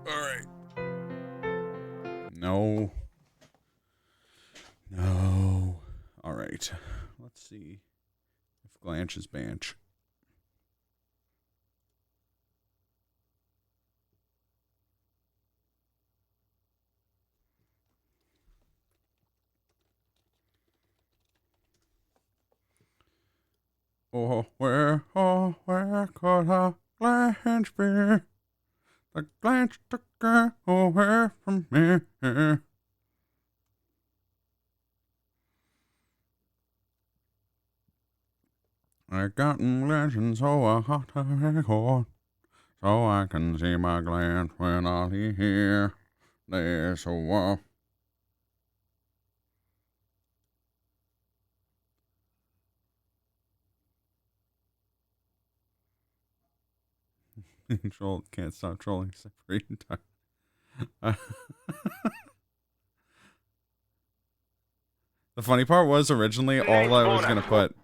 Alright. No. No. Alright. Let's see if Glanch is Banch. Oh, where could a Glanch be? The Glanch took her away from me. I gotten legends so I have to record, so I can see my Glanch when I hear there's a war. Troll can't stop trolling except for eating time. The funny part was originally all I was gonna put.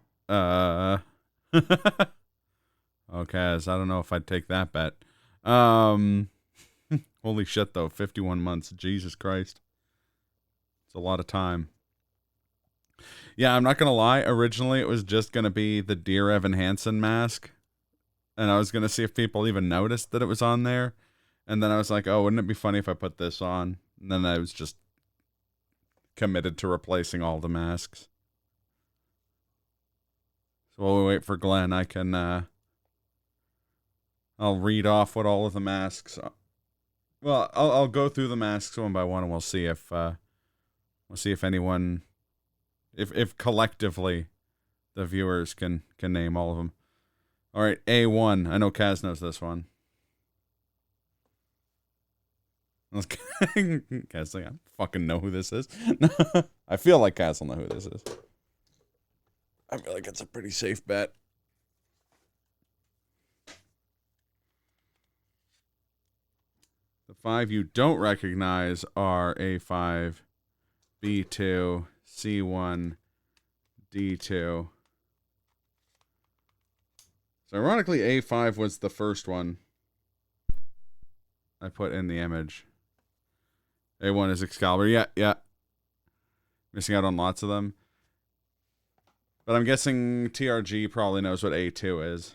Okay, I don't know if I'd take that bet. Holy shit though, 51 months. Jesus Christ. It's a lot of time. Yeah, I'm not gonna lie. Originally, it was just gonna be the Dear Evan Hansen mask. And I was going to see if people even noticed that it was on there. And then I was like, oh, wouldn't it be funny if I put this on? And then I was just committed to replacing all the masks. So while we wait for Glenn, I can, I'll read off what all of the masks are. Well, I'll go through the masks one by one and we'll see if anyone, if collectively the viewers can name all of them. All right, A1. I know Kaz knows this one. Kaz like, I don't fucking know who this is. I feel like Kaz will know who this is. I feel like it's a pretty safe bet. The 5 you don't recognize are A5, B2, C1, D2. So ironically, A5 was the first one I put in the image. A1 is Excalibur. Yeah. Missing out on lots of them. But I'm guessing TRG probably knows what A2 is.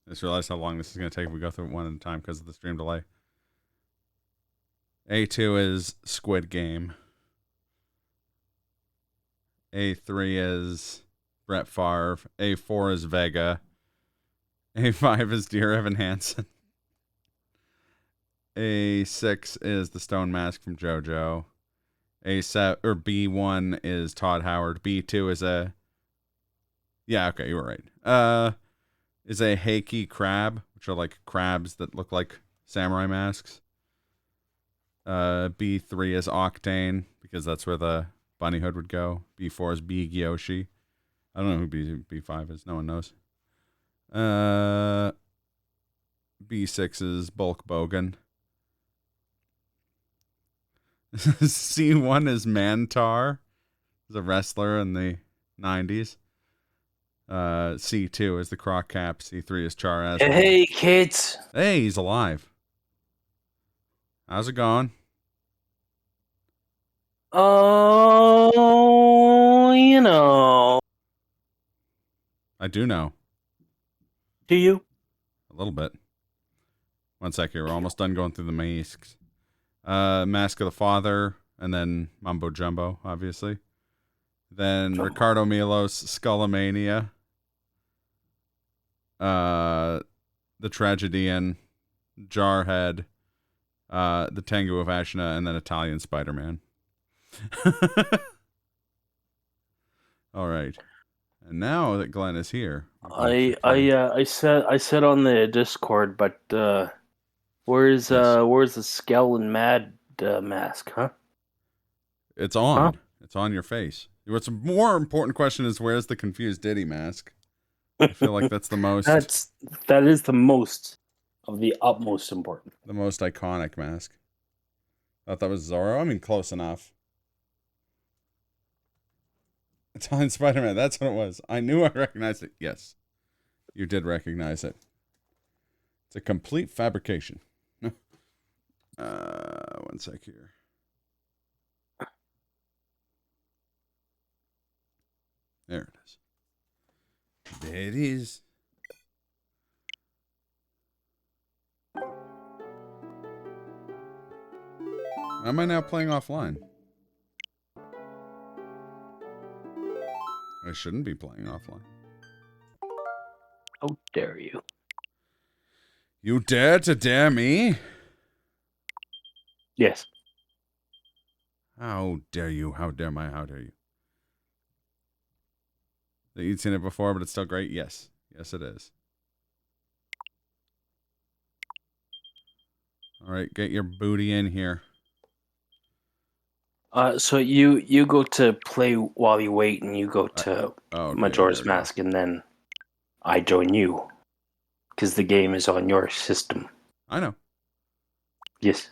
I just realized how long this is going to take if we go through it one at a time because of the stream delay. A2 is Squid Game. A3 is Brett Favre. A4 is Vega. A5 is Dear Evan Hansen. A6 is the Stone Mask from JoJo. A7 or B1 is Todd Howard. B2 is a... Yeah, okay, you were right. Is a Heiki crab, which are like crabs that look like samurai masks. B3 is Octane, because that's where the Bunny Hood would go. B4 is Big Yoshi. I don't know who B5 is. No one knows. B6 is Bulk Bogan. C1 is Mantar. He's a wrestler in the 90s. C2 is the Croc Cap. C3 is Char. Hey, kids. Hey, he's alive. How's it going? Oh, you know. I do know. Do you? A little bit. One sec here. We're almost done going through the masks. Mask of the Father, and then Mumbo Jumbo, obviously. Then Ricardo Milos, Skullomania. The Tragedian, Jarhead, the Tengu of Ashna, and then Italian Spider-Man. All right. And now that Glenn is here, I said on the Discord, but where's the Skell and Mad mask, huh? It's on. Huh? It's on your face. What's a more important question is where's the Confused Diddy mask? I feel like that's the most. That is the most of the utmost important. The most iconic mask. I thought that was Zorro. I mean, close enough. Italian Spider-Man. That's what it was. I knew I recognized it. Yes. You did recognize it. It's a complete fabrication. One sec here. There it is. There it is. Am I now playing offline? I shouldn't be playing offline. How dare you? You dare to dare me? Yes. How dare you? How dare you? That you'd seen it before, but it's still great? Yes. Yes, it is. All right, get your booty in here. So you go to play while you wait, and you go to Okay, Majora's there we go. Mask, and then I join you because the game is on your system. I know. Yes.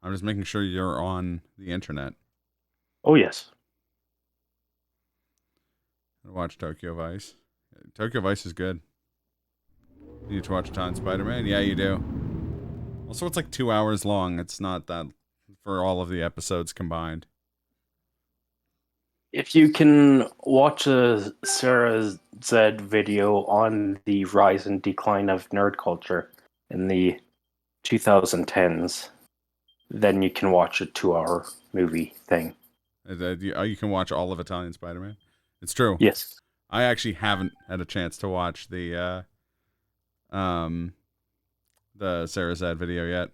I'm just making sure you're on the internet. Oh yes. Watch Tokyo Vice. Tokyo Vice is good. You need to watch Time Spider-Man? Yeah, you do. Also, it's like 2 hours long. It's not that for all of the episodes combined. If you can watch a Sarah Z video on the rise and decline of nerd culture in the 2010s, then you can watch a 2-hour movie thing. You can watch all of Italian Spider-Man. It's true. Yes. I actually haven't had a chance to watch the Sarah Z video yet.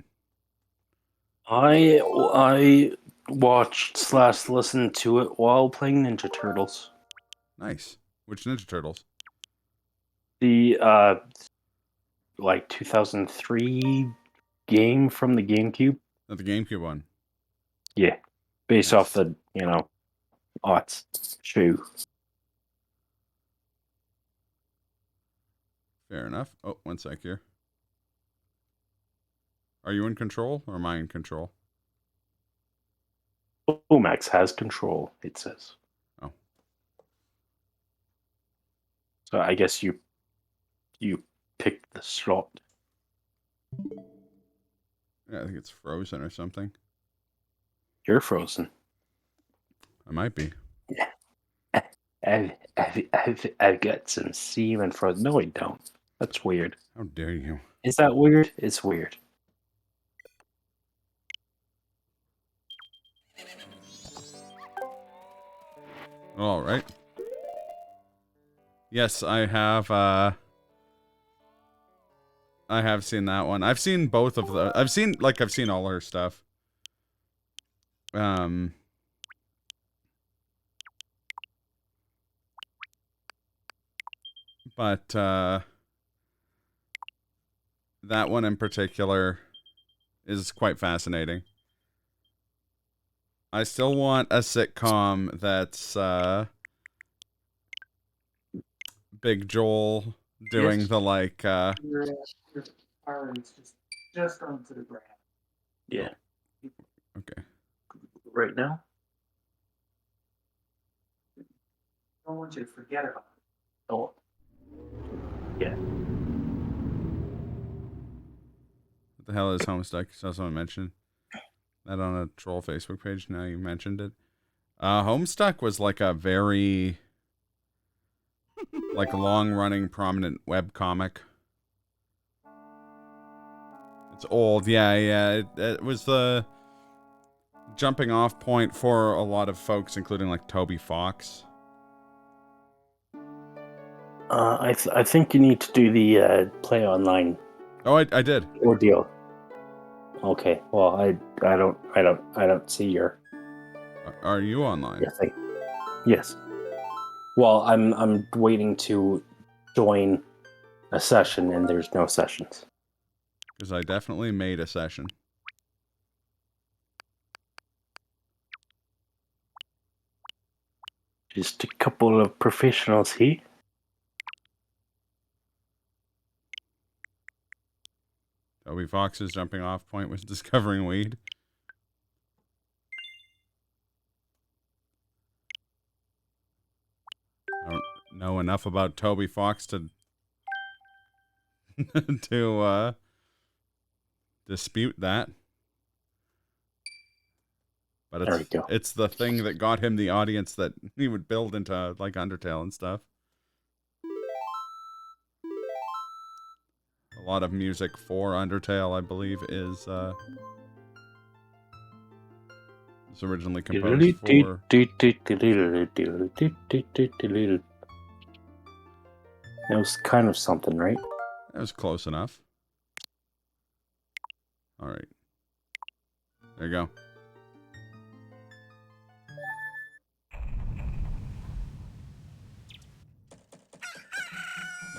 I watched / listened to it while playing Ninja Turtles. Nice. Which Ninja Turtles? The like 2003 game from the GameCube. Not the GameCube one. Yeah, based Nice. off the aughts shoe. Fair enough. Oh, one sec here. Are you in control or am I in control? Omax has control, it says. Oh. So I guess you picked the slot. Yeah, I think it's frozen or something. You're frozen. I might be. I've got some semen frozen. No, I don't. That's weird. How dare you? Is that weird? It's weird. All right. Yes, I have seen that one. I've seen both of the. I've seen all her stuff. But that one in particular is quite fascinating. I still want a sitcom that's Big Joel doing the like Your arms just onto the ground. Yeah. okay. Right now? I don't want you to forget about it. Oh. Yeah. What the hell is Homestuck? Saw someone mention that on a troll Facebook page. Now you mentioned it. Homestuck was like a very like long-running prominent web comic. It's old. Yeah. It was the jumping off point for a lot of folks, including like Toby Fox. I think you need to do the play online Oh, I did. ordeal. Okay. Well, I don't see your Are you online? thing. Yes. Well, I'm waiting to join a session, and there's no sessions. Because I definitely made a session. Just a couple of professionals here. Toby Fox's jumping off point was discovering weed. I don't know know enough about Toby Fox to to dispute that. But There we go. it's the thing that got him the audience that he would build into like Undertale and stuff. A lot of music for Undertale, I believe, is originally composed for. It was kind of something, right? That was close enough. All right. There you go.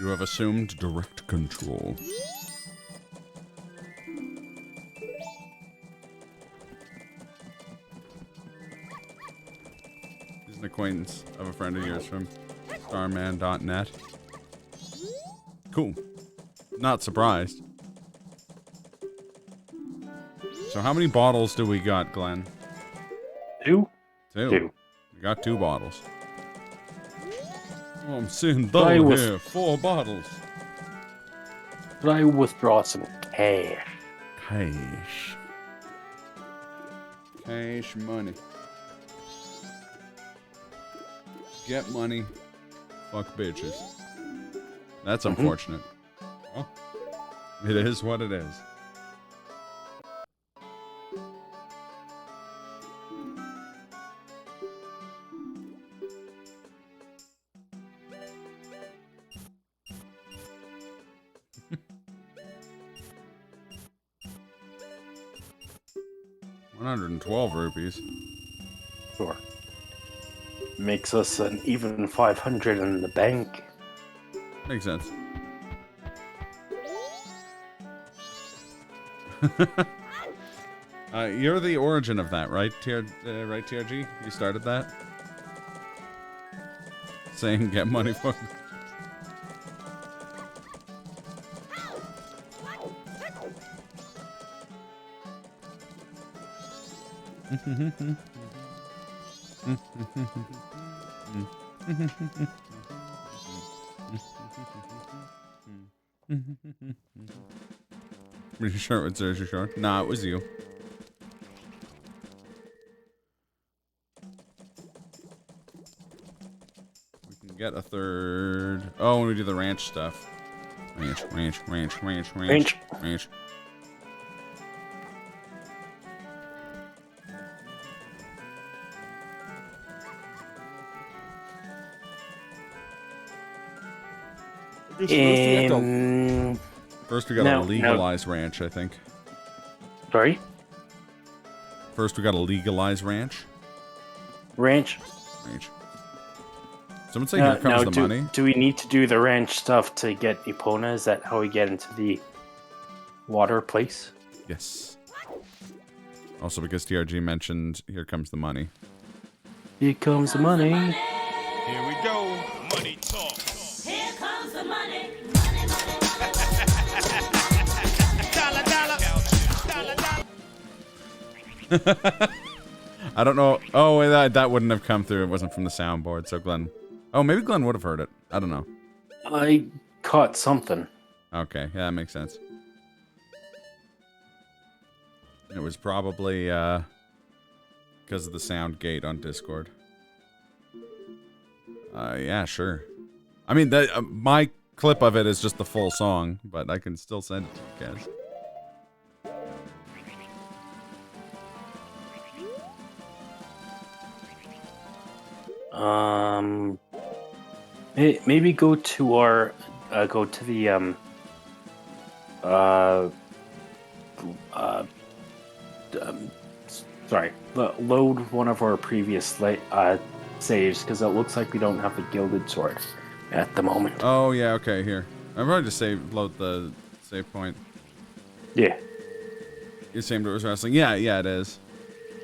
You have assumed direct control. He's an acquaintance of a friend of yours from starman.net. Cool. Not surprised. So how many bottles do we got, Glenn? Two. Two. We got 2 bottles. Oh, I'm seeing double here. 4 bottles. But I withdraw some cash. Cash. Cash money. Get money. Fuck bitches. That's unfortunate. Oh. It is what it is. $112. Sure. Makes us an even 500 in the bank. Makes sense. You're the origin of that, right, right, TRG? You started that? Saying get money for... Were you sure it was Sergio Shore? Nah, it was you. We can get a third. Oh, when we do the ranch stuff. Ranch. First we gotta legalize ranch, I think. Sorry? First we gotta legalize ranch. Ranch. Someone say here comes the money. Do we need to do the ranch stuff to get Epona? Is that how we get into the water place? Yes. Also because TRG mentioned here comes the money. Here comes the money. Here we go. Money talk. Here comes the money. I don't know. Oh, wait, that wouldn't have come through. It wasn't from the soundboard. So Glenn. Oh, maybe Glenn would have heard it. I don't know. I caught something. Okay, yeah, that makes sense. It was probably because of the sound gate on Discord. Yeah, sure. I mean, my clip of it is just the full song, but I can still send it to you guys. Maybe go to our, go to the, sorry, load one of our previous saves, because it looks like we don't have a gilded sword at the moment. Oh, yeah, okay, here. I'm probably just load the save point. Yeah. You're saying it was wrestling? Yeah, it is.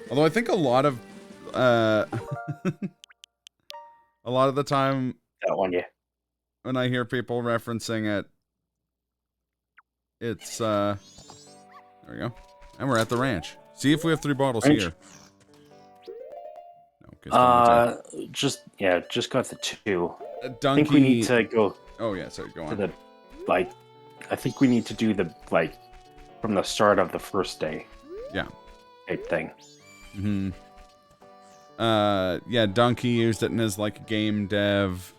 Although I think a lot of, a lot of the time, That one, yeah. when I hear people referencing it, it's, there we go. And we're at the ranch. See if we have 3 bottles here. No, just got the 2. A I donkey. think we need to go Oh yeah, sorry. Go to on. the, like, I think we need to do the, like, from the start of the first day Yeah. type thing. Hmm. Yeah, Donkey used it in his like game dev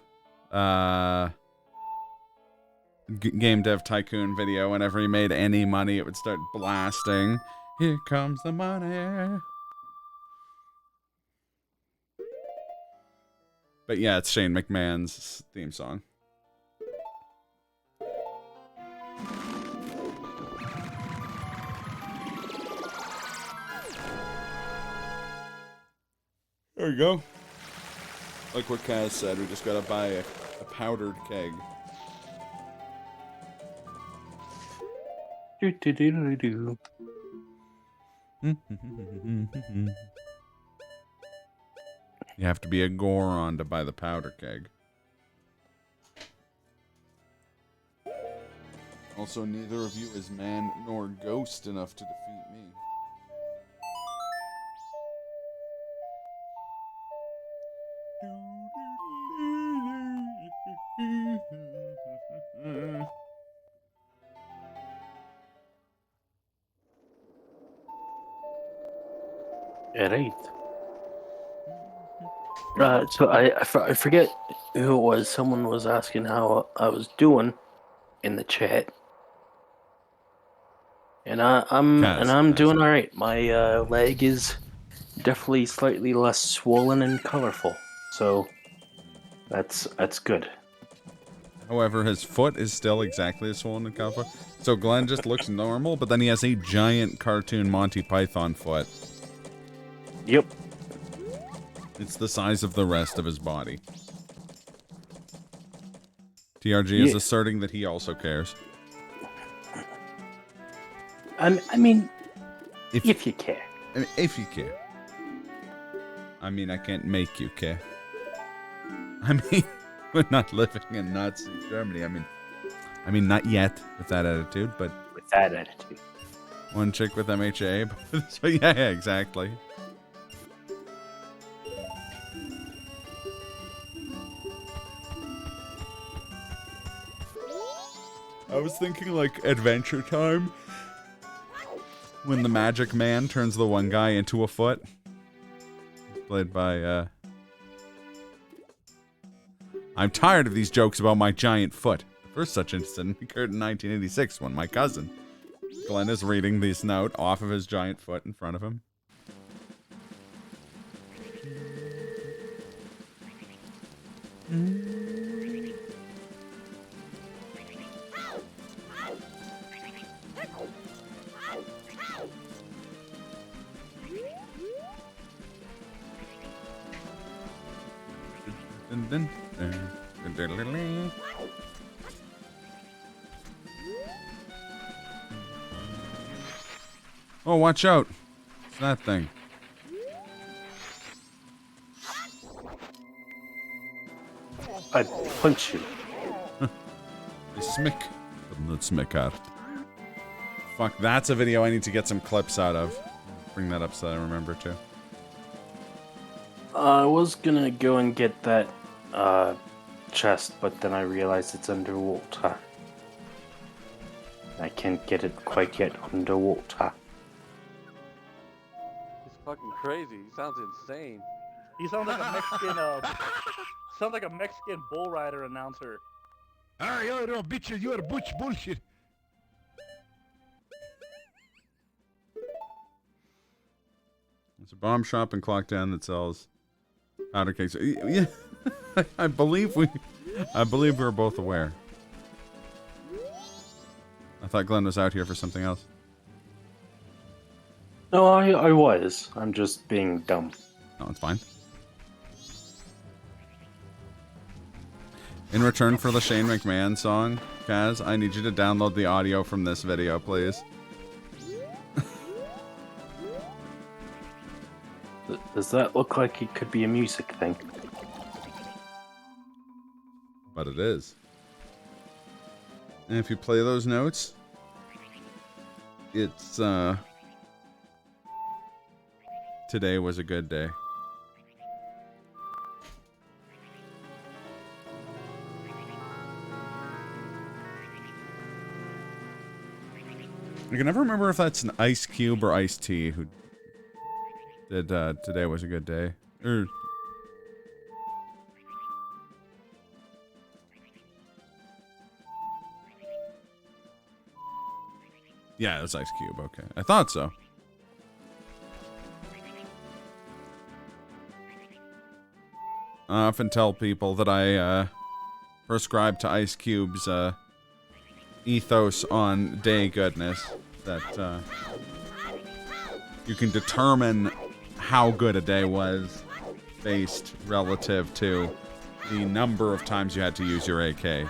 game dev tycoon video. Whenever he made any money, it would start blasting. Here comes the money. But yeah, it's Shane McMahon's theme song. There you go. Like what Kaz said, we just gotta buy a powdered keg. Do. You have to be a Goron to buy the powder keg. Also, neither of you is man nor ghost enough to defeat me. Alright. So I forget who it was. Someone was asking how I was doing in the chat, and I'm Kaz. doing all right. My leg is definitely slightly less swollen and colorful, so that's good. However, his foot is still exactly as swollen and colorful. So Glenn just looks normal, but then he has a giant cartoon Monty Python foot. Yep. It's the size of the rest of his body. TRG is asserting that he also cares. I mean, if you care. I mean, if you care. I mean, I can't make you care. I mean, we're not living in Nazi Germany. I mean, not yet with that attitude, but With that attitude. one chick with MHA. So yeah, exactly. I was thinking like Adventure Time, when the Magic Man turns the one guy into a foot, played by. I'm tired of these jokes about my giant foot. The first such incident occurred in 1986 when my cousin, Glenn, is reading this note off of his giant foot in front of him. Oh, watch out. It's that thing. I punch you. The smick. Not smickar. Fuck, that's a video I need to get some clips out of. Bring that up so I remember to. I was gonna go and get that chest, but then I realized it's underwater. I can't get it quite yet underwater. He's fucking crazy. He sounds insane. He sounds like a Mexican, sounds like a Mexican bull rider announcer. Ah, yo, no, bitches, you are butch bullshit. It's a bomb shop in Clocktown that sells powder cakes. Yeah, I believe we were both aware. I thought Glenn was out here for something else. No, I was. I'm just being dumb. No, it's fine. In return for the Shane McMahon song, Kaz, I need you to download the audio from this video, please. Does that look like it could be a music thing? But it is. And if you play those notes, it's, today was a good day. I can never remember if that's an Ice Cube or Ice T who did Today Was a Good Day. Yeah, it was Ice Cube. Okay, I thought so. I often tell people that I prescribe to Ice Cube's ethos on day goodness. That you can determine how good a day was based relative to the number of times you had to use your AK.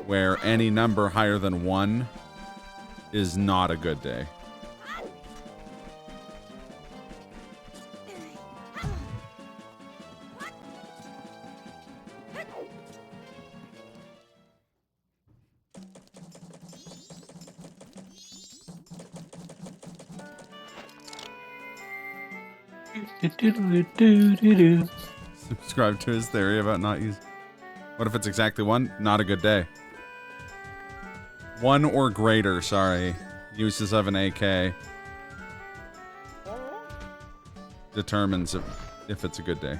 Where any number higher than 1 is not a good day. Subscribe to his theory about not use. What if it's exactly 1? Not a good day. 1 or greater, sorry. Uses of an AK determines if it's a good day.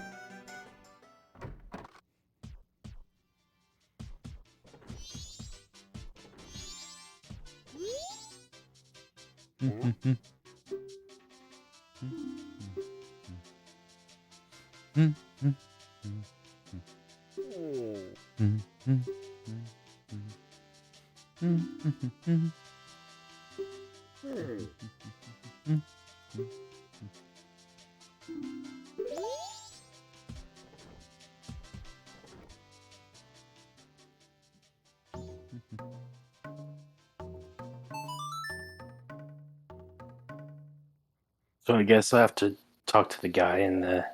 So I guess I have to talk to the guy in the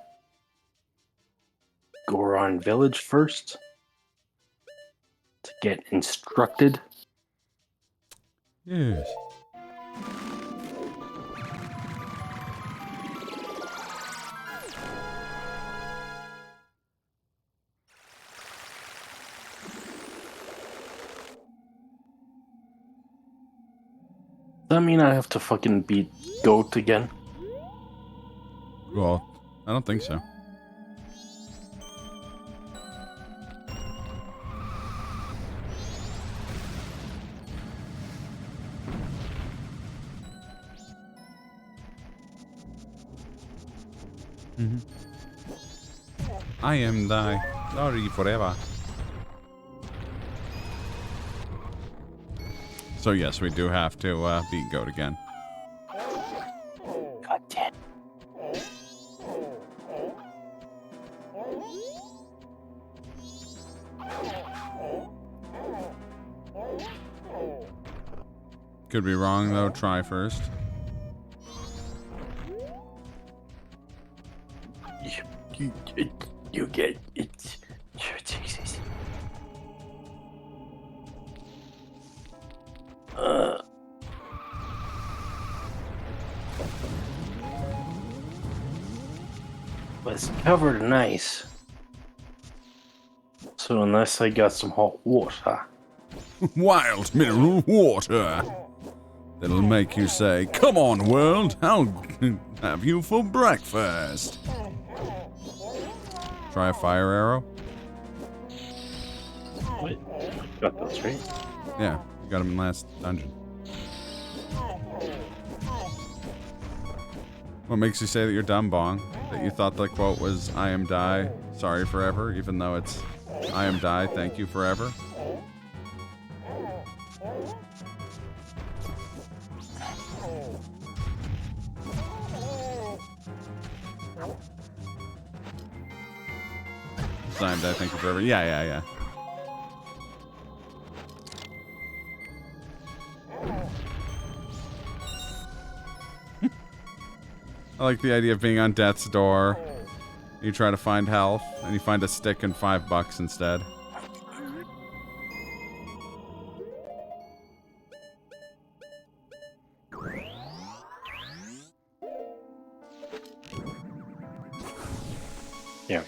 Goron village first to get instructed. Yes. Does that mean I have to fucking beat Goat again? Well, I don't think so. I am thy sorry forever. So yes, we do have to beat Goat again. God damn. Could be wrong though. Try first. You get it. Jesus. But it's covered in ice. So unless I got some hot water. Wild mineral water. That'll make you say, "Come on, world, I'll have you for breakfast." Try a fire arrow. What? Got those right? Yeah, you got him in last dungeon. What makes you say that you're dumb, Bong? That you thought the quote was, "I am die, sorry forever," even though it's, "I am die, thank you forever"? I am die, thank you forever. Yeah. I like the idea of being on death's door. You try to find health, and you find a stick and $5 instead. Yeah.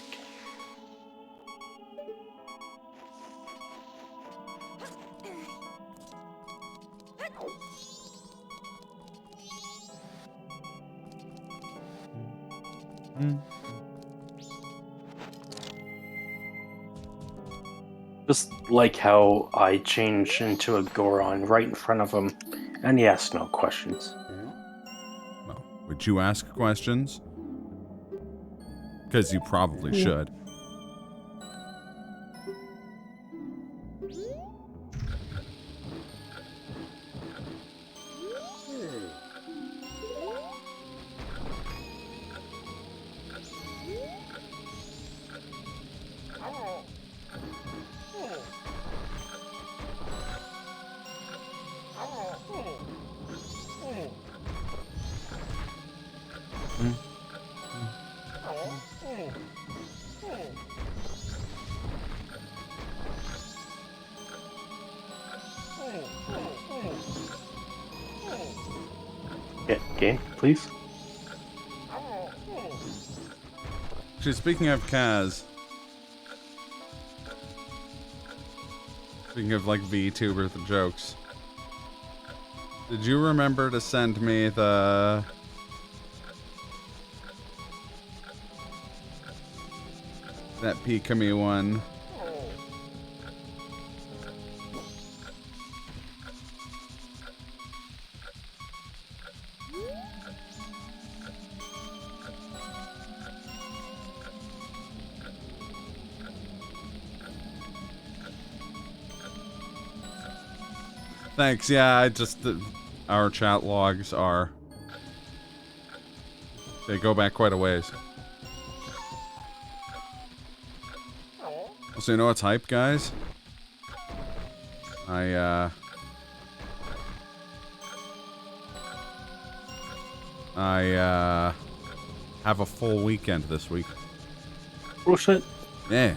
Just like how I changed into a Goron right in front of him, and he asked no questions. Well, would you ask questions? Because you probably should. Game, please. Actually, speaking of Kaz. Speaking of, like, VTuber jokes. Did you remember to send me the... that Pikami one? Thanks, yeah, I just... our chat logs are... they go back quite a ways. So you know what's hype, guys? I have a full weekend this week. Oh shit. Yeah.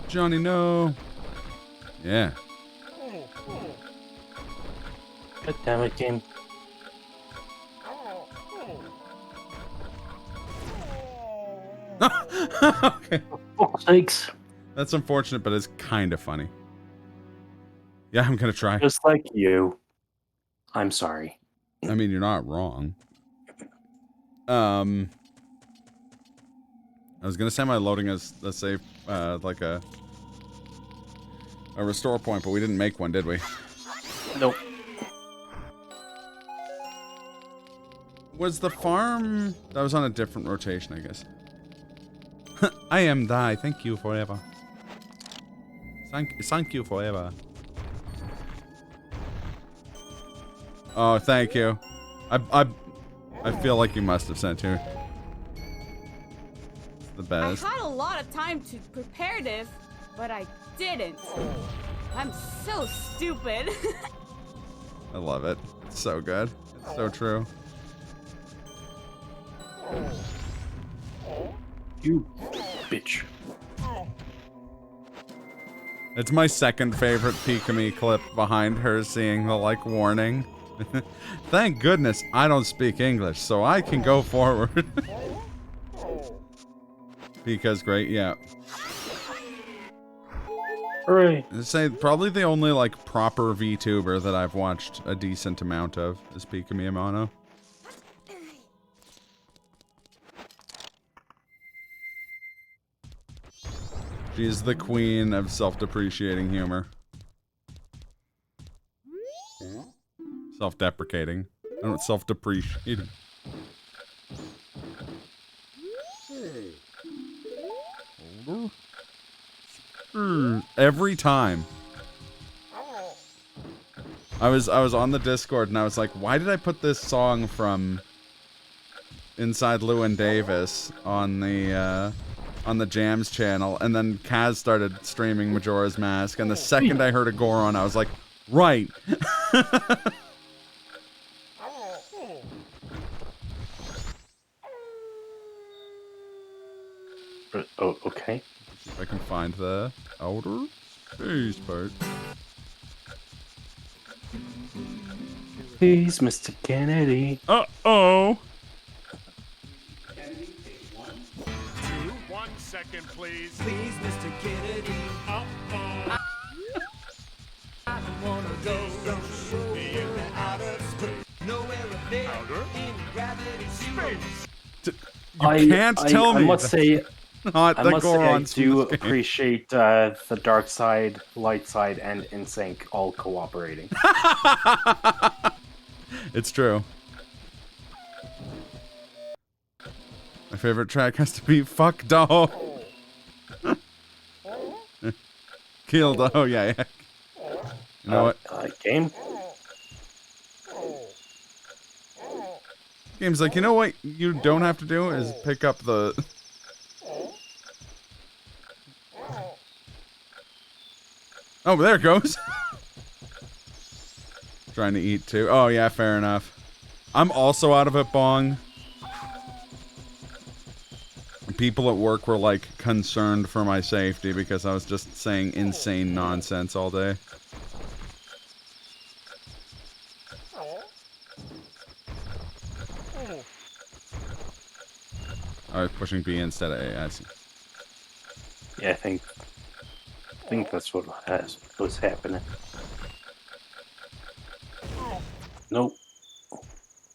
Johnny, no. Yeah. God damn it, game. Okay. For fuck's sakes. That's unfortunate, but it's kind of funny. Yeah, I'm gonna try. Just like you. I'm sorry. I mean, you're not wrong. I was gonna say my loading as a save, like a restore point, but we didn't make one, did we? Nope. Was the farm... that was on a different rotation, I guess. I am die. Thank you forever. Thank you forever. Oh, thank you. I feel like you must have sent her. The best. I had a lot of time to prepare this, but I didn't. I'm so stupid. I love it. It's so good. It's so true. You bitch. It's my second favorite Pikami clip behind her seeing the, like, warning. Thank goodness I don't speak English, so I can go forward. Because great, yeah. Hooray. I'd say probably the only, like, proper VTuber that I've watched a decent amount of is Pikami Amano. She's the queen of self-depreciating humor. Self-deprecating. I don't self-depreciating. Every time. I was on the Discord and I was like, why did I put this song from Inside Llewyn Davis on the Jams channel? And then Kaz started streaming Majora's Mask, and the second I heard a Goron, I was like, right. Oh, okay. See if I can find the outer space part. Please, Mr. Kennedy. Uh-oh. please. Please, Mr. Kennedy. Uh-oh. I don't wanna go. Don't show me in the outer space. Nowhere up there Outer? in gravity zero. You can't tell me I must say, not I the must say, I Gorons from do this game. appreciate the dark side, light side, and NSYNC all cooperating. It's true. My favorite track has to be "Fuck Dog." Kill Dog. Oh yeah. You know what? Game? Game's like, you know what you don't have to do is pick up the... Oh, there it goes. Trying to eat too. Oh yeah, fair enough. I'm also out of it, Bong. People at work were like concerned for my safety because I was just saying insane nonsense all day. I was pushing B instead of A, I see. Yeah, I think that's what was happening. Nope.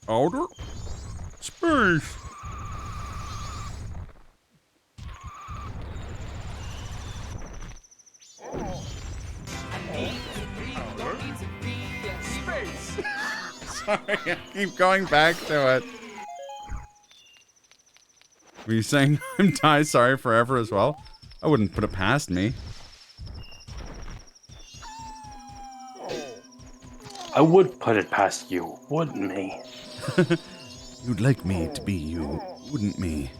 Outer space. Sorry, I keep going back to it. Were you saying I'm die sorry forever as well? I wouldn't put it past me. I would put it past you, wouldn't me? You'd like me to be you, wouldn't me?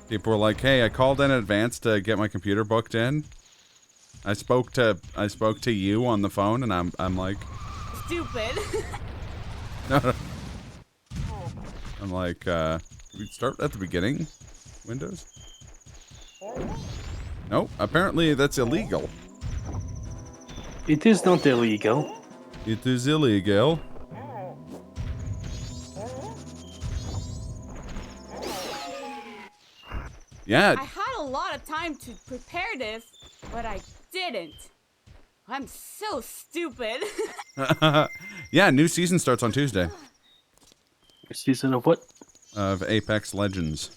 People were like, "Hey, I called in advance to get my computer booked in. I spoke to you on the phone, and I'm like, Stupid. no. I'm like, we start at the beginning, Windows. Nope. Apparently that's illegal. It is not illegal. It is illegal. Yeah. I had a lot of time to prepare this, but I didn't. I'm so stupid. Yeah, new season starts on Tuesday. Season of what? Of Apex Legends.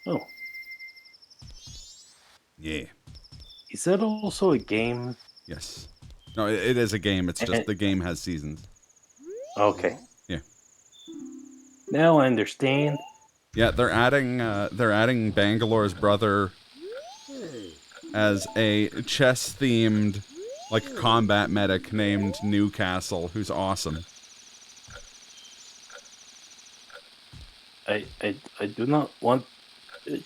Oh. Yeah. Is that also a game? Yes. No, it is a game. It's just the game has seasons. Okay. Yeah. Now I understand. Yeah, they're adding Bangalore's brother as a chess-themed, like, combat medic named Newcastle, who's awesome. I do not want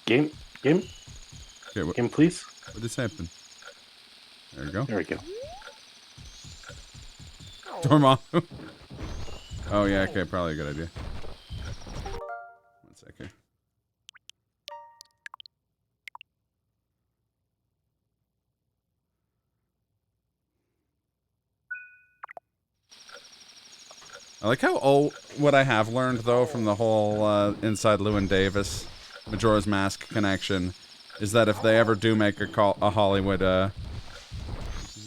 game. Okay, Game, please. what just happened? There you go. There we go. Dormammu. Oh yeah, okay, probably a good idea. One second. I like how what I have learned though from the whole Inside Llewyn Davis Majora's Mask connection is that if they ever do make a Hollywood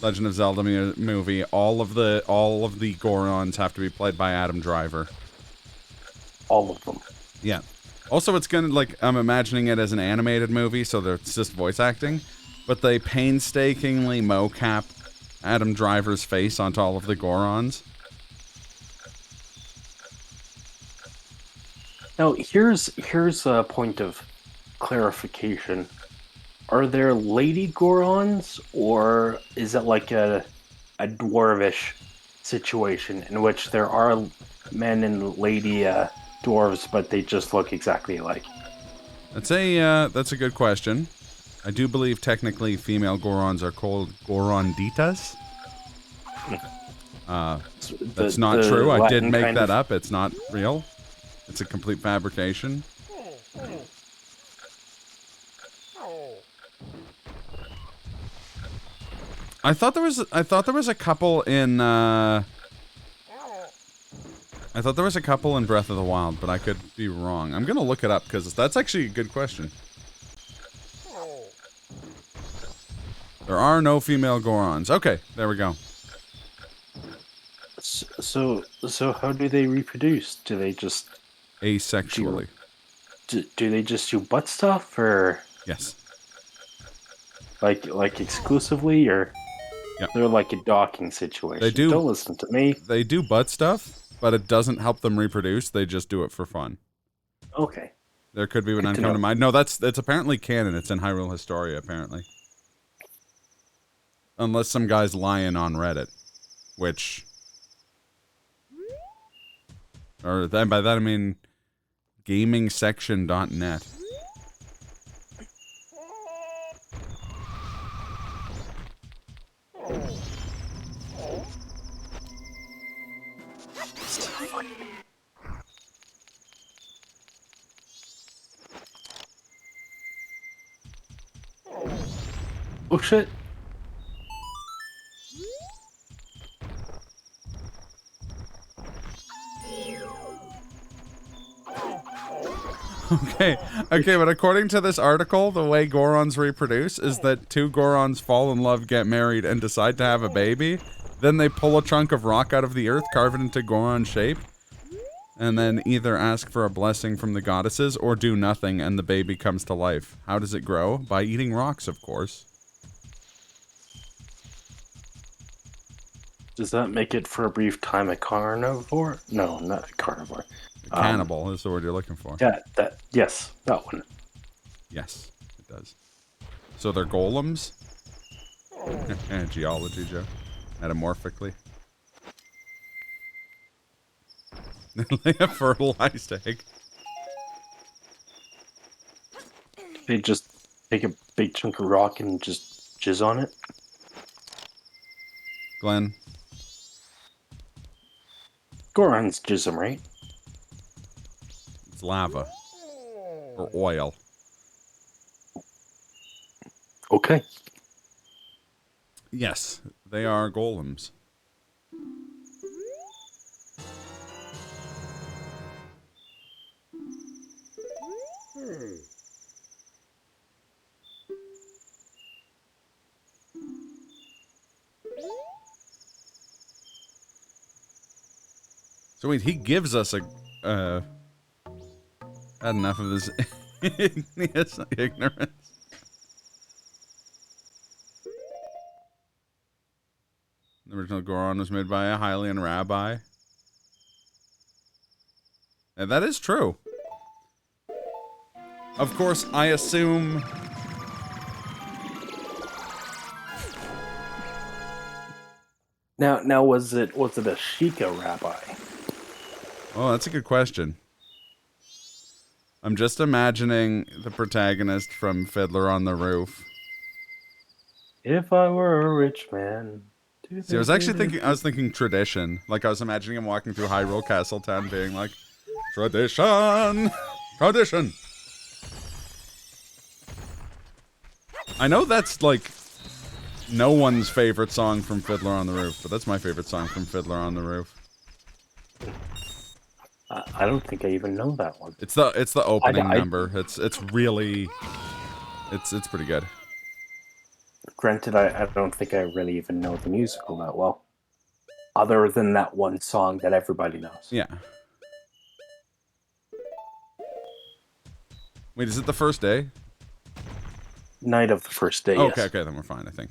Legend of Zelda movie, all of the Gorons have to be played by Adam Driver. All of them. Yeah. Also, it's gonna, like, I'm imagining it as an animated movie, so it's just voice acting, but they painstakingly mocap Adam Driver's face onto all of the Gorons. Now, here's a point of clarification. Are there lady Gorons, or is it like a dwarvish situation in which there are men and lady dwarves, but they just look exactly alike? That's a good question. I do believe technically female Gorons are called Goronditas. That's not true. I did make that up. It's not real. It's a complete fabrication. I thought there was a couple in I I thought there was a couple in Breath of the Wild, but I could be wrong. I'm gonna look it up, because that's actually a good question. There are no female Gorons. Okay, there we go. So how do they reproduce? Do they just Asexually. do they just do butt stuff, or Yes. like exclusively, or Yep. they're like a docking situation? They do. Don't listen to me. They do butt stuff, but it doesn't help them reproduce. They just do it for fun. Okay. There could be one Good to come to know. mind. No, it's apparently canon. It's in Hyrule Historia, apparently. Unless some guy's lying on Reddit, which... Or then by that I mean gamingsection.net. Oh shit. Okay, but according to this article, the way Gorons reproduce is that two Gorons fall in love, get married, and decide to have a baby. Then they pull a chunk of rock out of the earth, carve it into Goron shape, and then either ask for a blessing from the goddesses or do nothing and the baby comes to life. How does it grow? By eating rocks, of course. Does that make it for a brief time a carnivore? No, not a carnivore. Cannibal is the word you're looking for. Yeah, yes, that one. Yes, it does. So they're golems? Geology, Joe. Metamorphically. Lay a fertilized egg. They just take a big chunk of rock and just jizz on it. Glenn, Gorons jizz them, right? it's lava. Or oil. Okay. Yes, they are golems. So wait, he gives us a, had enough of this ignorance. The original Goron was made by a Hylian rabbi. And that is true. Of course, I assume... Now was it a Sheikah rabbi? Oh, that's a good question. I'm just imagining the protagonist from Fiddler on the Roof. If I were a rich man. See, I was thinking tradition. Like, I was imagining him walking through Hyrule Castletown being like, tradition! Tradition! I know that's, like, no one's favorite song from Fiddler on the Roof, but that's my favorite song from Fiddler on the Roof. I don't think I even know that one. It's the opening number. It's really, it's pretty good. Granted, I don't think I really even know the musical that well. Other than that one song that everybody knows. Yeah. Wait, is it the first day? Night of the first day, Okay, yes. okay, then we're fine, I think.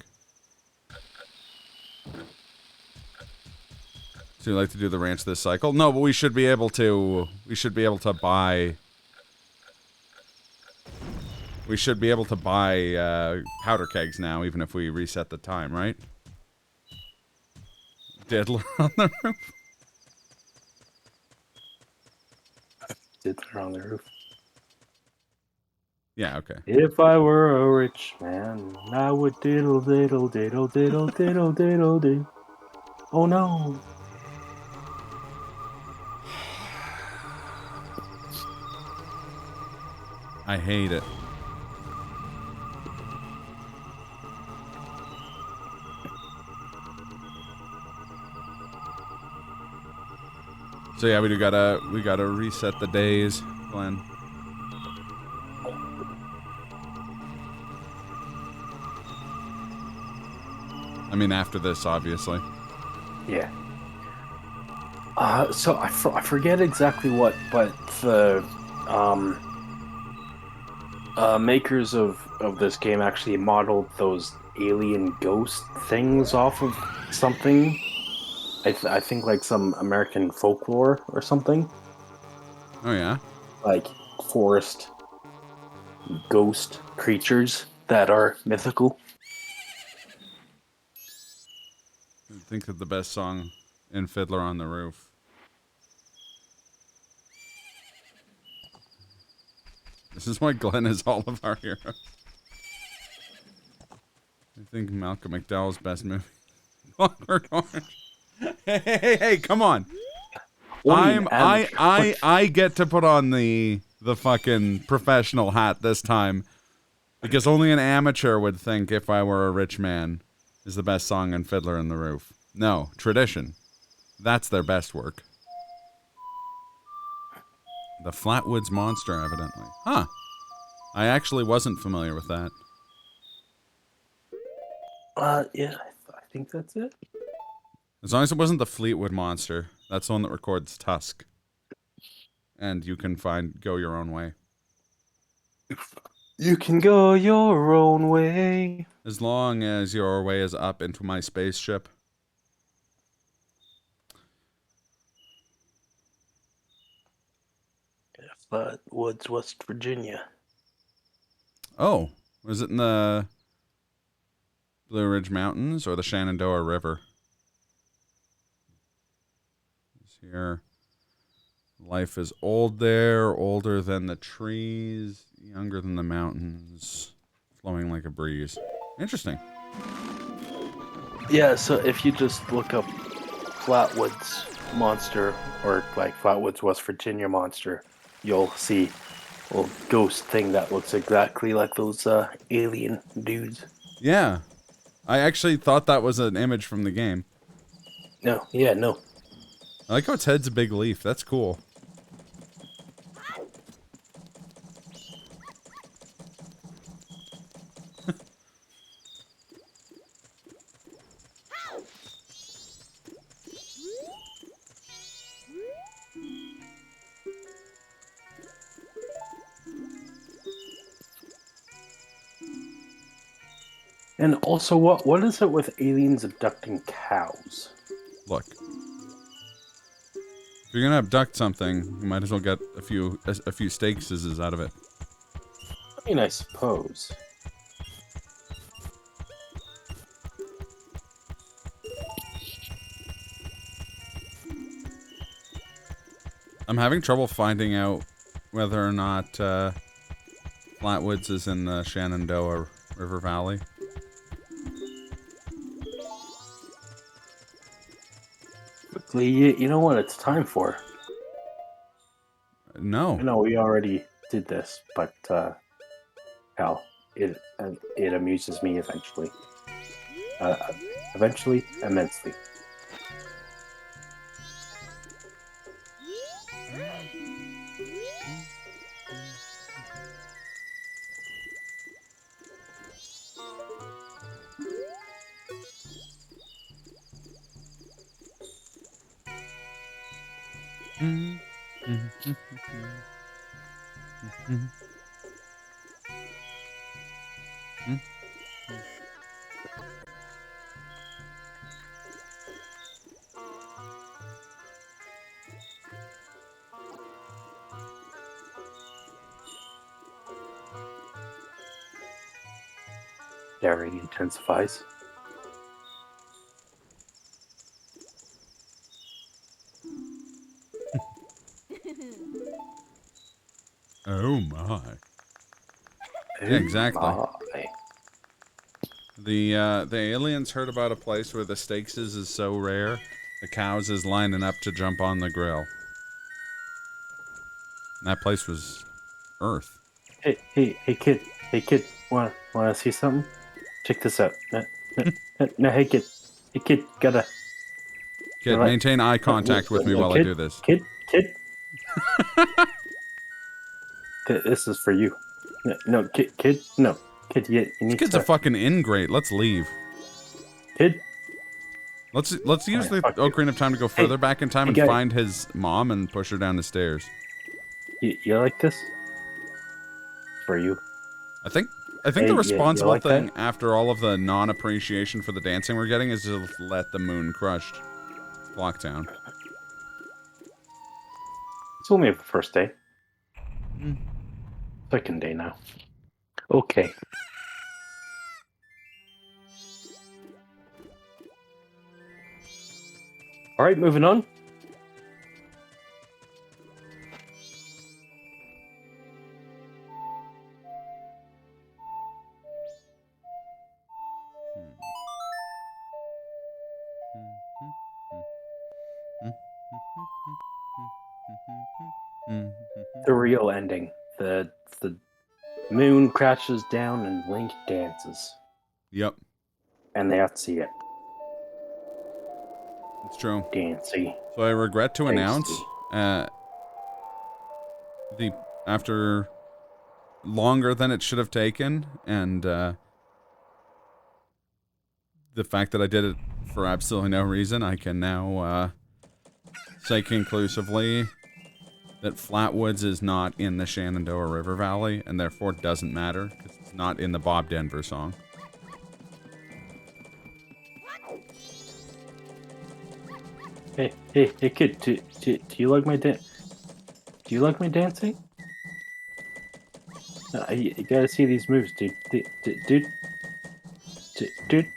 So you like to do the ranch this cycle? No, but we should be able to buy... We should be able to buy powder kegs now, even if we reset the time, right? Diddler on the Roof? Diddler on the Roof. Yeah, okay. If I were a rich man, I would diddle diddle diddle diddle diddle diddle diddle. Oh no. I hate it. So yeah, we gotta reset the days, Glenn. I mean, after this, obviously. Yeah. So I forget exactly what, but the makers of this game actually modeled those alien ghost things off of something. I think like some American folklore or something, Oh yeah. like forest ghost creatures that are mythical. I think that the best song in Fiddler on the Roof. This is why Glenn is all of our heroes. I think Malcolm McDowell's best movie. Clockwork Orange. Hey, come on. Only an amateur. I get to put on the fucking professional hat this time. Because only an amateur would think If I Were a Rich Man is the best song in Fiddler on the Roof. No, Tradition. That's their best work. The Flatwoods Monster, evidently. Huh. I actually wasn't familiar with that. Yeah, I think that's it. As long as it wasn't the Fleetwood Monster. That's the one that records Tusk. And you can go your own way. You can go your own way. As long as your way is up into my spaceship. Flatwoods, West Virginia. Oh, was it in the Blue Ridge Mountains or the Shenandoah River? It's here. Life is old there, older than the trees, younger than the mountains, flowing like a breeze. Interesting. Yeah, so if you just look up Flatwoods Monster or like Flatwoods, West Virginia Monster, you'll see a little ghost thing that looks exactly like those alien dudes. Yeah. I actually thought that was an image from the game. No. I like how its head's a big leaf. That's cool. And also, what is it with aliens abducting cows? Look. If you're gonna abduct something, you might as well get a few steaks out of it. I mean, I suppose. I'm having trouble finding out whether or not Flatwoods is in the Shenandoah River Valley. You know what it's time for? No. No, we already did this, but hell, it amuses me eventually. Eventually, immensely. Daring intensifies. Oh my. Yeah, exactly. The aliens heard about a place where the steaks is so rare, the cows is lining up to jump on the grill. And that place was Earth. Hey, kid, wanna see something? Check this out. No, hey kid, Kid, maintain eye contact with me while I do this. Kid. This is for you. No, kid. No, kid. You This need kid's to. a fucking ingrate. Let's leave. Kid. Let's use the fuck you. Ocarina of Time to go further back in time and guy. find his mom and push her down the stairs. You like this? For you. I think Hey, the you responsible like thing that? after all of the non-appreciation for the dancing we're getting is to let the moon crush Clocktown. It's only the first day. Second day now. Okay. All right, moving on. The real ending. The moon crashes down and Link dances, Yep, and they have to see it. it's true. Dancy. So I regret to announce, Tasty. after longer than it should have taken, and the fact that I did it for absolutely no reason, I can now say conclusively that Flatwoods is not in the Shenandoah River Valley, and therefore doesn't matter, because it's not in the Bob Denver song. Hey, kid. Do you like my dance? Do you like my dancing? You gotta see these moves, dude. Dude.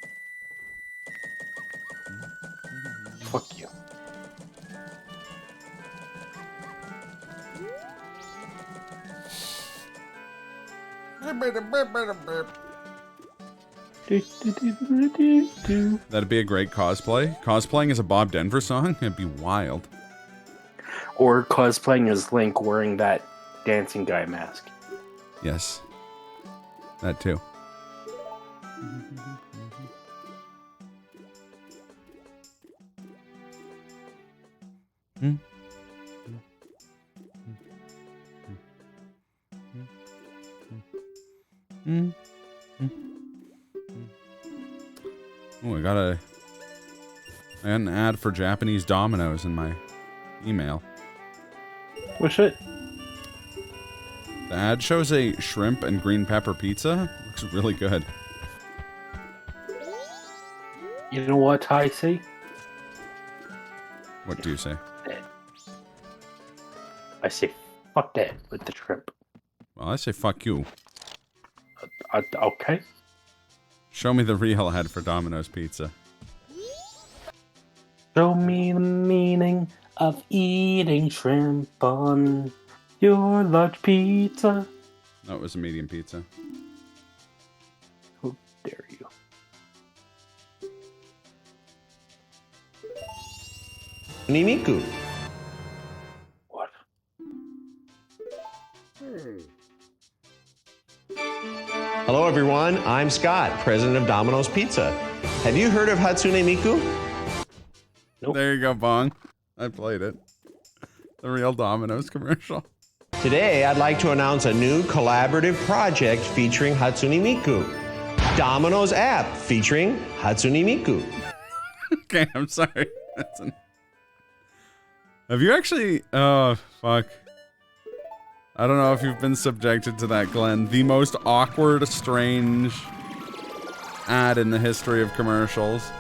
Fuck you. That'd be a great cosplay. Cosplaying as a Bob Denver song? It'd be wild. Or cosplaying as Link wearing that dancing guy mask. Yes. That too. Oh, I got an ad for Japanese Domino's in my email. What shit? The ad shows a shrimp and green pepper pizza. Looks really good. You know what I say? What do you say? I say fuck that with the shrimp. Well, I say fuck you. Okay. Show me the real ad for Domino's Pizza. Show me the meaning of eating shrimp on your large pizza. No, it was a medium pizza. How dare you? Nimiku. What? Hello, everyone. I'm Scott, president of Domino's Pizza. Have you heard of Hatsune Miku? Nope. There you go, Bong. I played it. The real Domino's commercial. Today, I'd like to announce a new collaborative project featuring Hatsune Miku. Domino's app featuring Hatsune Miku. Okay, I'm sorry. Have you actually... Oh, fuck. I don't know if you've been subjected to that, Glenn. The most awkward, strange ad in the history of commercials.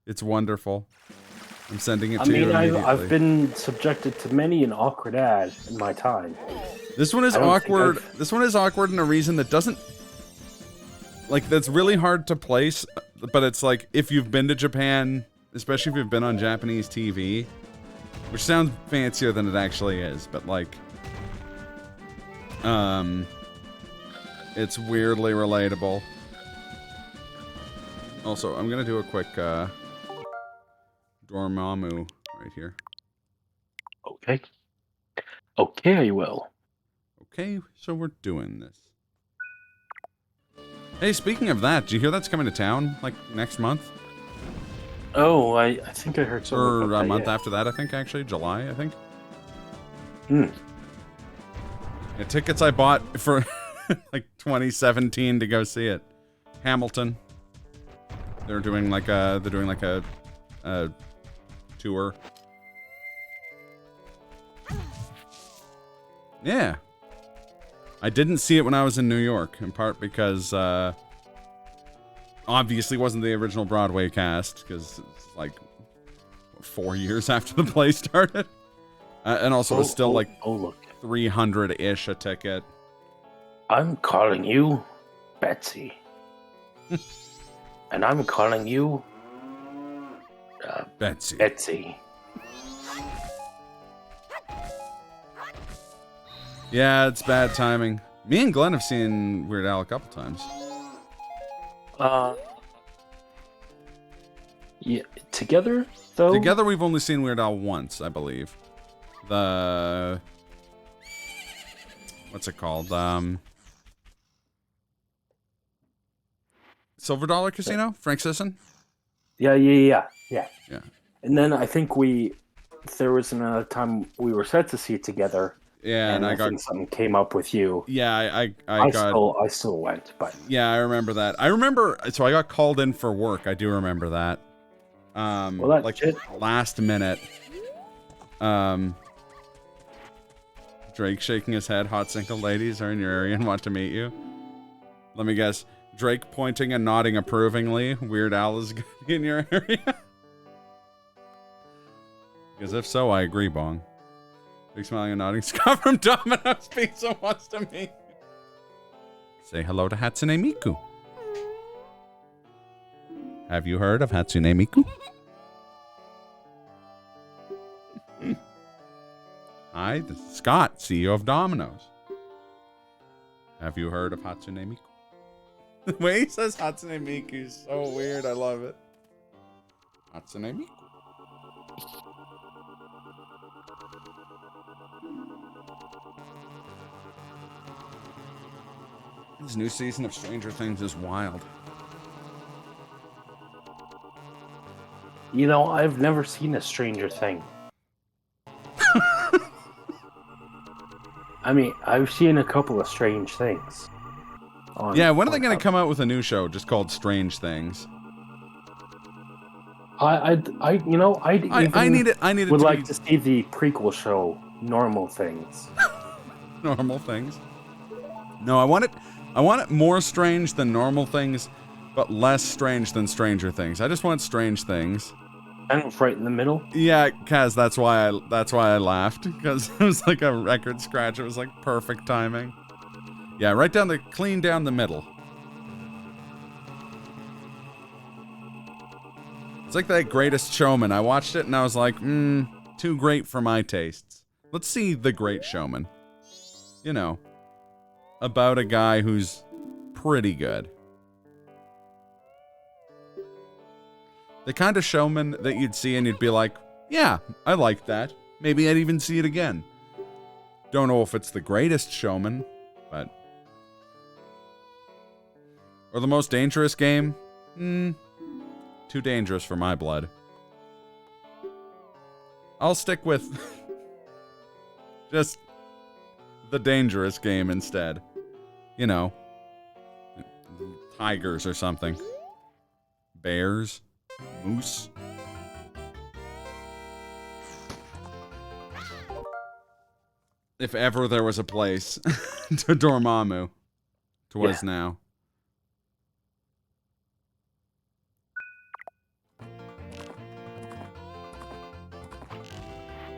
It's wonderful. I'm sending it to you immediately. I've been subjected to many an awkward ad in my time. This one is awkward. This one is awkward in a reason that doesn't... Like, that's really hard to place, but it's like, if you've been to Japan, especially if you've been on Japanese TV, which sounds fancier than it actually is, but like... It's weirdly relatable. Also, I'm gonna do a quick, Dormammu right here. Okay. Okay, I will. Okay, so we're doing this. Hey, speaking of that, do you hear that's coming to town, like, next month? Oh, I think I heard something Or about a that, month yeah. after that, I think, actually. July, I think. Hmm. Yeah, tickets I bought for like 2017 to go see it. Hamilton. They're doing like a tour. Yeah. I didn't see it when I was in New York, in part because obviously wasn't the original Broadway cast, because it's like 4 years after the play started. And also it was still like look. 300-ish a ticket. I'm calling you Betsy. And I'm calling you Betsy. Betsy. Yeah, it's bad timing. Me and Glenn have seen Weird Al a couple times. Yeah, together though. Together we've only seen Weird Al once, I believe. The... What's it called? Silver Dollar Casino? Frank Sisson? Yeah. Yeah. And then I think there was another time we were set to see it together. Yeah, and I got think something came up with you. Yeah, I still went, but yeah, I remember that. I remember, so I got called in for work. I do remember that. Well, that's like it. last minute. Drake shaking his head. Hot single ladies are in your area and want to meet you. Let me guess. Drake pointing and nodding approvingly. Weird Al is in your area. Because if so, I agree, Bong. Big smiling and nodding. Scott from Domino's Pizza wants to meet. Say hello to Hatsune Miku. Have you heard of Hatsune Miku? Hi, this is Scott, CEO of Domino's. Have you heard of Hatsune Miku? The way he says Hatsune Miku is so weird. I love it. Hatsune Miku. This new season of Stranger Things is wild. You know, I've never seen a Stranger Thing. I mean, I've seen a couple of Strange Things. Yeah, when are they going to come out with a new show just called Strange Things? I need it. Would like to see the prequel show, Normal Things. Normal Things. No, I want it more strange than Normal Things, but less strange than Stranger Things. I just want Strange Things. Kind of right in the middle. Yeah, Kaz, that's why I laughed, because it was like a record scratch. It was like perfect timing. Yeah, clean down the middle. It's like that Greatest Showman. I watched it and I was like, too great for my tastes. Let's see The Great Showman. You know, about a guy who's pretty good. The kind of showman that you'd see and you'd be like, yeah, I like that. Maybe I'd even see it again. Don't know if it's The Greatest Showman, but... Or The Most Dangerous Game? Too dangerous for my blood. I'll stick with... just... The Dangerous Game instead. You know. Tigers or something. Bears. Moose. If ever there was a place to Dormammu, 'twas now.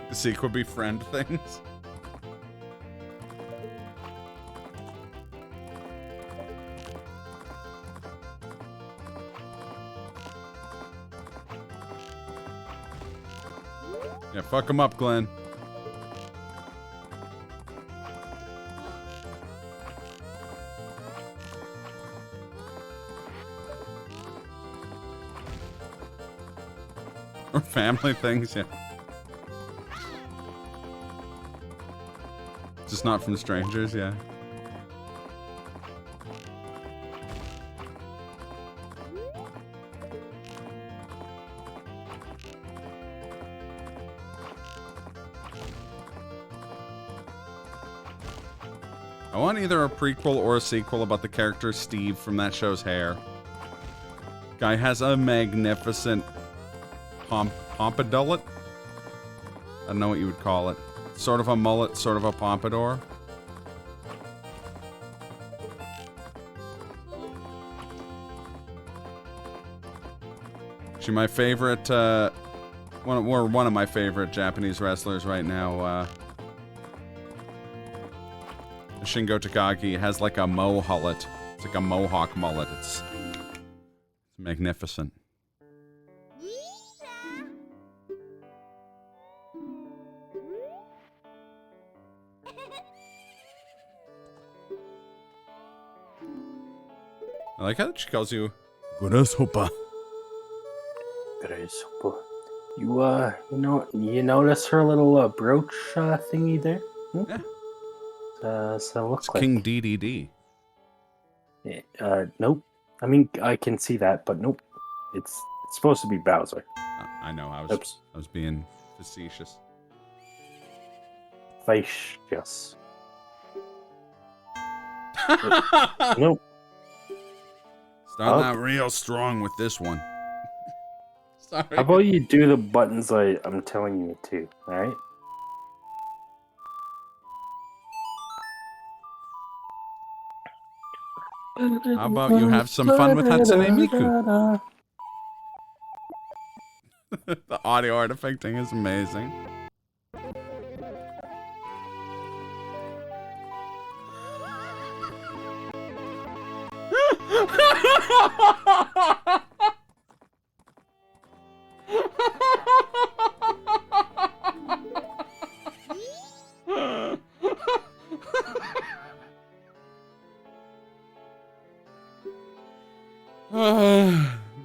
The sequel be Friend Things. Yeah, fuck him up, Glenn. Or Family Things, yeah. Just not from strangers, yeah. I want either a prequel or a sequel about the character Steve from that show's hair. Guy has a magnificent pompadour. I don't know what you would call it. Sort of a mullet, sort of a pompadour. Actually, my favorite, one of my favorite Japanese wrestlers right now, Shingo Takagi, has like a mullet. It's like a mohawk mullet. It's magnificent. I like how she calls you Grasshopper. Grasshopper. You notice her little brooch thingy there? Hmm? Yeah. Does that look It's like King DDD. Nope. I mean, I can see that, but nope. It's supposed to be Bowser. I know. I Oops. was being facetious. Facious. Nope. Starting out real strong with this one. Sorry. How about you do the buttons I'm telling you to, alright? How about you have some fun with Hatsune Miku? The audio artifacting is amazing.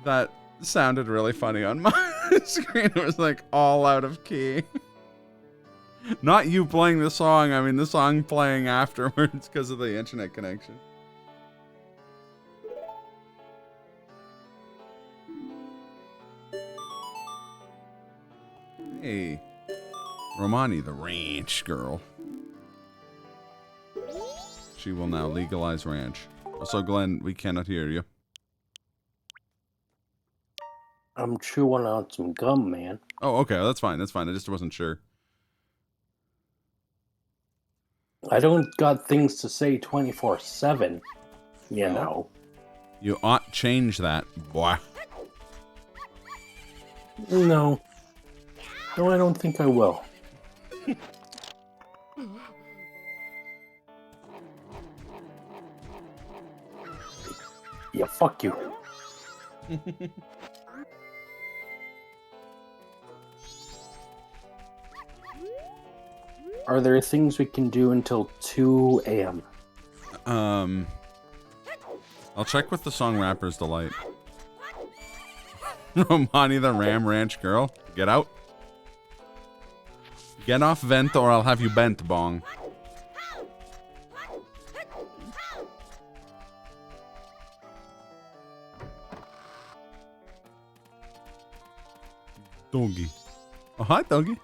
That sounded really funny on my screen. It was like all out of key. Not you playing the song, I mean the song playing afterwards because of the internet connection. Hey, Romani, the ranch girl. She will now legalize ranch. Also, Glenn, we cannot hear you. I'm chewing on some gum, man. Oh, okay, that's fine. That's fine. I just wasn't sure. I don't got things to say 24/7. You know. You ought change that, boy. No. No, I don't think I will. Yeah, fuck you. Are there things we can do until 2 a.m.? I'll check with the song Rapper's Delight. Romani the Ram Ranch girl, get out. Get off vent or I'll have you bent, bong. Doggy. Oh, hi, doggy.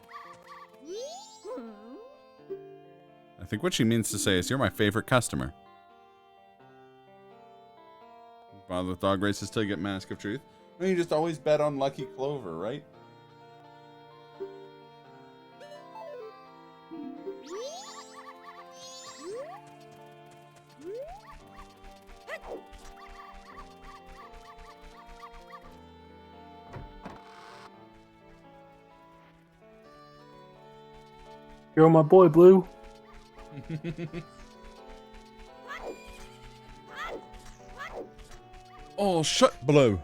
I think what she means to say is, you're my favorite customer. Bother with dog races till you get Mask of Truth. I mean, you just always bet on Lucky Clover, right? You're my boy, Blue. Oh, shut, Blue.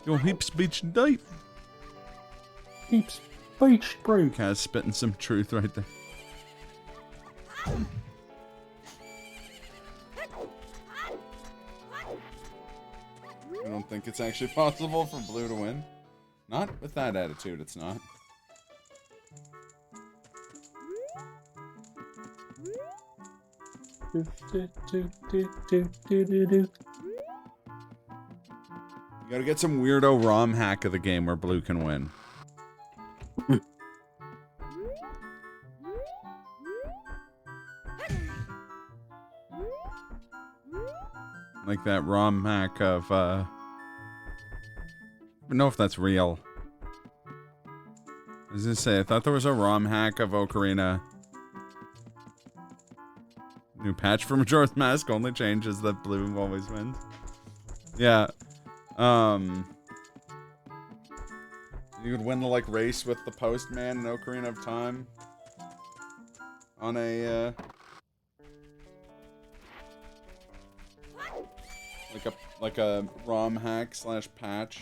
Your heaps beach deep. Heaps beach brew. Kaz spitting some truth right there. I don't think it's actually possible for Blue to win. Not with that attitude, it's not. You gotta get some weirdo ROM hack of the game where Blue can win. like that ROM hack of, I don't know if that's real. I was gonna say, I thought there was a ROM hack of Ocarina. New patch for Majora's Mask only changes that blue always wins. Yeah. You would win the, like, race with the postman in Ocarina of Time. On a, like a ROM hack / patch.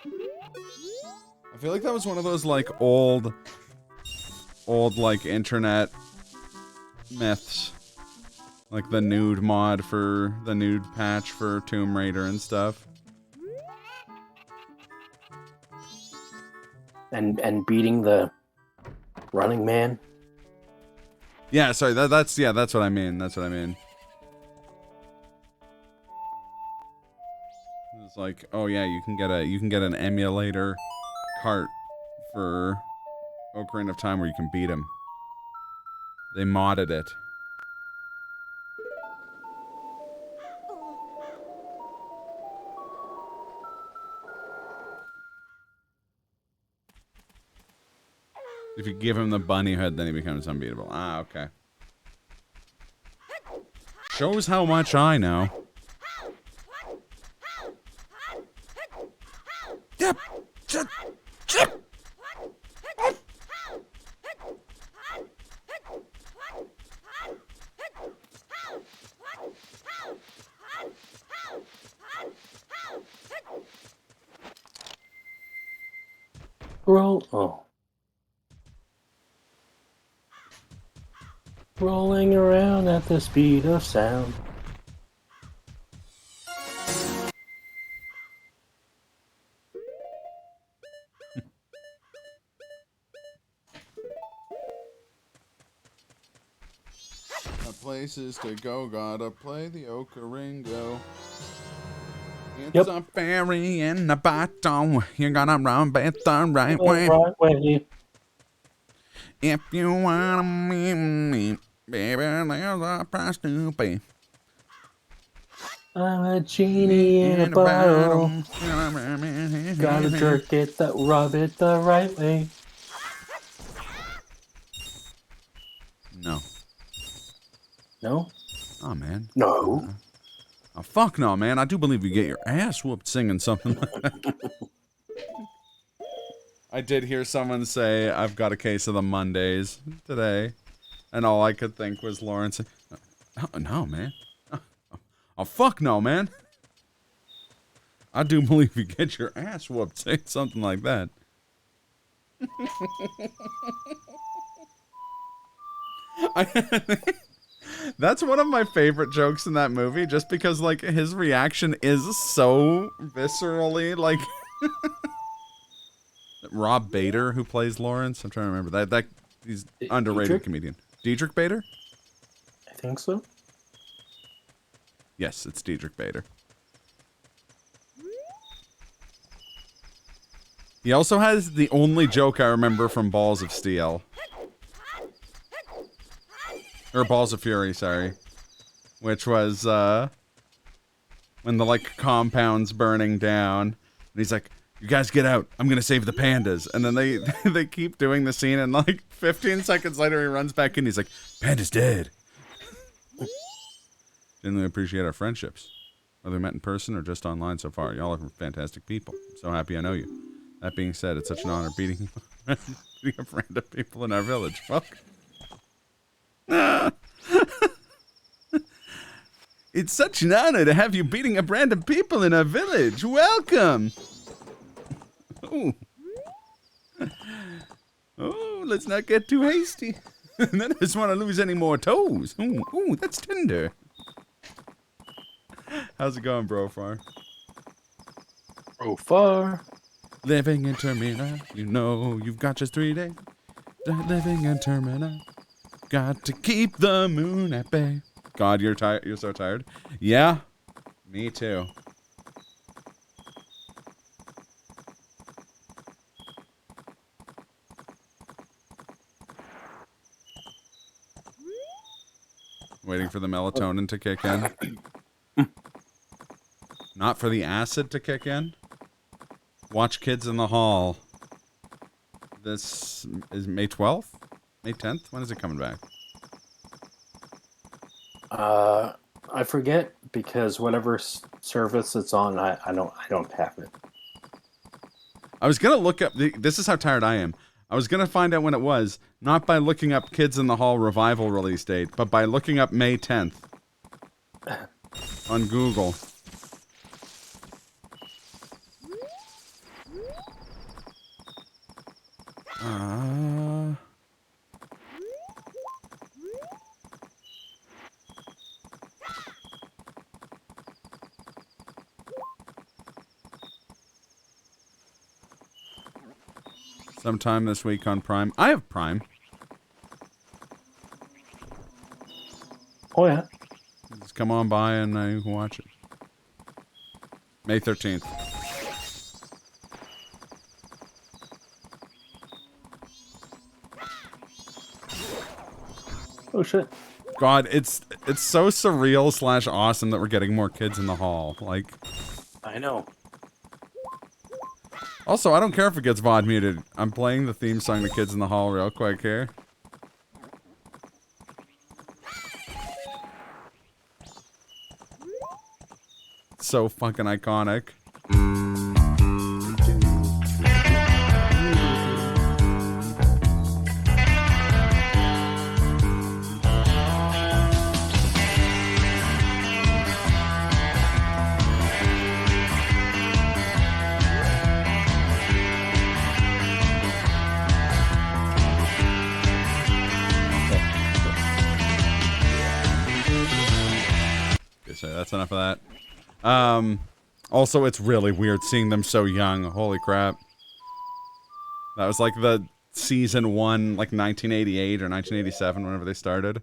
I feel like that was one of those, like, old, like, internet myths. Like the nude mod for the nude patch for Tomb Raider and stuff. And beating the Running Man. Yeah, sorry, that's what I mean. That's what I mean. It's like, oh yeah, you can get an emulator cart for Ocarina of Time where you can beat him. They modded it. If you give him the bunny hood, then he becomes unbeatable. Ah, okay. Shows how much I know. Yep. Rolling around at the speed of sound. Places to go, gotta play the Ocaringo. It's a fairy in a bottle. You gotta run it the right way. Right way. If you wanna meet me, baby, there's a price to pay. I'm a genie in a bottle. Gotta jerk it, rub it the right way. No. No? Oh, man. No. Oh, fuck no, man. I do believe you get your ass whooped singing something like that. I did hear someone say, I've got a case of the Mondays today. And all I could think was Lawrence. Oh, no, man. Oh, fuck no, man. I do believe you get your ass whooped saying something like that. That's one of my favorite jokes in that movie, just because, like, his reaction is so viscerally, like... Rob Bader, who plays Lawrence. I'm trying to remember. That he's underrated comedian. Diedrich Bader? I think so. Yes, it's Diedrich Bader. He also has the only joke I remember from Balls of Steel. Or Balls of Fury, sorry. Which was, when the, like, compound's burning down. And he's like, you guys get out. I'm gonna save the pandas. And then they keep doing the scene, and, like, 15 seconds later he runs back in. He's like, Panda's dead. Genuinely appreciate our friendships. Whether we met in person or just online so far. Y'all are fantastic people. I'm so happy I know you. That being said, it's such an honor beating up random people in our village. Fuck. It's such an honor to have you beating up random people in our village. Welcome. Oh, let's not get too hasty. And then I just want to lose any more toes. Ooh, that's tender. How's it going, Brofar? Brofar. Living in Termina, you know you've got just 3 days. Living in Termina, got to keep the moon at bay. God, you're tired. You're so tired. Yeah, me too. Waiting for the melatonin to kick in. Not for the acid to kick in. Watch Kids in the Hall. This is May 12th? May 10th? When is it coming back? I forget because whatever service it's on, I don't have it. I was gonna look up. This is how tired I am. I was gonna find out when it was, not by looking up Kids in the Hall revival release date, but by looking up May 10th on Google. Sometime this week on Prime. I have Prime. Oh, yeah. Just come on by and you can watch it. May 13th. Oh, shit. God, it's so surreal / awesome that we're getting more Kids in the Hall. Like, I know. also, I don't care if it gets VOD muted. I'm playing the theme song to Kids in the Hall real quick here. So fucking iconic. Okay, so that's enough of that. Also, it's really weird seeing them so young. Holy crap. That was like the season 1, like 1988 or 1987, whenever they started.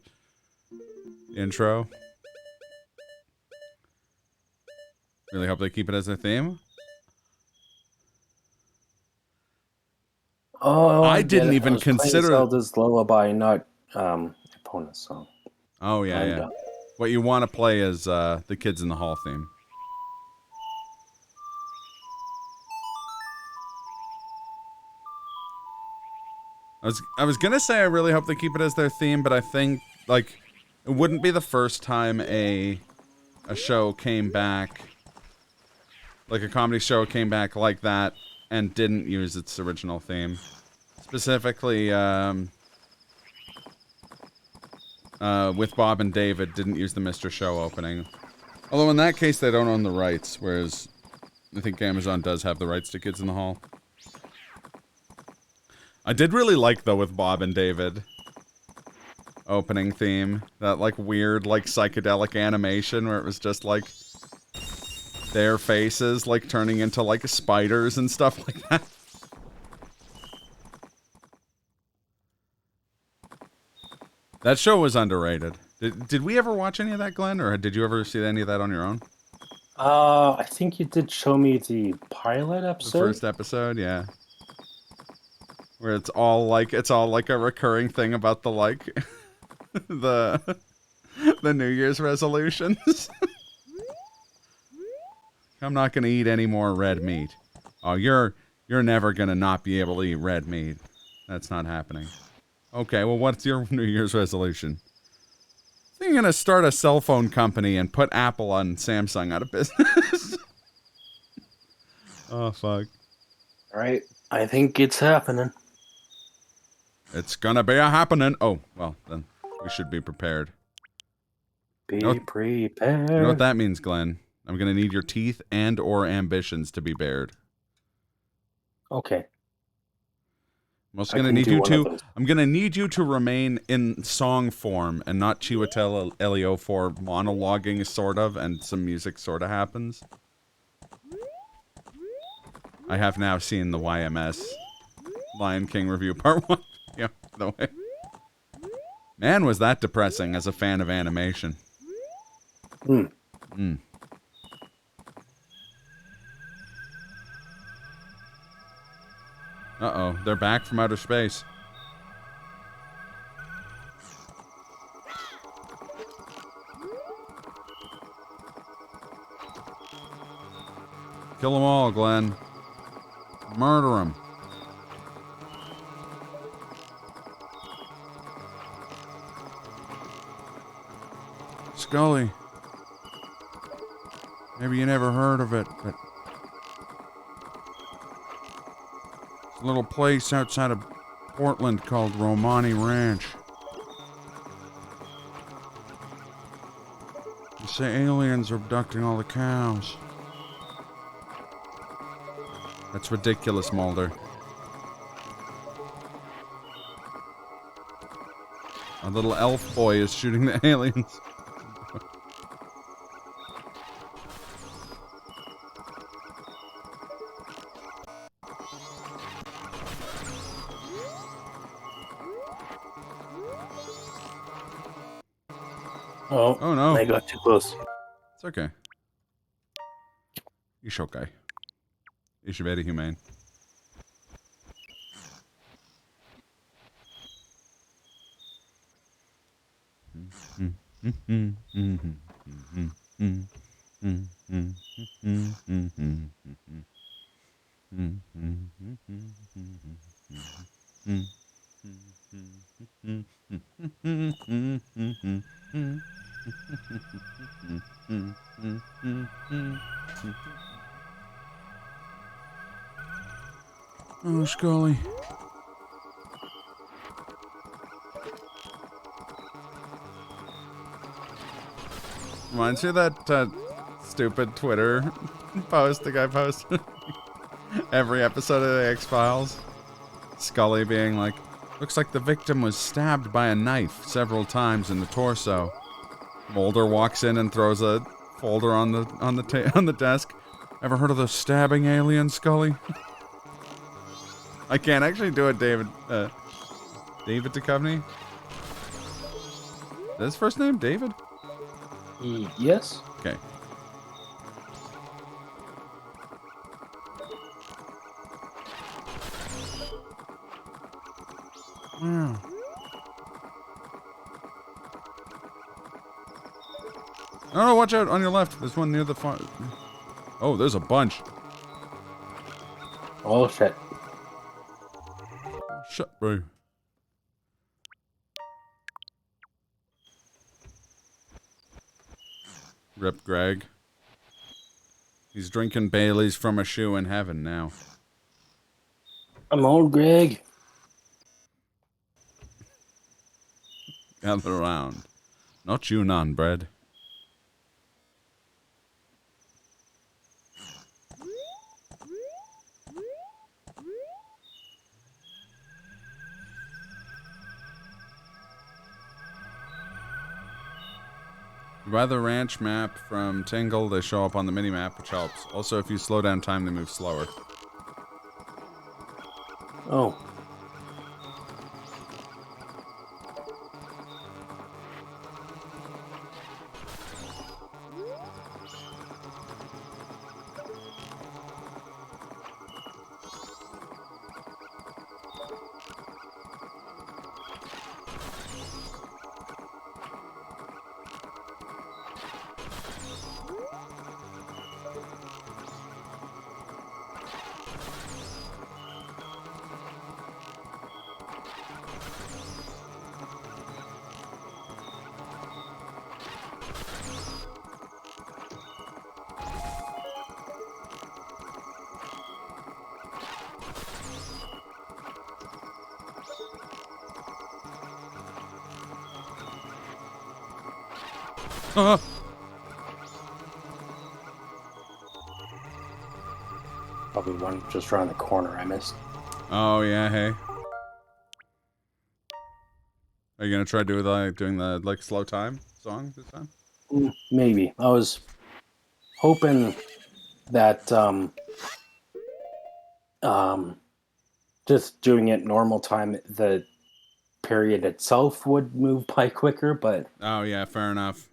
Intro. Really hope they keep it as their theme. Oh, I didn't get it. even I was playing consider- Zelda's Lullaby, not opponent's song. Oh, yeah, I'm yeah. done. What you want to play is the Kids in the Hall theme. I was gonna say I really hope they keep it as their theme, but I think like it wouldn't be the first time a show came back, like a comedy show came back like that and didn't use its original theme. Specifically, with Bob and David didn't use the Mr. Show opening. Although in that case they don't own the rights, whereas I think Amazon does have the rights to Kids in the Hall. I did really like, though, with Bob and David opening theme, that, like, weird, like, psychedelic animation where it was just, like, their faces, like, turning into, like, spiders and stuff like that. That show was underrated. Did we ever watch any of that, Glenn, or did you ever see any of that on your own? I think you did show me the pilot episode. The first episode, yeah. Where it's all like a recurring thing about the like the New Year's resolutions. I'm not gonna eat any more red meat. Oh, you're never gonna not be able to eat red meat. That's not happening. Okay, well, what's your New Year's resolution? I think you're gonna start a cell phone company and put Apple and Samsung out of business. Oh fuck. All right, I think it's happening. It's gonna be a happening. Oh, well, then we should be prepared. Be prepared. You know what that means, Glenn? I'm gonna need your teeth and or ambitions to be bared. Okay. I'm also gonna need you to. I'm gonna need you to remain in song form and not Chiwetel Ejiofor for monologuing, sort of, and some music sort of happens. I have now seen the YMS Lion King review part 1. Yeah, by the way. Man, was that depressing as a fan of animation. Uh-oh, they're back from outer space. Kill them all, Glenn. Murder them. Scully. Maybe you never heard of it, but it's a little place outside of Portland called Romani Ranch. They say aliens are abducting all the cows. That's ridiculous, Mulder. A little elf boy is shooting the aliens. Oh no. I got too close. It's okay. It's okay. It's very humane. Oh, Scully. Reminds me of that stupid Twitter post the guy posted. Every episode of the X-Files. Scully being like, looks like the victim was stabbed by a knife several times in the torso. Mulder walks in and throws a folder on the desk. Ever heard of the stabbing alien, Scully? I can't actually do it, David. David Duchovny? Is that his first name, David? Yes. Okay. Wow. Oh, no, watch out on your left. There's one near the far. Oh, there's a bunch. Oh shit. Shut, bro. Rip Greg. He's drinking Bailey's from a shoe in heaven now. I'm old, Greg. Gather around. Not you, none, bread. By the ranch map from Tingle, they show up on the mini-map, which helps. Also, if you slow down time, they move slower. Oh. Probably one just around the corner I missed. Oh, yeah, hey. Are you gonna try doing the slow time song this time? Maybe. I was hoping that just doing it normal time, the period itself would move by quicker, but Oh, yeah, fair enough.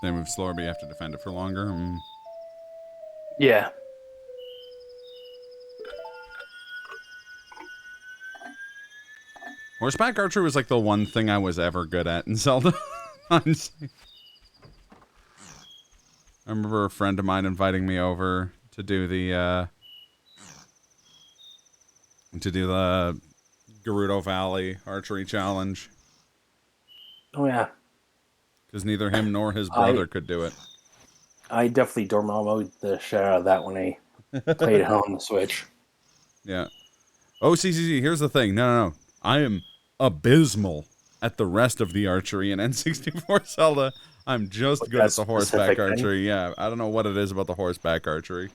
They move slower, but you have to defend it for longer. Yeah. Horseback archery was like the one thing I was ever good at in Zelda. I remember a friend of mine inviting me over to do the Gerudo Valley archery challenge. Oh yeah. Because neither him nor his brother could do it. I definitely Dormammu the shit out of that when I played it on the Switch. Yeah. Oh, see, here's the thing. No. I am abysmal at the rest of the archery in N64 Zelda. I'm just good at the horseback archery. Yeah, I don't know what it is about the horseback archery.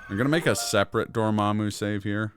I'm gonna make a separate Dormammu save here.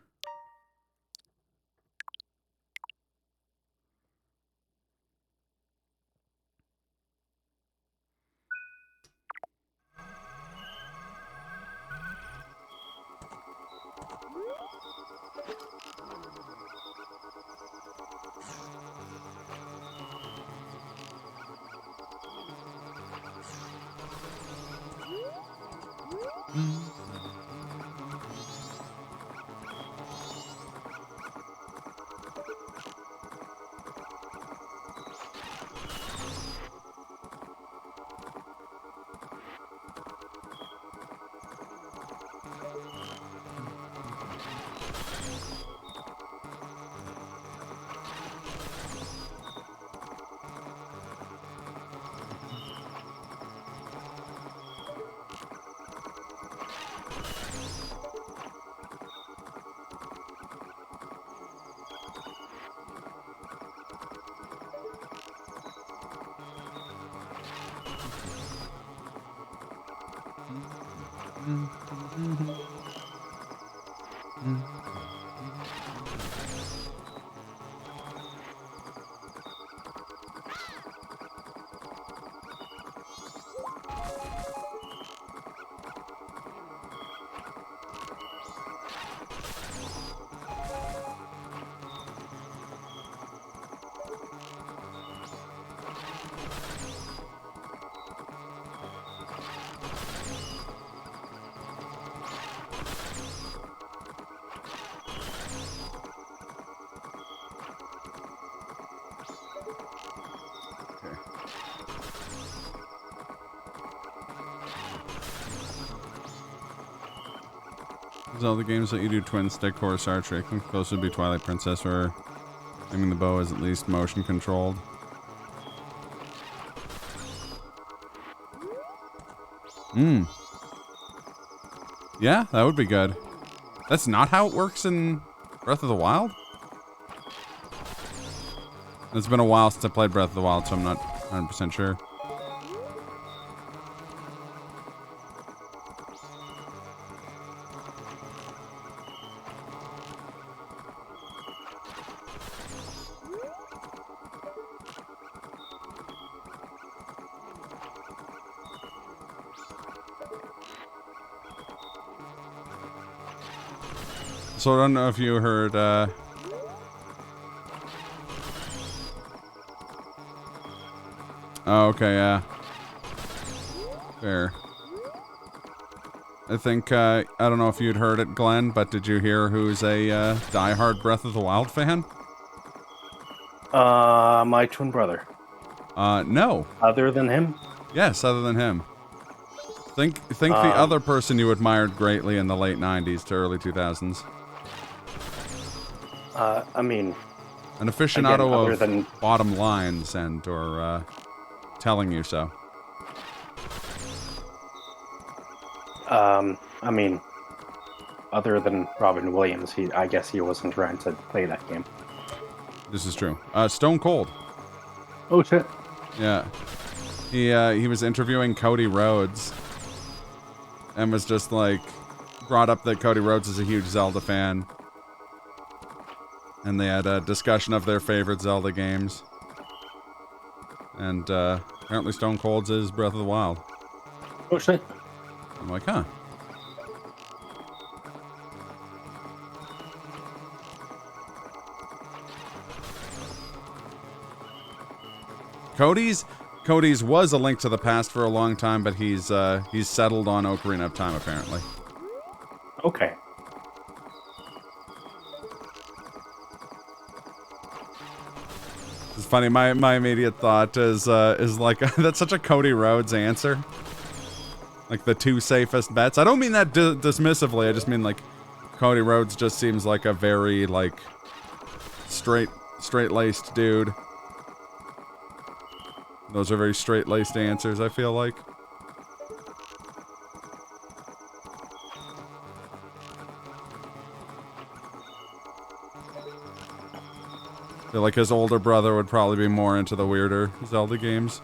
Zelda games that you do twin stick horse archery. I think those would be Twilight Princess, or aiming the bow is at least motion controlled. Yeah, that would be good. That's not how it works in Breath of the Wild? It's been a while since I played Breath of the Wild, so I'm not 100% sure. So I don't know if you heard, Oh, okay, yeah. Fair. I think, I don't know if you'd heard it, Glenn, but did you hear who's a, diehard Breath of the Wild fan? My twin brother. No. Other than him? Yes, other than him. Think the other person you admired greatly in the late 90s to early 2000s. I mean... An aficionado again, of bottom lines and, or, telling you so. I mean... Other than Robin Williams, I guess he wasn't around to play that game. This is true. Stone Cold. Oh, shit. Yeah. He was interviewing Cody Rhodes and was just like, brought up that Cody Rhodes is a huge Zelda fan. And they had a discussion of their favorite Zelda games. And apparently Stone Cold's is Breath of the Wild. Oh shit. I'm like, huh. Cody's was A Link to the Past for a long time, but he's settled on Ocarina of Time apparently. Okay. It's funny. My immediate thought is like that's such a Cody Rhodes answer. Like the two safest bets. I don't mean that dismissively. I just mean like Cody Rhodes just seems like a very like straight-laced dude. Those are very straight-laced answers, I feel like. I feel like his older brother would probably be more into the weirder Zelda games.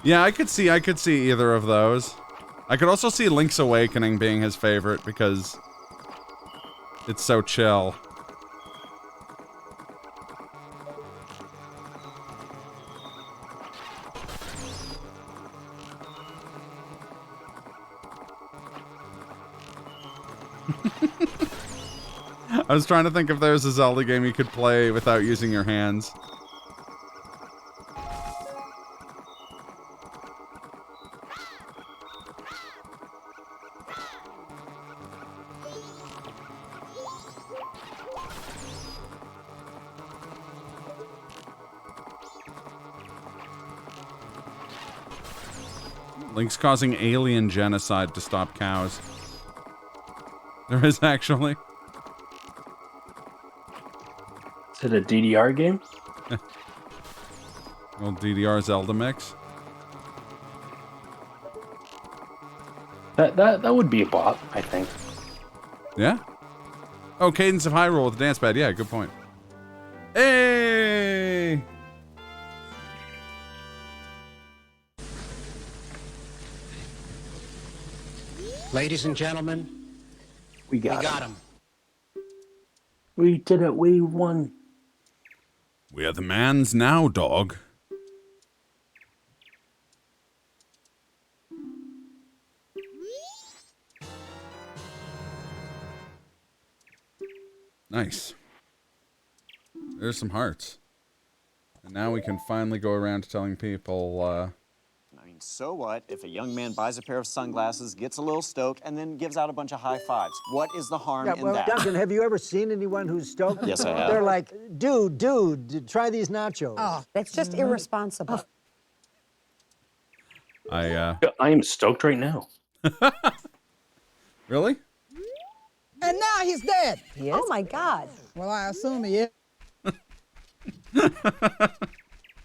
Yeah, I could see either of those. I could also see Link's Awakening being his favorite because it's so chill. I was trying to think if there's a Zelda game you could play without using your hands. Link's causing alien genocide to stop cows. There is actually. Is it a DDR game? Old DDR Zelda mix. That would be a bot, I think. Yeah? Oh, Cadence of Hyrule with the dance pad. Yeah, good point. Hey! Ladies and gentlemen, we got him. We did it. We won. We are the mans now, dog. Nice. There's some hearts. And now we can finally go around to telling people, I mean, so what if a young man buys a pair of sunglasses, gets a little stoked, and then gives out a bunch of high fives? What is the harm in that? Duncan, have you ever seen anyone who's stoked? Yes, I have. They're like, dude, try these nachos. Oh, that's just irresponsible. I am stoked right now. Really? And now he's dead. He is? Oh, my God. Well, I assume he is.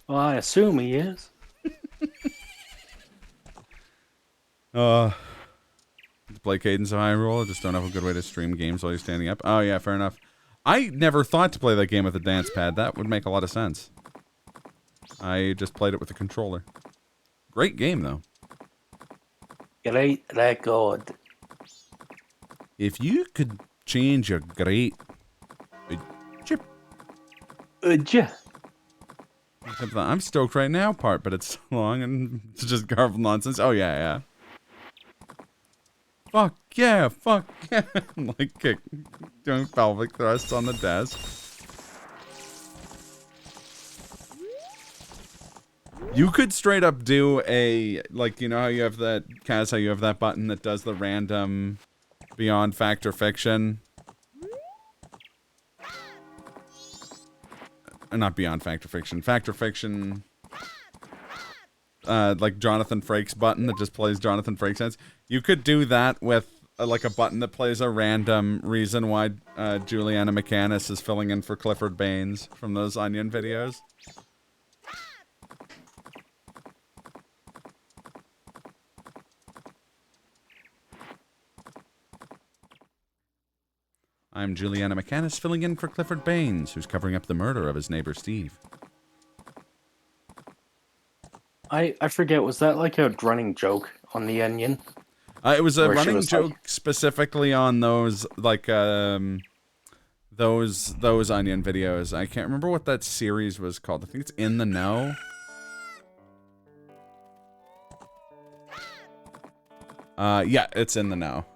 Well, I assume he is. Play Cadence of Hyrule. I just don't have a good way to stream games while you're standing up. Oh, yeah, fair enough. I never thought to play that game with a dance pad. That would make a lot of sense. I just played it with a controller. Great game, though. Great record. If you could change your great... I'm stoked right now part, but it's long and it's just garbled nonsense. Oh, yeah. Fuck yeah. Like doing pelvic thrusts on the desk. You could straight up do a, like, you know how you have that, Kaz, how you have that button that does the random Beyond Fact or Fiction? Not Beyond Fact or Fiction. Fact or Fiction, like Jonathan Frakes button that just plays Jonathan Frakes ads. You could do that with like a button that plays a random reason why Juliana McCannis is filling in for Clifford Baines from those Onion videos. I'm Juliana McCannis filling in for Clifford Baines, who's covering up the murder of his neighbor Steve. I forget, was that like a running joke on The Onion? It was a Where she running was joke like- specifically on those, like, those Onion videos. I can't remember what that series was called. I think it's In the Know. Yeah, it's In the Know.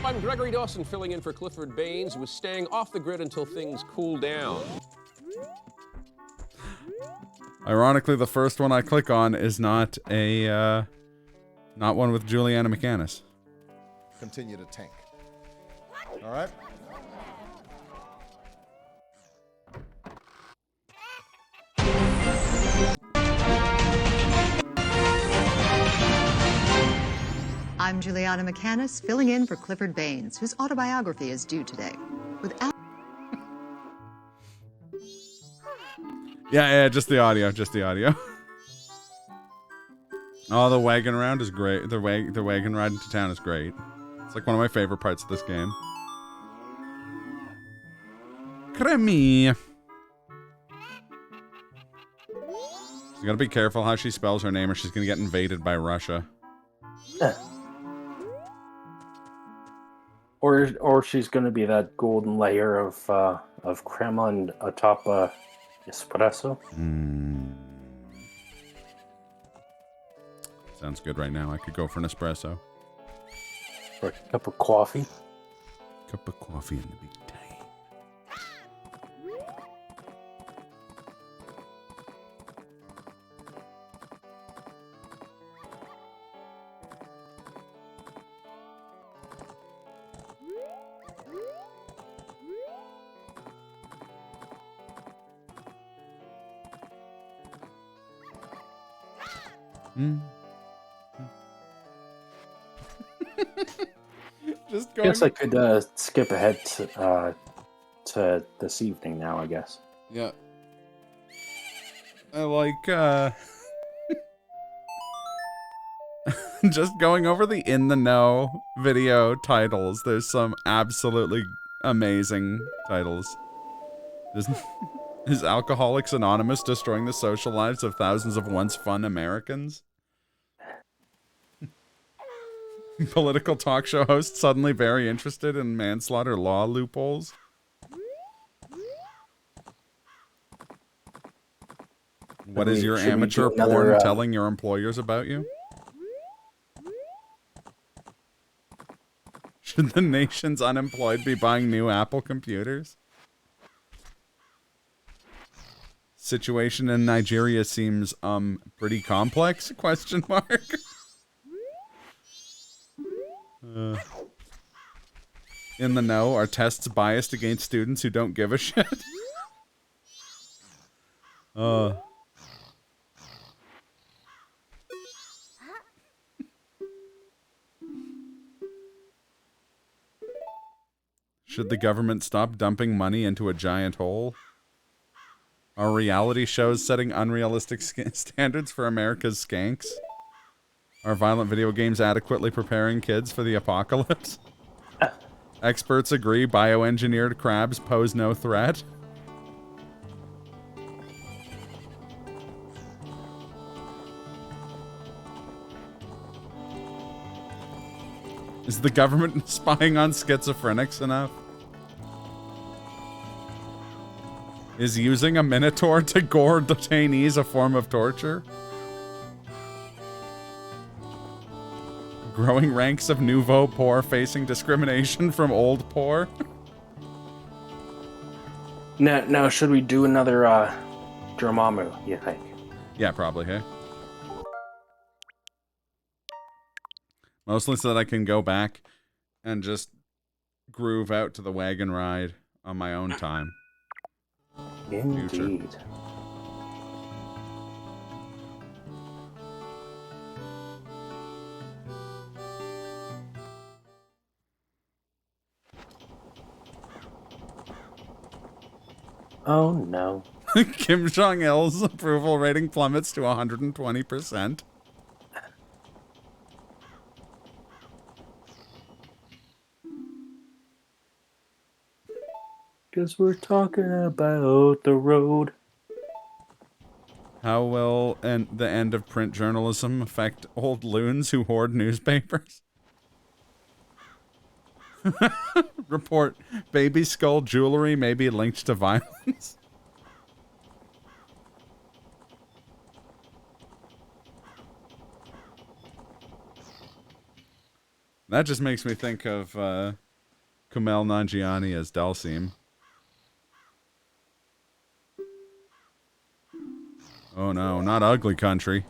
I'm Gregory Dawson, filling in for Clifford Baines, who was staying off the grid until things cool down. Ironically, the first one I click on is not a, not one with Juliana McAnnis. Continue to tank. All right? I'm Juliana McAnnis, filling in for Clifford Baines, whose autobiography is due today. Without Yeah, just the audio, just the audio. Oh, the wagon round is great. The wagon ride into town is great. It's like one of my favorite parts of this game. Creamy. She's gotta be careful how she spells her name or she's gonna get invaded by Russia. Or she's gonna be that golden layer of crema and atop espresso. Sounds good right now. I could go for an espresso. Or a cup of coffee. Cup of coffee in the big time. Just I guess I could skip ahead to this evening now, I guess. Yeah. I like, just going over the In the Know video titles. There's some absolutely amazing titles. Is Alcoholics Anonymous destroying the social lives of thousands of once fun Americans? Political talk show host suddenly very interested in manslaughter law loopholes. What is your amateur porn telling your employers about you? Should the nation's unemployed be buying new Apple computers? Situation in Nigeria seems pretty complex? Question mark. In the Know, are tests biased against students who don't give a shit? Should the government stop dumping money into a giant hole? Are reality shows setting unrealistic standards for America's skanks? Are violent video games adequately preparing kids for the apocalypse? Experts agree bioengineered crabs pose no threat. Is the government spying on schizophrenics enough? Is using a minotaur to gore detainees a form of torture? Growing ranks of nouveau poor facing discrimination from old poor? Now, should we do another Dormammu, you think? Yeah, probably, hey? Mostly so that I can go back and just groove out to the wagon ride on my own time. Indeed. Future. Oh no. Kim Jong-il's approval rating plummets to 120%. 'cause we're talking about the road. How will the end of print journalism affect old loons who hoard newspapers? Report, baby skull jewelry may be linked to violence. That just makes me think of Kumail Nanjiani as Dalsim. Oh no, not ugly country.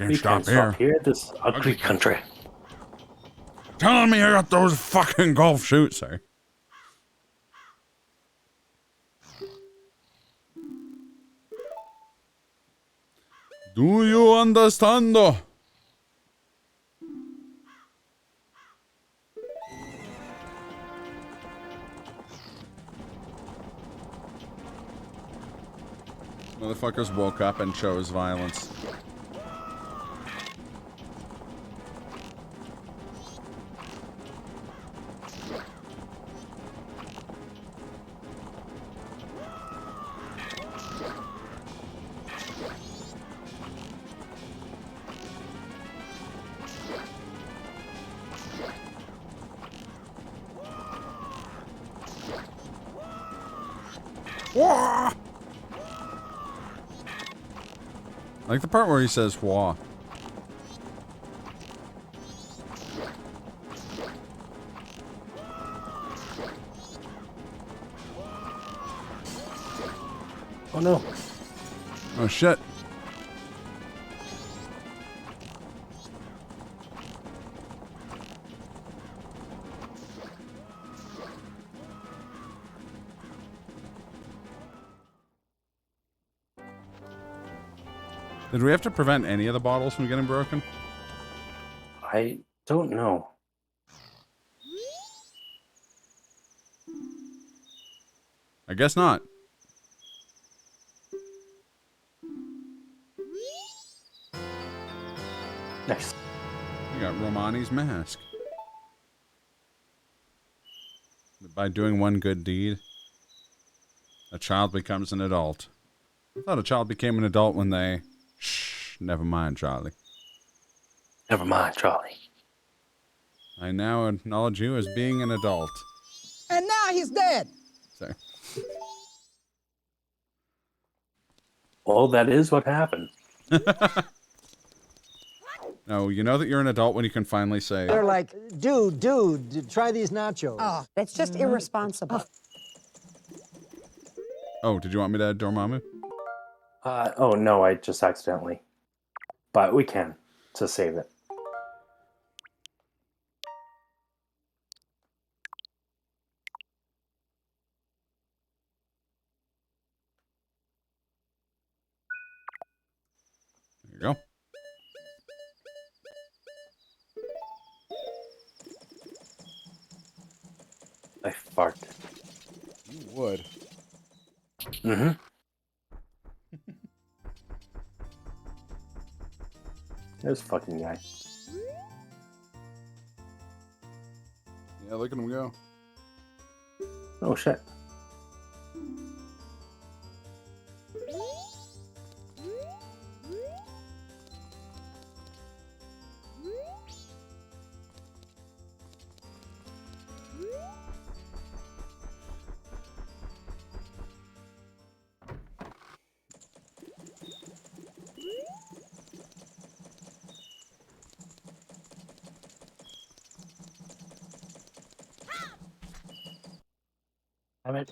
We can't stop here, this ugly country. Telling me I got those fucking golf shoots, sorry. Do you understand? Motherfuckers woke up and chose violence. Wah! I like the part where he says wah. Oh no. Oh shit. Did we have to prevent any of the bottles from getting broken? I don't know. I guess not. Nice. We got Romani's mask. By doing one good deed, a child becomes an adult. I thought a child became an adult when they... Shh, never mind, Charlie. Never mind, Charlie. I now acknowledge you as being an adult. And now he's dead. Sorry. Well, that is what happened. No, you know that you're an adult when you can finally say... They're like, dude, try these nachos. Oh, that's just irresponsible. Oh, did you want me to add Dormammu? Oh no, I just accidentally. But we can, to save it. There you go. I farted. You would. Mm-hmm. This fucking guy. Yeah, look at him go. Oh shit. Damn it.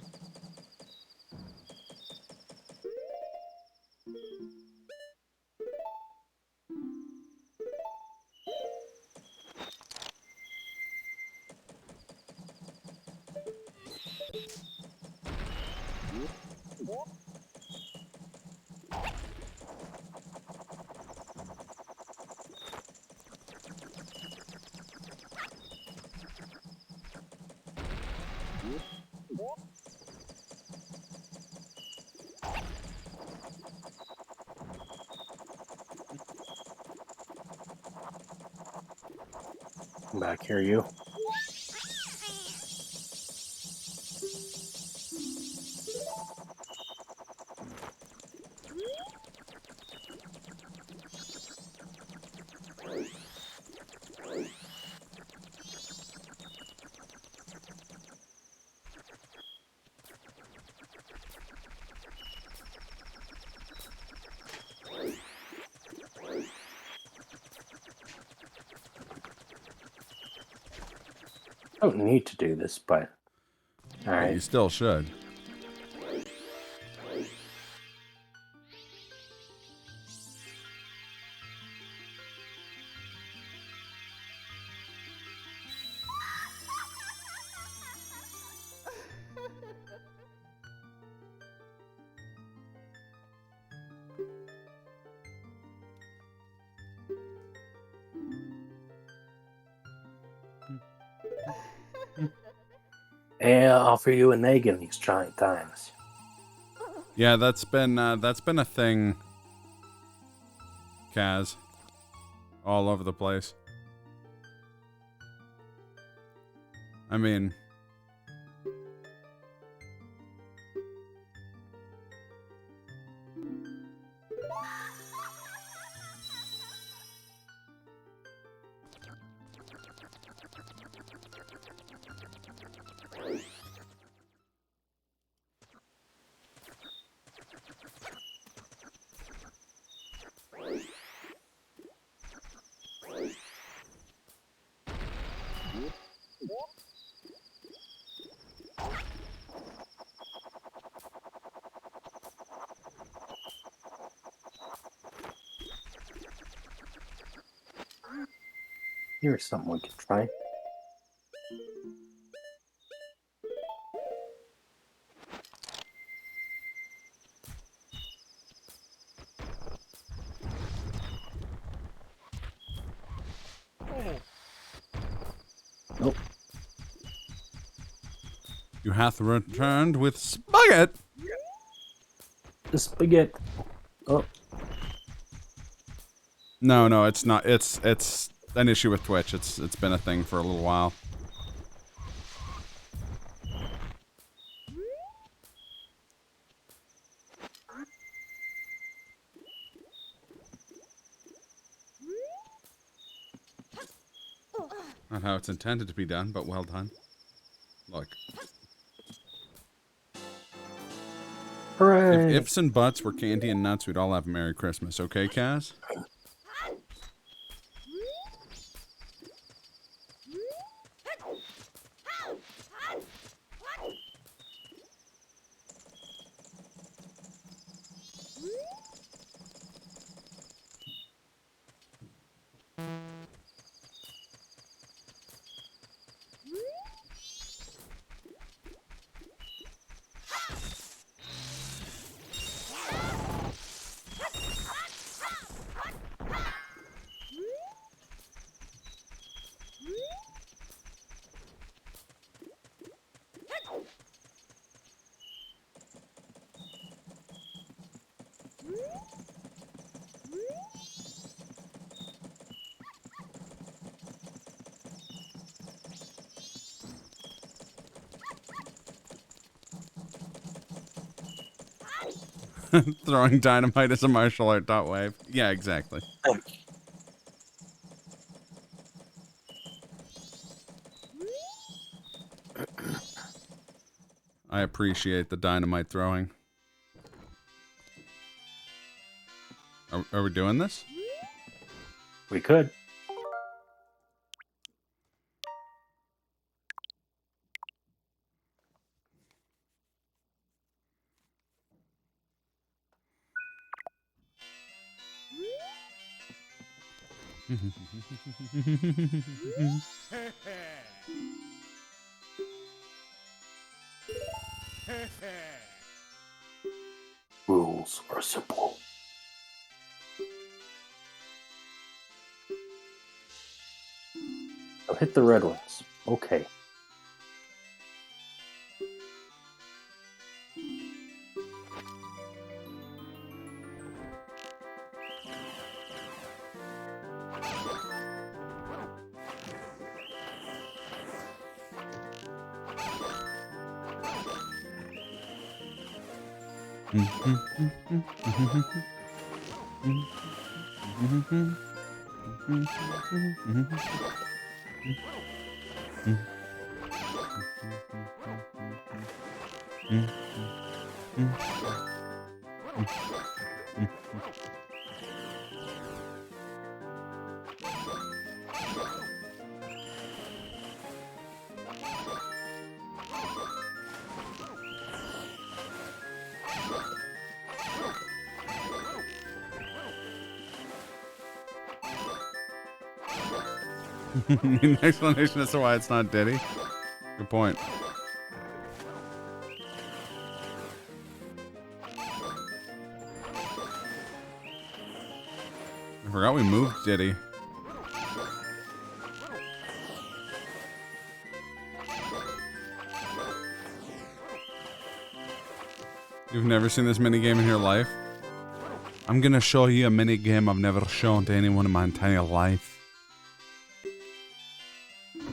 Come back here, you. don't need to do this, but all But right. you still should. And I'll offer you an egg in these trying times. Yeah, that's been a thing, Kaz. All over the place. I mean, Here's something we can try. Nope. you hath returned with spaghetti. The spaghetti. Oh. No, it's not. It's an issue with Twitch. It's been a thing for a little while. Not how it's intended to be done, but well done. Look. Hooray. If ifs and buts were candy and nuts, we'd all have a Merry Christmas, okay, Kaz? Throwing dynamite as a martial art dot wave. Yeah, exactly. I appreciate the dynamite throwing. Are we doing this? We could. Rules are simple. I'll hit the red ones. Okay. Need an explanation as to why it's not Diddy. Good point. I forgot we moved Diddy. You've never seen this minigame in your life? I'm gonna show you a minigame I've never shown to anyone in my entire life. It's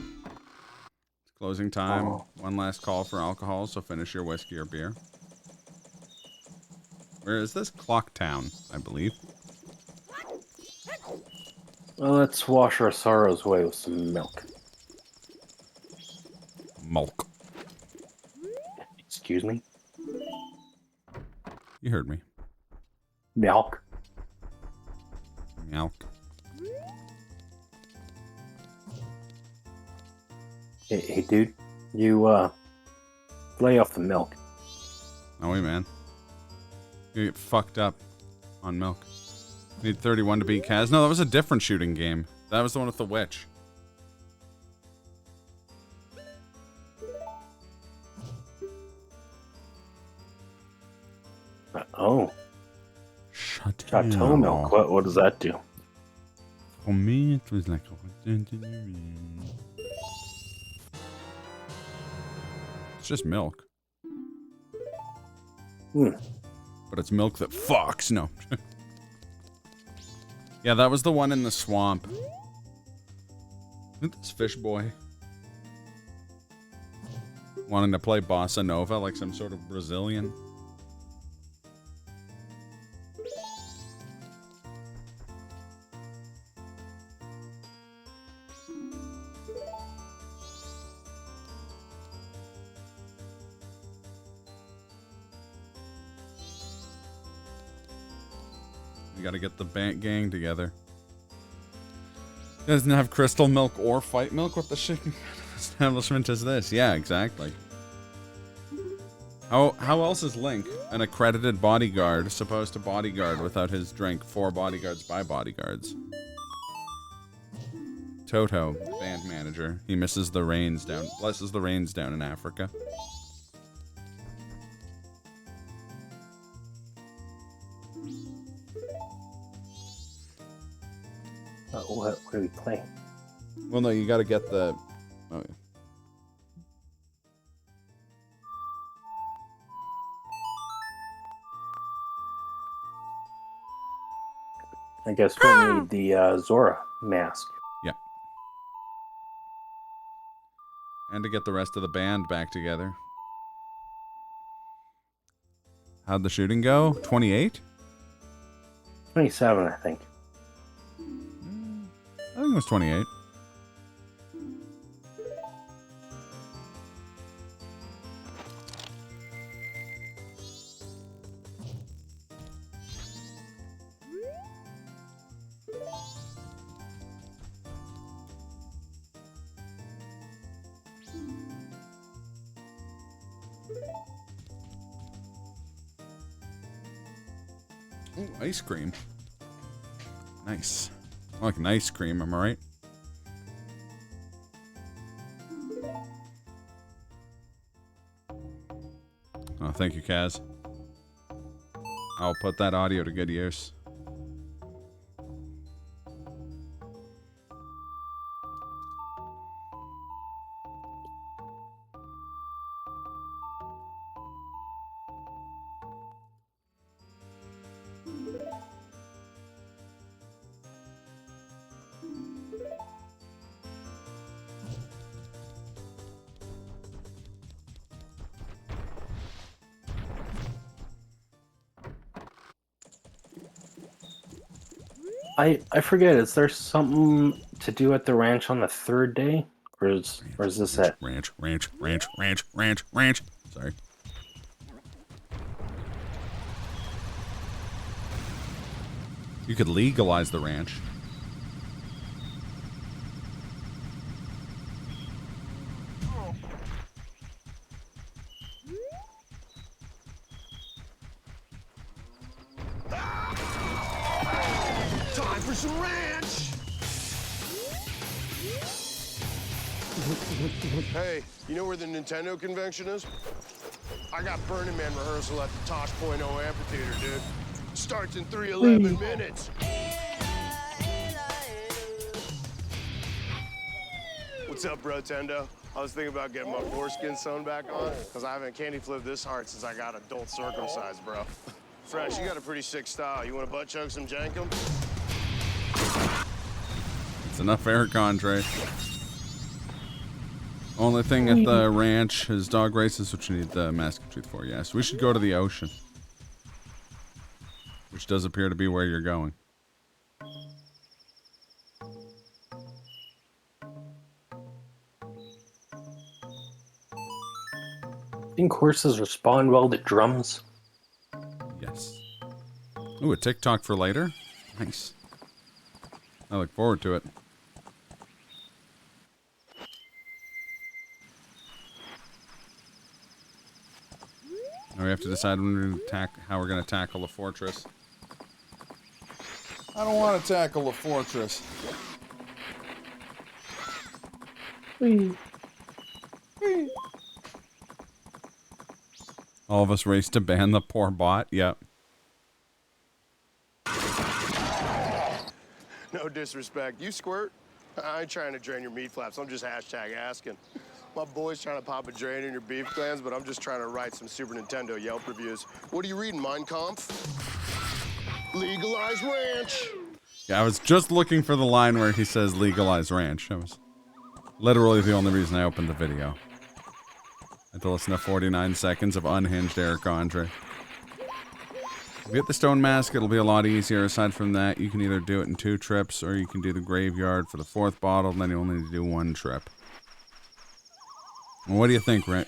closing time. Oh. One last call for alcohol, so finish your whiskey or beer. Where is this? Clocktown, I believe. Well, let's wash our sorrows away with some milk. Milk. Excuse me? You heard me. Milk. Milk. Hey, dude. You, lay off the milk. No way, man. You get fucked up on milk. Need 31 to beat Kaz. No, that was a different shooting game. That was the one with the witch. Oh. Chateau milk. What does that do? For me, it was like... It's just milk. But it's milk that fucks. No. Yeah, that was the one in the swamp. Look at this fish boy. Wanting to play bossa nova like some sort of Brazilian. You gotta get the gang together. Doesn't have crystal milk or fight milk? What the shit kind of establishment is this? Yeah, exactly. How else is Link, an accredited bodyguard, supposed to bodyguard without his drink for bodyguards by bodyguards? Toto, band manager. He misses the rains down, blesses the rains down in Africa. What are we playing? Well, no, you gotta get the... Oh, yeah. I guess we'll need the Zora mask. Yeah. And to get the rest of the band back together. How'd the shooting go? 28? 27, I think. I think it was 28. Ooh, ice cream. Nice. I like an ice cream, am I right? Oh, thank you, Kaz. I'll put that audio to good use. I forget, is there something to do at the ranch on the third day? Or is this it? Ranch. Sorry. You could legalize the ranch. Time for some ranch! Hey, you know where the Nintendo convention is? I got Burning Man rehearsal at the Tosh.0 amphitheater, dude. Starts in 3:11 minutes. What's up, Brotendo? I was thinking about getting my foreskin sewn back on, because I haven't candy flipped this hard since I got adult circumcised, bro. Fresh, you got a pretty sick style. You want to butt chug some jankum? It's enough Eric Andre. Only thing at the ranch is dog races, which you need the mask of truth for. Yes, we should go to the ocean, which does appear to be where you're going. I think horses respond well to drums. Yes. Ooh, a TikTok for later? Nice. I look forward to it. Now we have to decide when we're going to how we're going to tackle the fortress. I don't want to tackle a fortress. All of us race to ban the poor bot. Yep. No disrespect. You squirt? I ain't trying to drain your meat flaps. I'm just hashtag asking. My boy's trying to pop a drain in your beef glands, but I'm just trying to write some Super Nintendo Yelp reviews. What are you reading, Mein Kampf? Legalize ranch. Yeah, I was just looking for the line where he says legalize ranch. That was literally the only reason I opened the video. I had to listen to 49 seconds of unhinged Eric Andre. If you get the stone mask, it'll be a lot easier. Aside from that, you can either do it in 2 trips, or you can do the graveyard for the 4th bottle, and then you only need to do 1 trip. Well, what do you think, Ranch?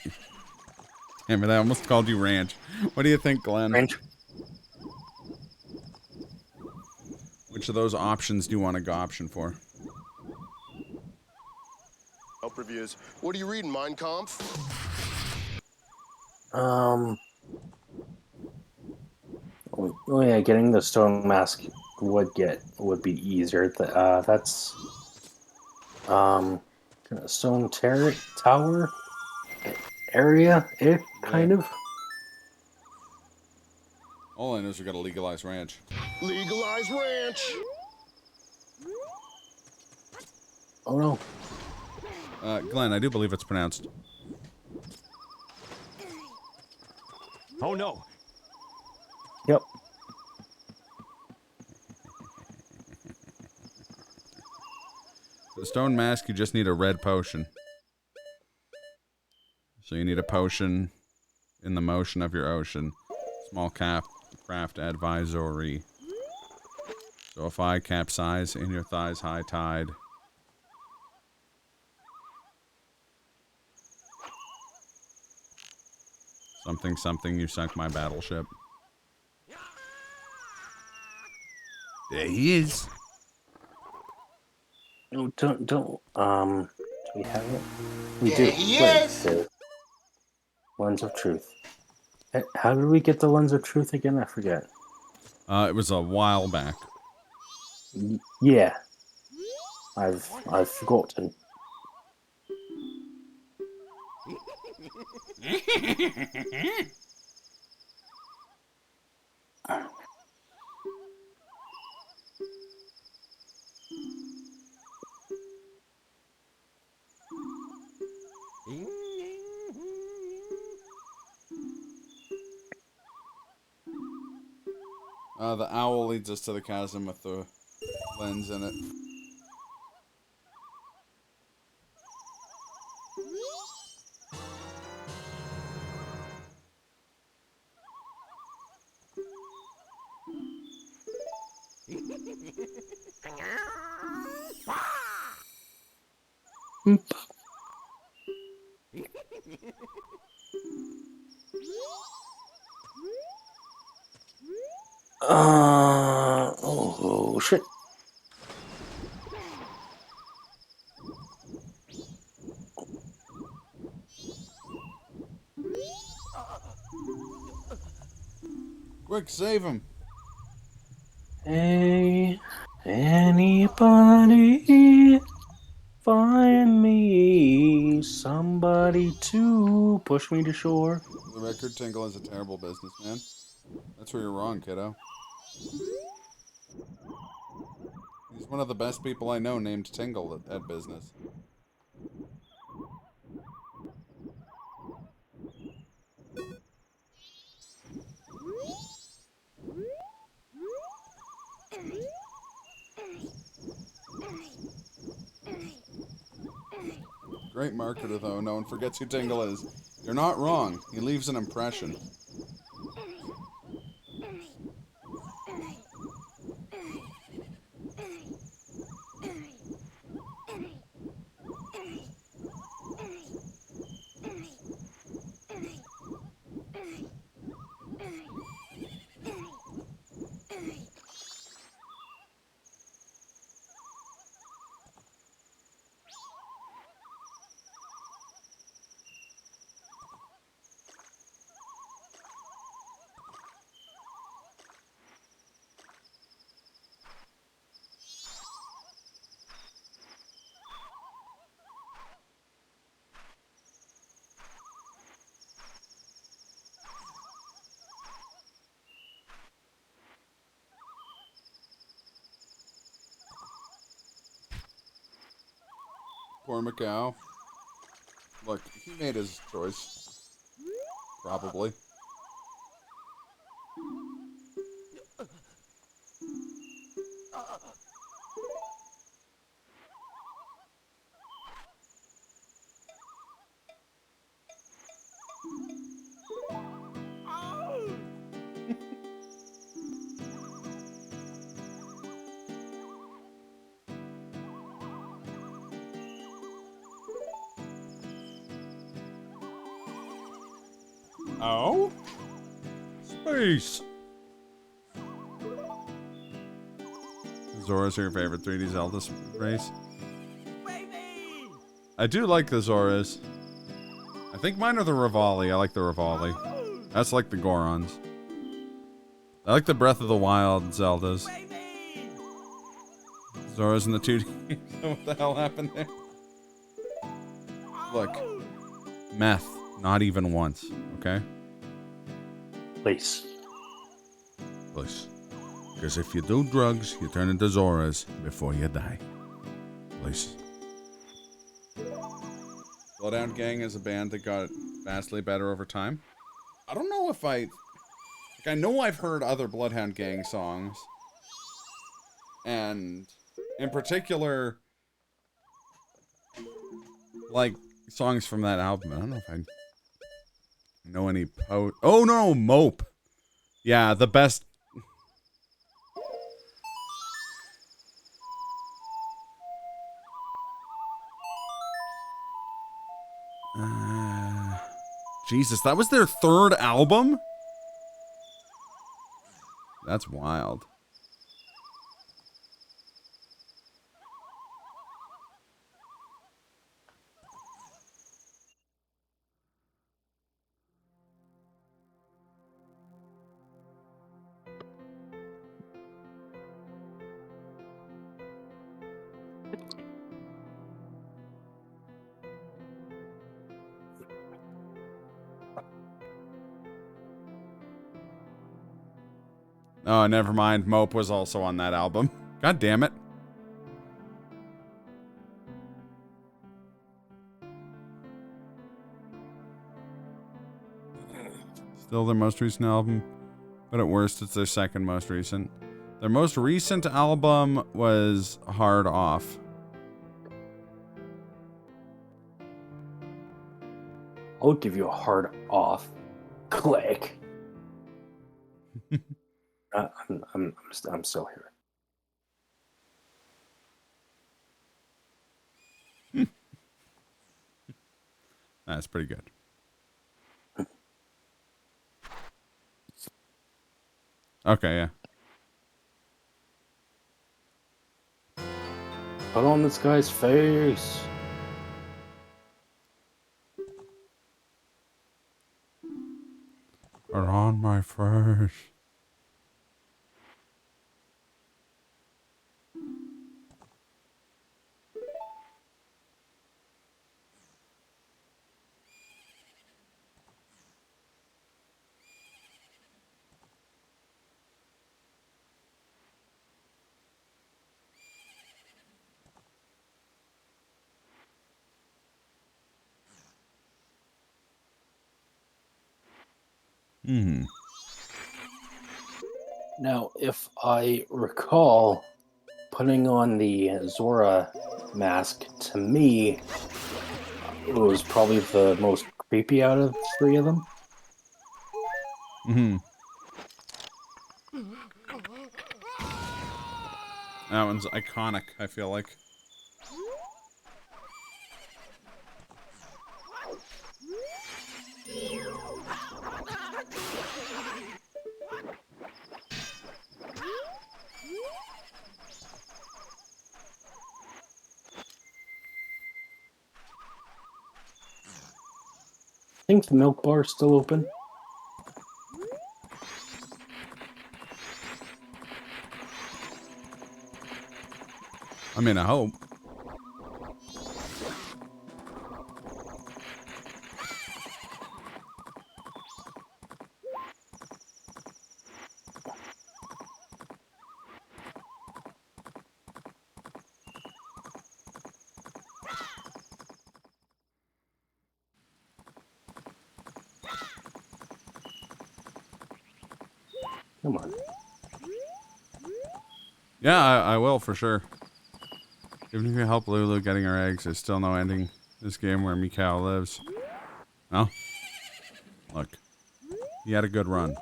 Damn it, I almost called you Ranch. What do you think, Glenn? Ranch. Which of those options do you want to go option for? Yelp reviews. What are you reading, Mein Kampf? Oh yeah, getting the stone mask would be easier. That's stone tower area, kind of. All I know is we gotta legalize ranch. Legalize ranch. Oh no. Glenn, I do believe it's pronounced. Oh no. Yep. For the stone mask, you just need a red potion. So you need a potion in the motion of your ocean. Small cap, craft advisory. So if I capsize in your thighs high tide. Something, something, you sunk my battleship. There he is. No, don't. Do we have it? We There do. he Wait, is. the Lens of Truth. How did we get the Lens of Truth again? I forget. It was a while back. Yeah. I've forgotten. The owl leads us to the chasm with the lens in it. Oh shit. Quick, save him. Hey, anybody? Find me somebody to push me to shore. The record tingle is a terrible business, man. That's where you're wrong, kiddo. He's one of the best people I know named Tingle at business. Great marketer, though. No one forgets who Tingle is. You're not wrong. He leaves an impression. Poor Macau. Look, he made his choice. Probably. Oh? Space! Zoras are your favorite 3D Zelda race? I do like the Zoras. I think mine are the Rivali. I like the Rivali. That's like the Gorons. I like the Breath of the Wild Zeldas. Zoras in the 2D. What the hell happened there? Look. Meth. Not even once. Okay? Please. Please. Because if you do drugs, you turn into Zoras before you die. Please. Bloodhound Gang is a band that got vastly better over time. I don't know if I know I've heard other Bloodhound Gang songs. And in particular, like songs from that album. I don't know if I know any Oh no, Mope. Yeah, the best. Jesus, that was their third album? That's wild. Oh, never mind. Mope was also on that album. God damn it. Still their most recent album, but at worst, it's their second most recent. Their most recent album was Hard Off. I'll give you a hard off. Click. I'm still here. That's pretty good. Okay, yeah. Put on this guy's face. Put on my face. Hmm. Now, if I recall, putting on the Zora mask, to me, was probably the most creepy out of the three of them. Hmm. That one's iconic, I feel like. I think the milk bar is still open. I mean, I hope. Come on. Yeah, I will for sure. Even if you help Lulu getting her eggs, there's still no ending this game where Mikau lives. No? Look. He had a good run.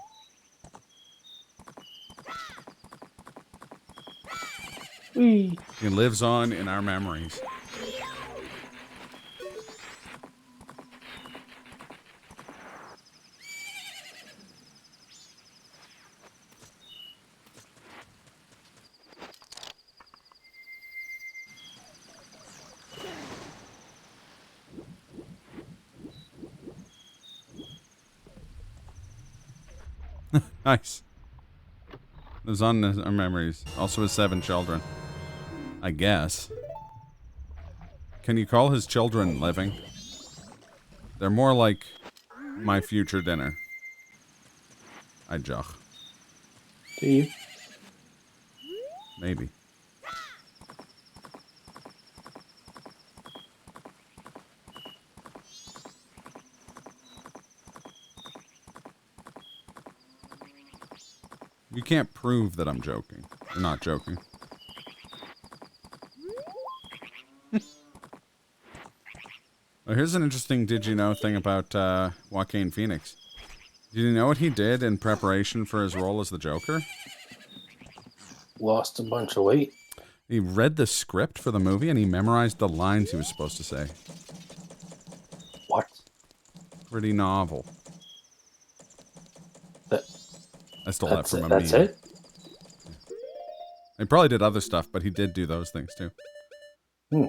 Whee. He lives on in our memories. Nice. Lives on in our memories. Also has 7 children. I guess. Can you call his children living? They're more like my future dinner. I joke. Do you? Maybe. You can't prove that I'm joking. I'm not joking. Well, here's an interesting did you know thing about Joaquin Phoenix. Did you know what he did in preparation for his role as the Joker? Lost a bunch of weight. He read the script for the movie and he memorized the lines he was supposed to say. What? Pretty novel. I stole that from a That's meme. it? He probably did other stuff, but he did do those things too. Hmm.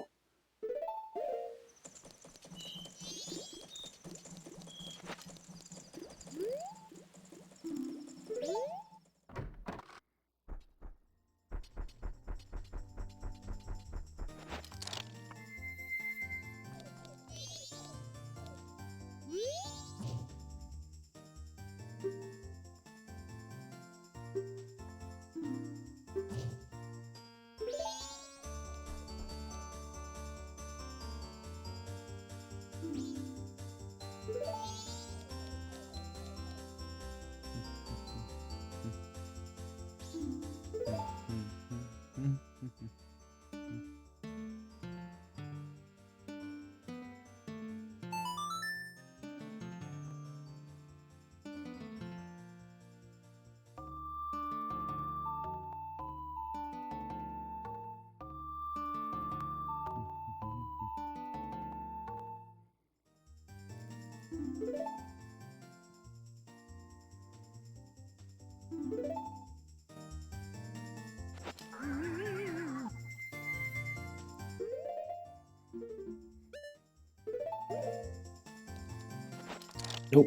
Nope.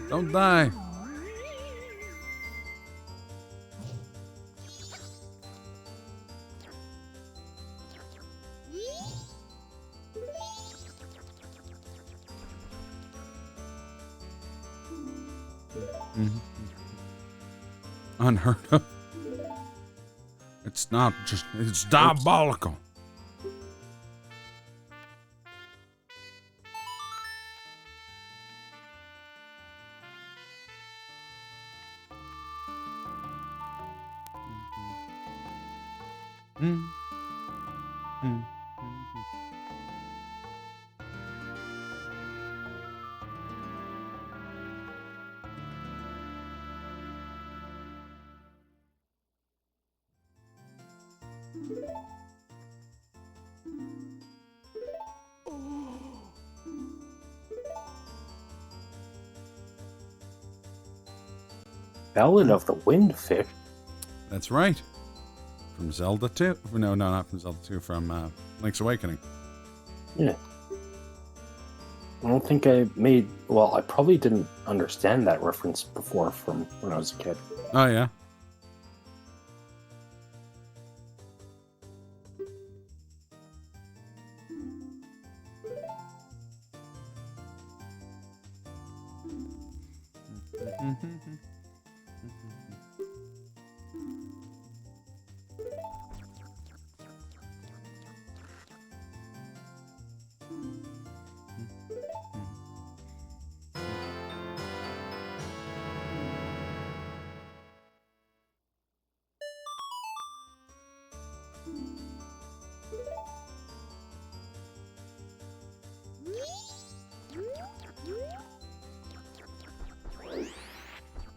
Don't die. Unheard of. It's not just, it's diabolical. Mm. Mm. Ballad of the Windfish. That's right. From Zelda 2. No, not from Zelda 2. From Link's Awakening. Yeah. I don't think I made... Well, I probably didn't understand that reference before from when I was a kid. Oh, yeah?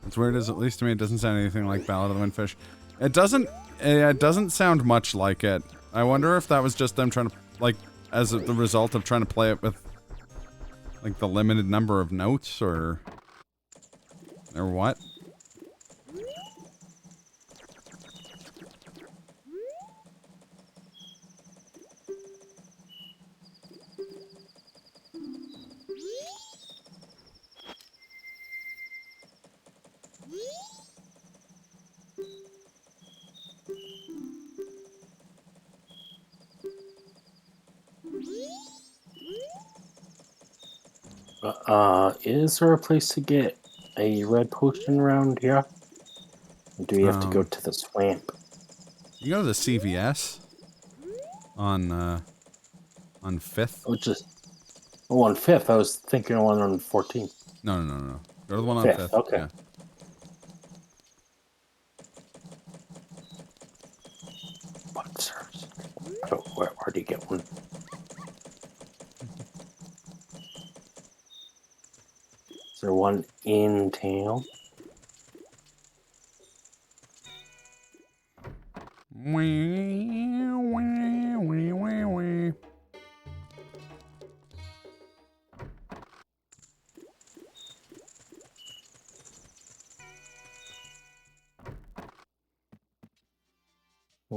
As weird as, at least to me, it doesn't sound anything like Ballad of the Windfish. It doesn't sound much like it. I wonder if that was just them trying to, like, as the result of trying to play it with, like, the limited number of notes, or what? Is there a place to get a red potion around here? Or do you have to go to the swamp? You go to the CVS on 5th. Oh, on 5th. I was thinking one on 14th. No. Go to the one on 5th. Okay. Yeah. What serves? Where do you get one? Is there one in town?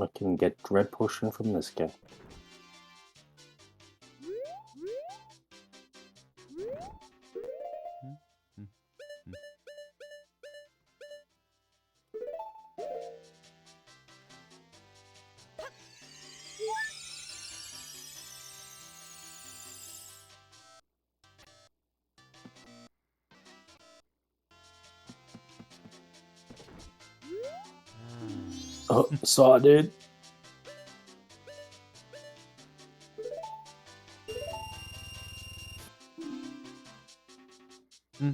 I can get red potion from this guy. Oh, saw it, dude.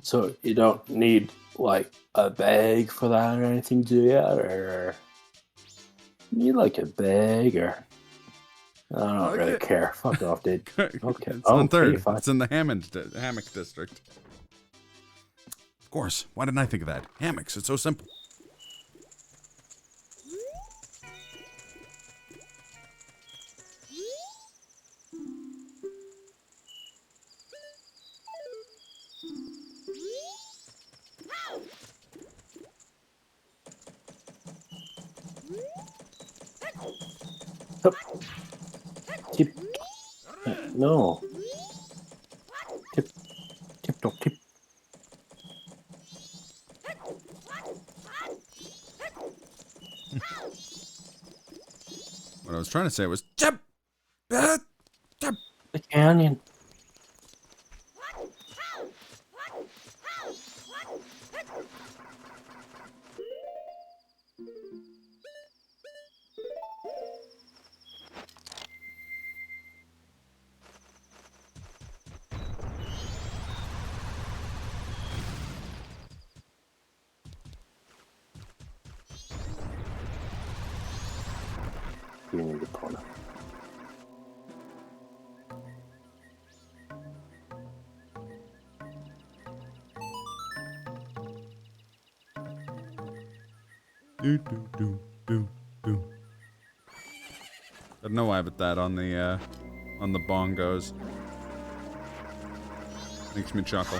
So you don't need like a bag for that or anything, do you? Or you need like a bag, or I don't really care. Fuck off, dude. Okay, It's on 3rd. fine. It's in the hammock district. Of course. Why didn't I think of that? Hammocks. It's so simple. Tip. No. Tip. Tip top tip. What I was trying to say was tip. Tip. The canyon. do need a pony. Do do do do do. Got no habit that on the bongos. Makes me chuckle.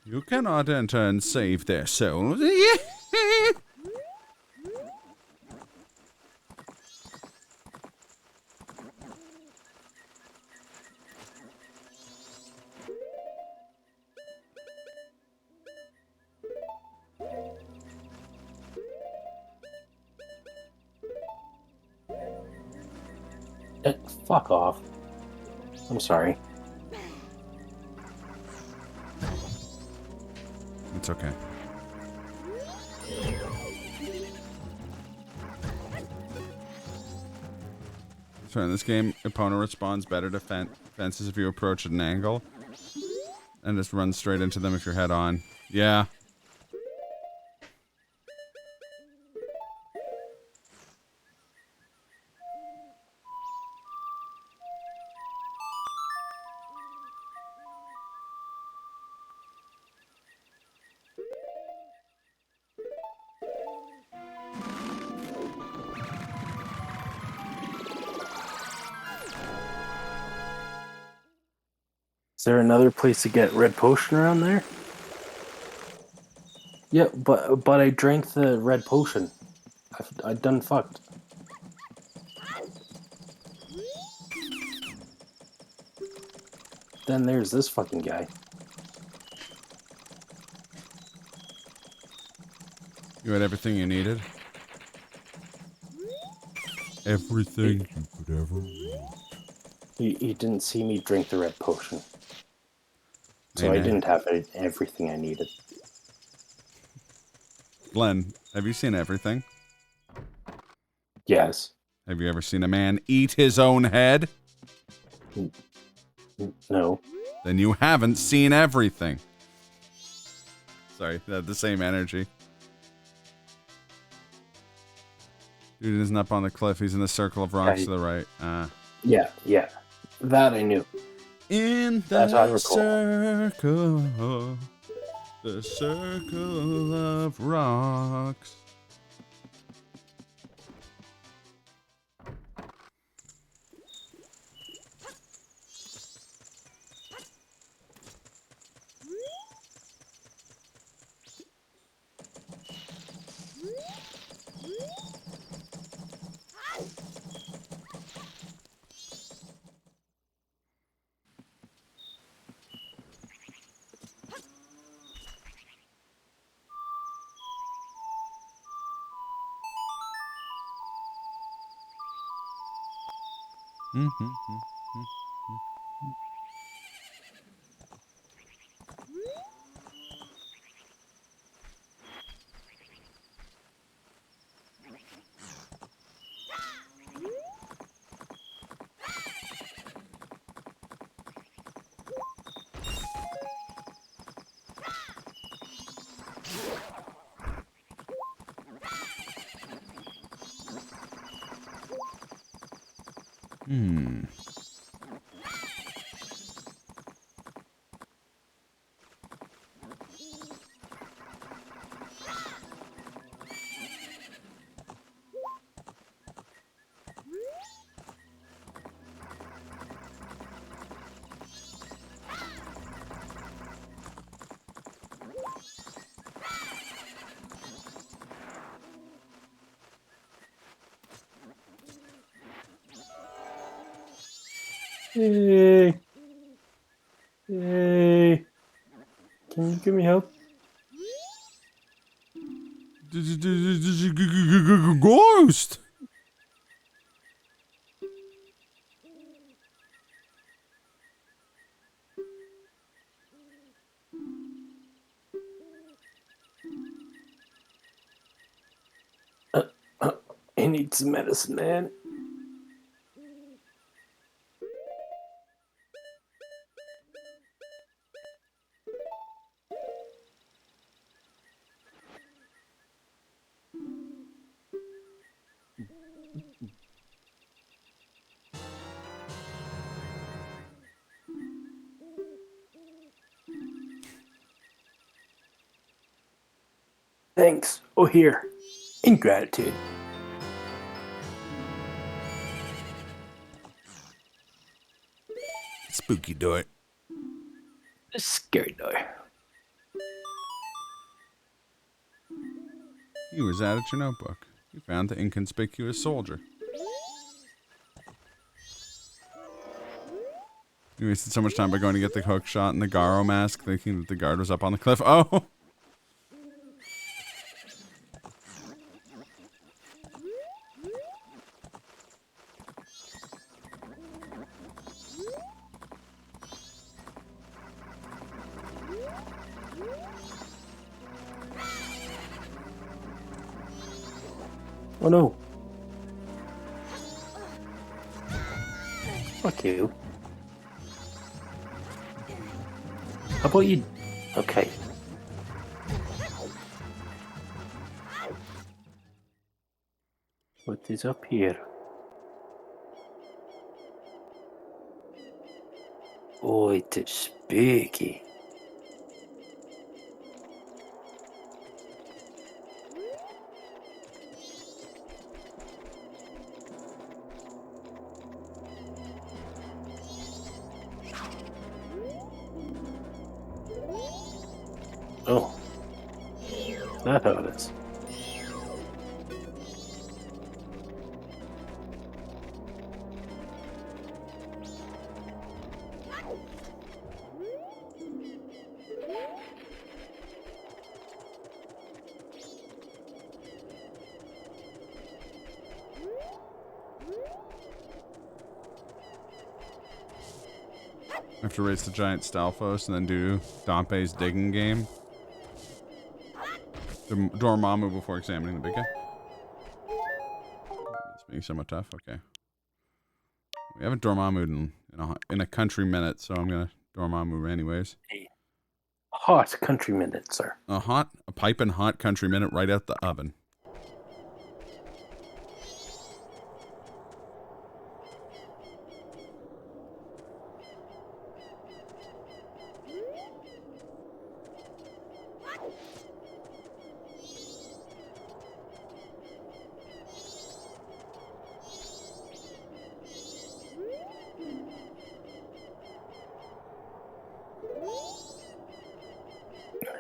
You cannot enter and save their souls. Fuck off. I'm sorry. It's okay. So in this game, opponent responds better to fences if you approach at an angle. And just run straight into them if you're head on. Yeah. Is there another place to get red potion around there? Yeah, but I drank the red potion. I done fucked. Then there's this fucking guy. You had everything you needed? Everything you could ever want. He didn't see me drink the red potion. So Hey, I man. didn't have everything I needed. Glenn, have you seen everything? Yes. Have you ever seen a man eat his own head? No. Then you haven't seen everything. Sorry, the same energy. Dude isn't up on the cliff. He's in the circle of rocks to the right. Yeah. That I knew. In the circle. The circle of rocks. Hey. Hey. Can you give me help? Ghost. He needs some medicine, man. Thanks. Oh, here. In gratitude. Spooky door. A scary door. He was at your notebook. You found the inconspicuous soldier. You wasted so much time by going to get the hook shot and the Garo mask, thinking that the guard was up on the cliff. Oh! Oh no. Fuck you. How about you? Okay. What is up here? Oh, it is spooky. Oh. That's how it is. I have to race the giant Stalfos and then do Dompe's digging game. The Dormammu before examining the big guy. It's being somewhat tough. Okay. We haven't Dormammu'd in a country minute, so I'm gonna Dormammu anyways. Hot country minute, sir. A piping hot country minute right out the oven.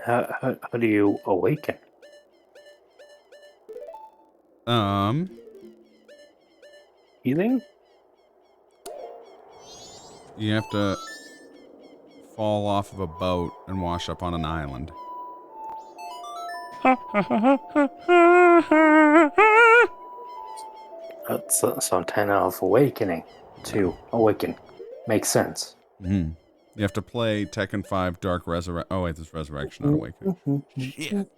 How do you awaken? Healing? You have to fall off of a boat and wash up on an island. That's some kind of awakening to awaken. Makes sense. Mm-hmm. You have to play Tekken 5 Dark Resurrection. Oh wait, this is Resurrection, not Awakening. Shit.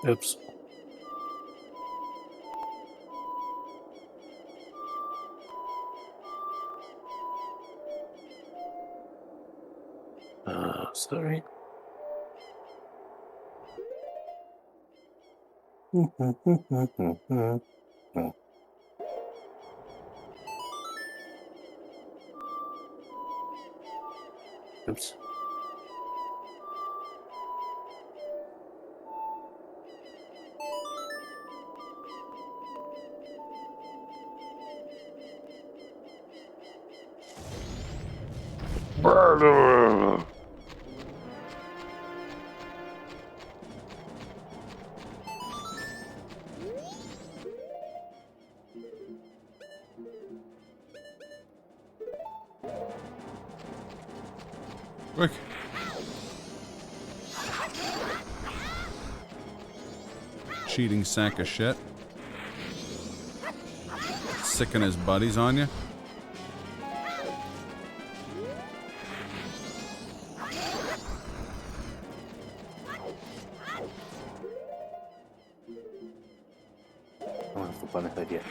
Oops. Sorry. Oops. Quick. Cheating sack of shit. Sicking his buddies on you. I don't have the bunny hood yet.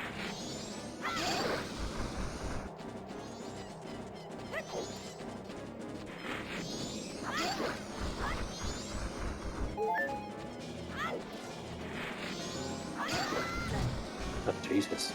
Oh, Jesus.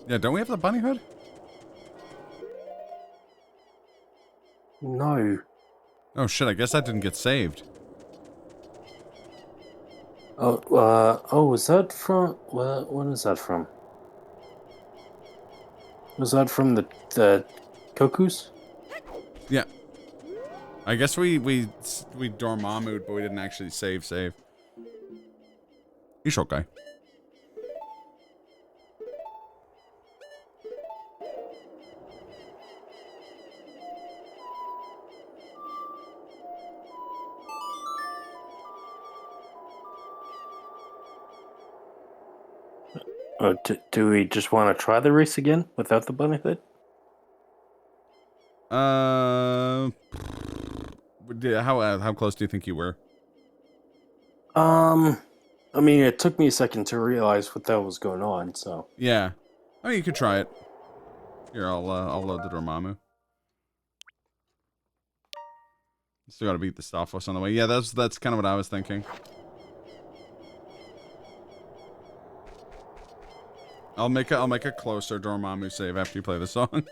Yeah, don't we have the bunny hood? No. Oh shit, I guess that didn't get saved. Oh, is that from... What is that from? Was that from the Kokus? Yeah. I guess we Dormammu'd, but we didn't actually save. He's okay. Do we just want to try the race again without the bunny hood? How close do you think you were? I mean, it took me a second to realize what that was going on, so... Yeah. I mean, you could try it. Here, I'll load the Dormammu. Still gotta beat the Stalfos on the way. Yeah, that's kind of what I was thinking. I'll make a closer Dormammu save after you play the song.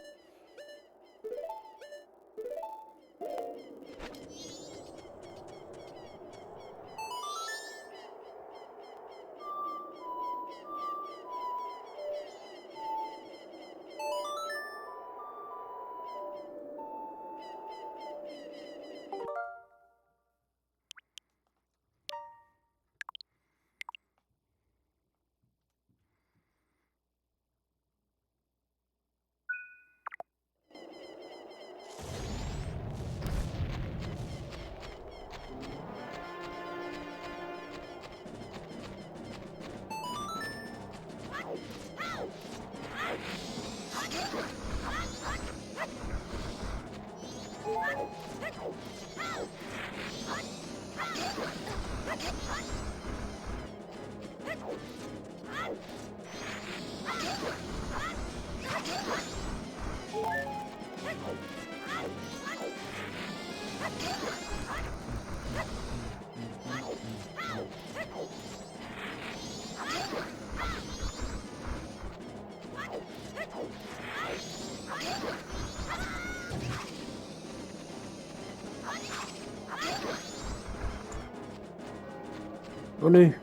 Oh no.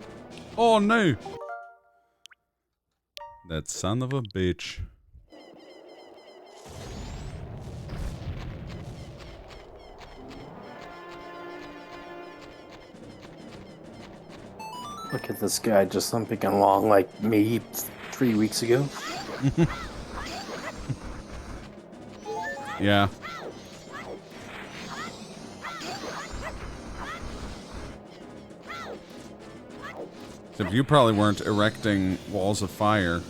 Oh no! That son of a bitch. Look at this guy just limping along like me 3 weeks ago. Yeah. Except you probably weren't erecting walls of fire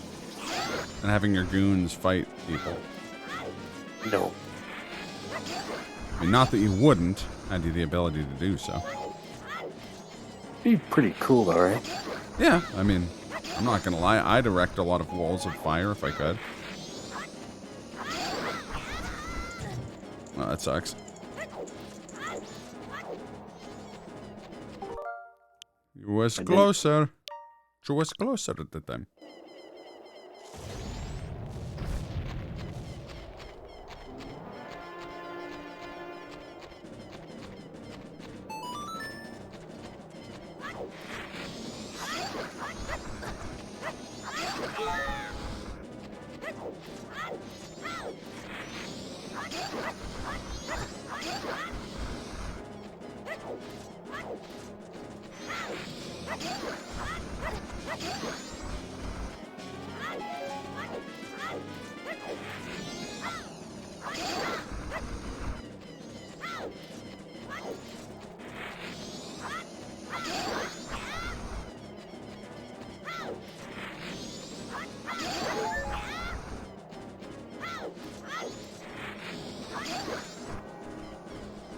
and having your goons fight people. No. I mean, not that you wouldn't, had you the ability to do so. Be pretty cool though, right? Yeah, I mean, I'm not gonna lie, I'd erect a lot of walls of fire if I could. Well, that sucks. You was closer. You was closer at the time.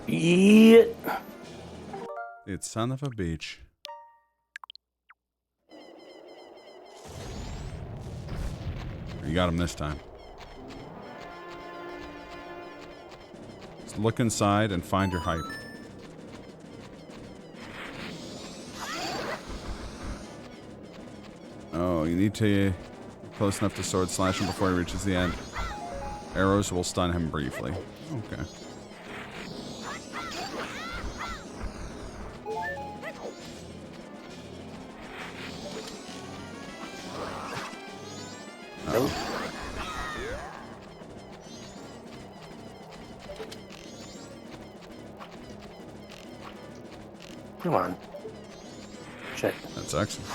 Yeah. It's son of a bitch. You got him this time. Just look inside and find your hype. Oh, you need to be close enough to sword slash him before he reaches the end. Arrows will stun him briefly. Okay. Nope. Come on. Shit. That's excellent.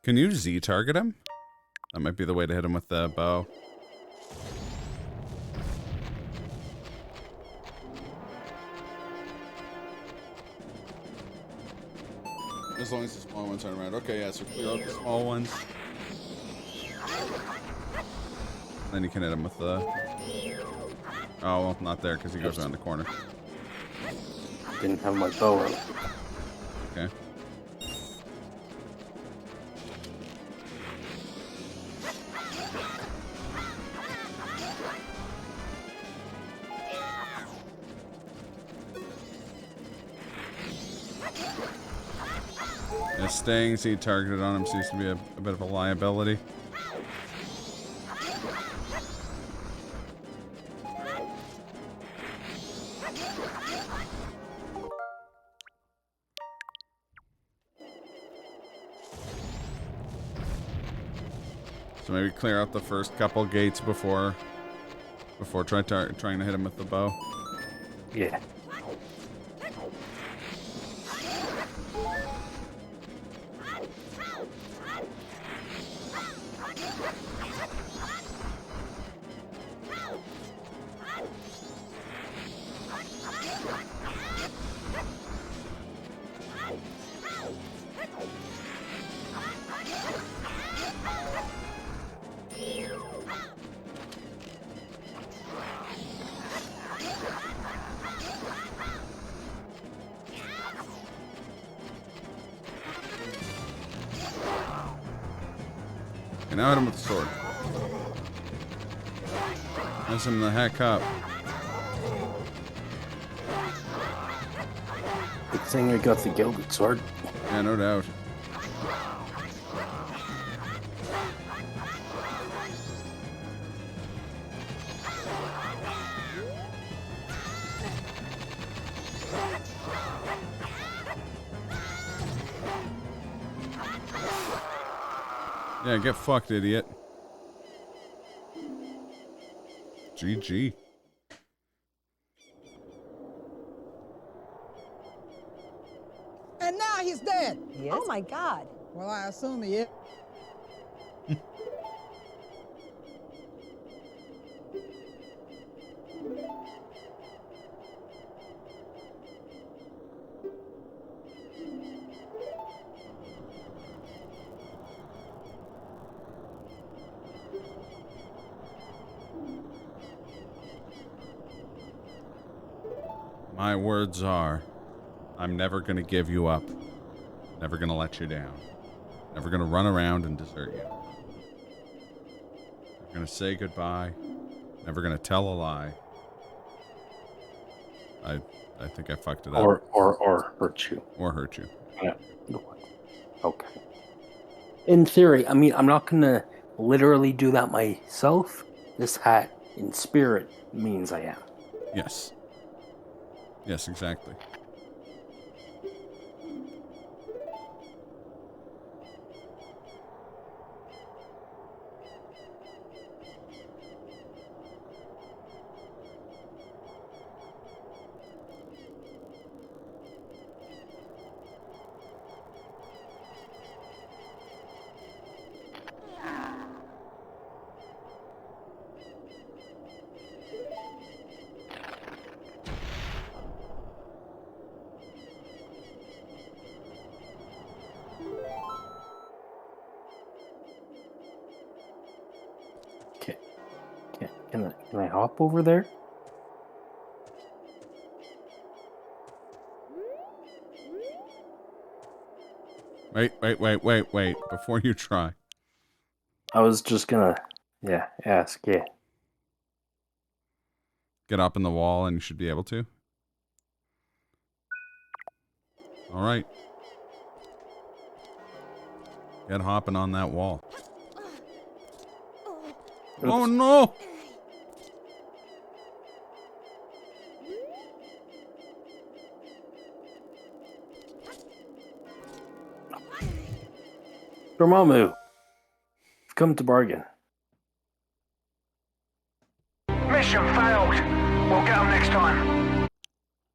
Can you Z target him? That might be the way to hit him with the bow. As long as the small ones aren't around. Okay, yeah, so clear out the small ones. Then you can hit him with the... Oh, well, not there, because he goes around the corner. Didn't have my bow out. Okay. Staying Z targeted on him seems to be a bit of a liability. So maybe clear out the first couple gates before trying to hit him with the bow. Yeah. Okay, now hit him with the sword. Mess him the heck up. Good thing I got the gilded sword. Yeah, no doubt. Yeah, get fucked, idiot. GG. And now he's dead. Oh my God. Well, I assume he is. My words are, I'm never gonna give you up. Never gonna let you down. Never gonna run around and desert you. Never gonna say goodbye. Never gonna tell a lie. I think I fucked it up. Or hurt you. Or hurt you. Yeah. Okay. In theory, I mean, I'm not gonna literally do that myself. This hat, in spirit, means I am. Yes. Yes, exactly. Can I hop over there? Wait. Before you try. I was just gonna, ask, yeah. Get up in the wall and you should be able to. Alright. Get hopping on that wall. Oops. Oh no! Dormammu, you've come to bargain. Mission failed. We'll get them next time.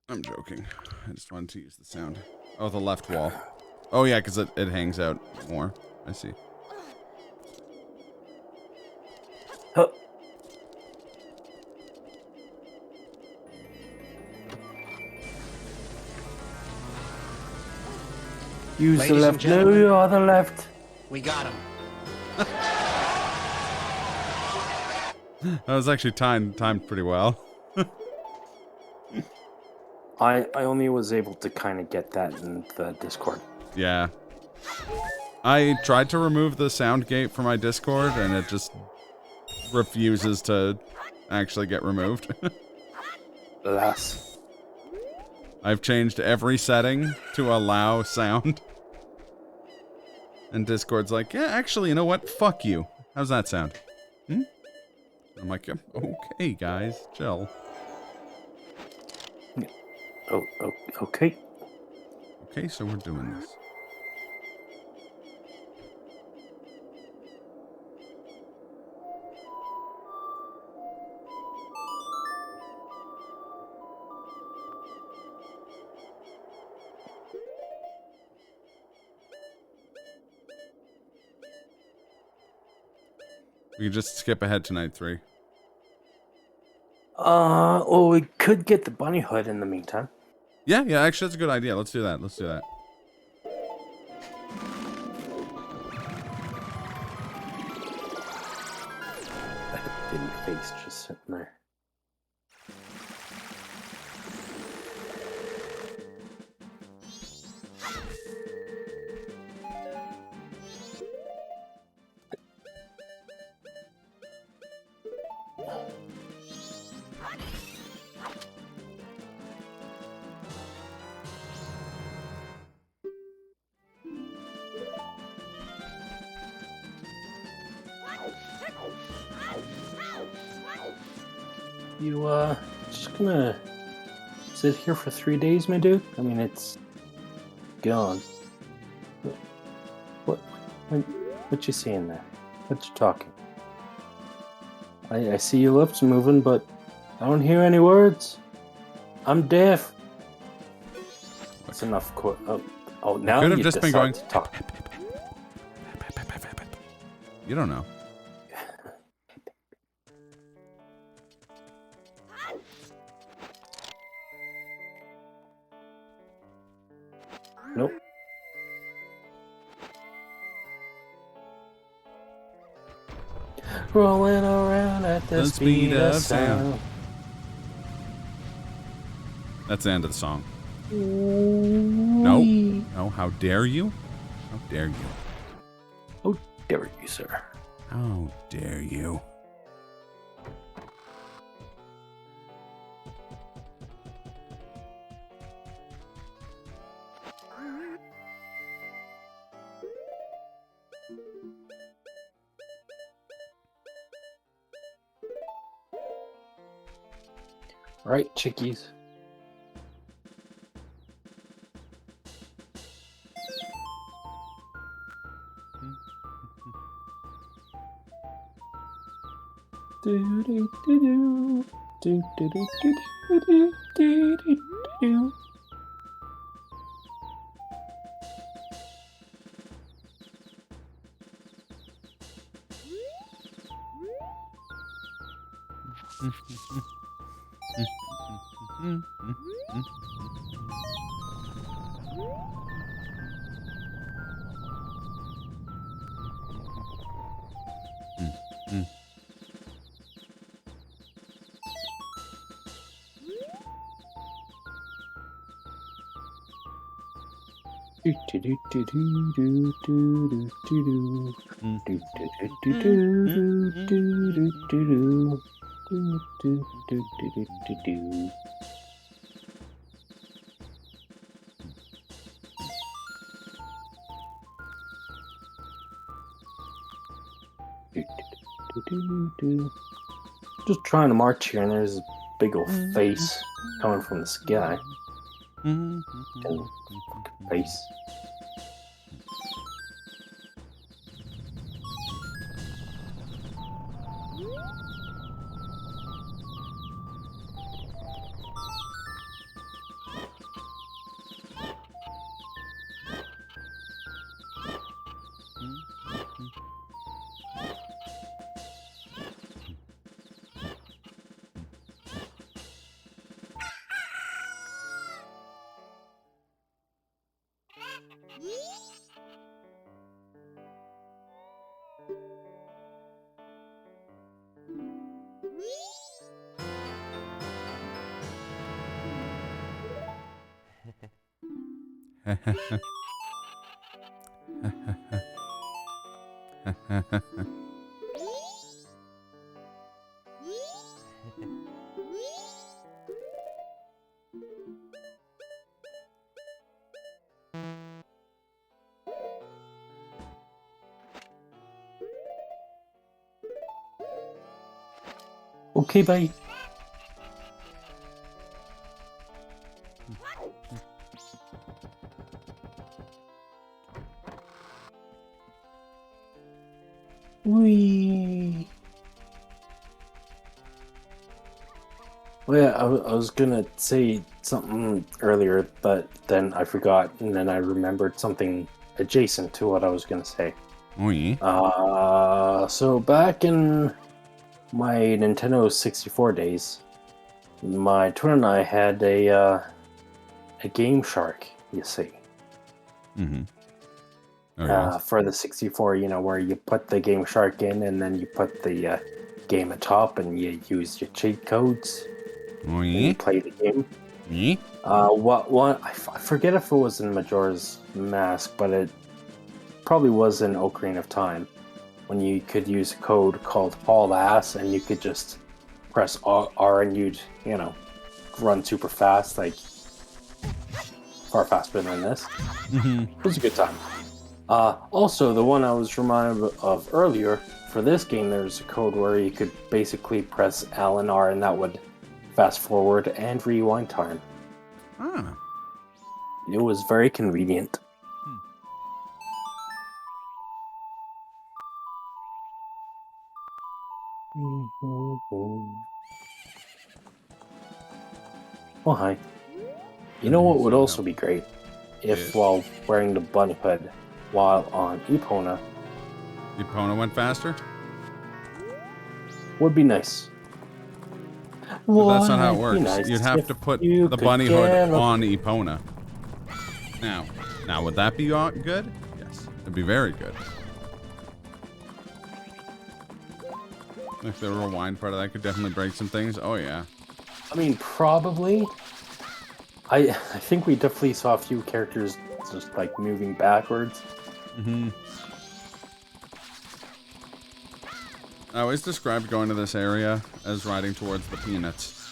I'm joking. I just wanted to use the sound. Oh, the left wall. Oh yeah, because it hangs out more. I see. Huh. Use Ladies the and left. No, gentlemen. you are the left. We got him. That was actually timed pretty well. I only was able to kind of get that in the Discord. Yeah. I tried to remove the sound gate from my Discord, and it just refuses to actually get removed. Alas. I've changed every setting to allow sound. And Discord's like, yeah, actually, you know what? Fuck you. How's that sound? I'm like, yeah, okay, guys, chill. Okay. Okay, so we're doing this. We can just skip ahead to night 3. Well, we could get the bunny hood in the meantime. Yeah, actually, that's a good idea. Let's do that. That didn't face just sitting there. You, just gonna sit here for 3 days, my dude? I mean, it's gone. What you seeing there? What you talking? I see your lips moving, but I don't hear any words. I'm deaf. That's enough. Now could have you just been decide going. to talk. You don't know. Nope. Rolling around at the speed of sound. That's the end of the song. No, how dare you? How dare you? How dare you, sir? How dare you? Right, chickies. Do do do do do do do do do do do. Just trying to march here, and there's a big old face coming from the sky. And fucking face. Okay, bye. Wee. Well, yeah, I was gonna say something earlier, but then I forgot, and then I remembered something adjacent to what I was gonna say. Oh, yeah. So back in my Nintendo 64 days, my twin and I had a Game Shark, you see. Mm-hmm. Oh, yes. For the 64, you know, where you put the Game Shark in, and then you put the game atop, and you use your cheat codes. Oh, And yeah. you play the game. Yeah. I forget if it was in Majora's Mask, but it probably was in Ocarina of Time, when you could use a code called Haul Ass, and you could just press R and you'd, you know, run super fast, like far faster than this. Mm-hmm. It was a good time. Also, the one I was reminded of earlier, for this game, there's a code where you could basically press L and R, and that would fast forward and rewind time. Ah. It was very convenient. Oh, hi. You know what would also be great? If, while wearing the bunny hood, while on Epona... Epona went faster? Would be nice. But that's not how it works. Nice You'd have to put you the could bunny hood get a- on Epona. Now, would that be good? Yes. It'd be very good. Like the rewind part of that could definitely break some things. Oh, yeah. I mean, probably. I think we definitely saw a few characters just, like, moving backwards. Mm-hmm. I always described going to this area as riding towards the peanuts.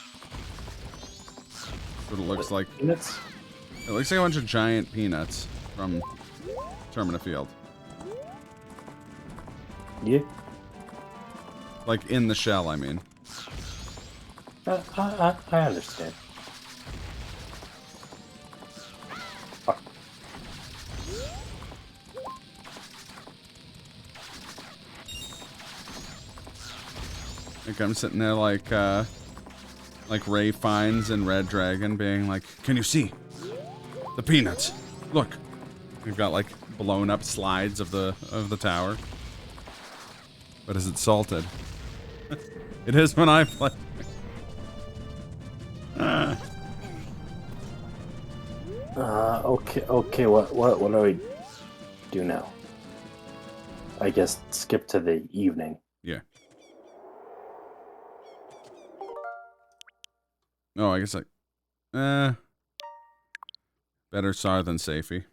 That's what it looks like. Peanuts? It looks like a bunch of giant peanuts from Termina Field. Yeah. Like in the shell, I mean. I understand. Like I'm sitting there like Ray Fiennes and Red Dragon being like, can you see? The peanuts. Look. We've got like blown up slides of the tower. But is it salted? It is when I play. Okay, what do we do now? I guess skip to the evening. Yeah. Oh, I guess better Sar than Safey.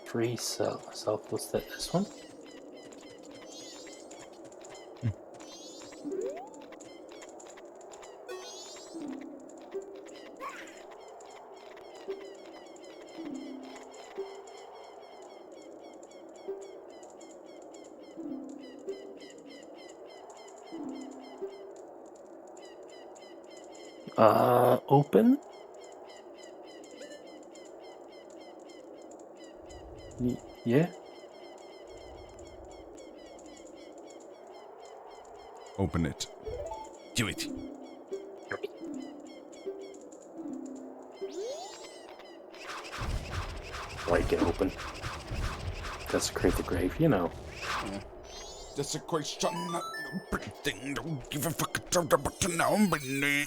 Free self was that this one? Open? Yeah? Open it. Do it. Like it open. Desecrate the grave, you know. Desecration, not everything. Don't give a fuck about the nobody.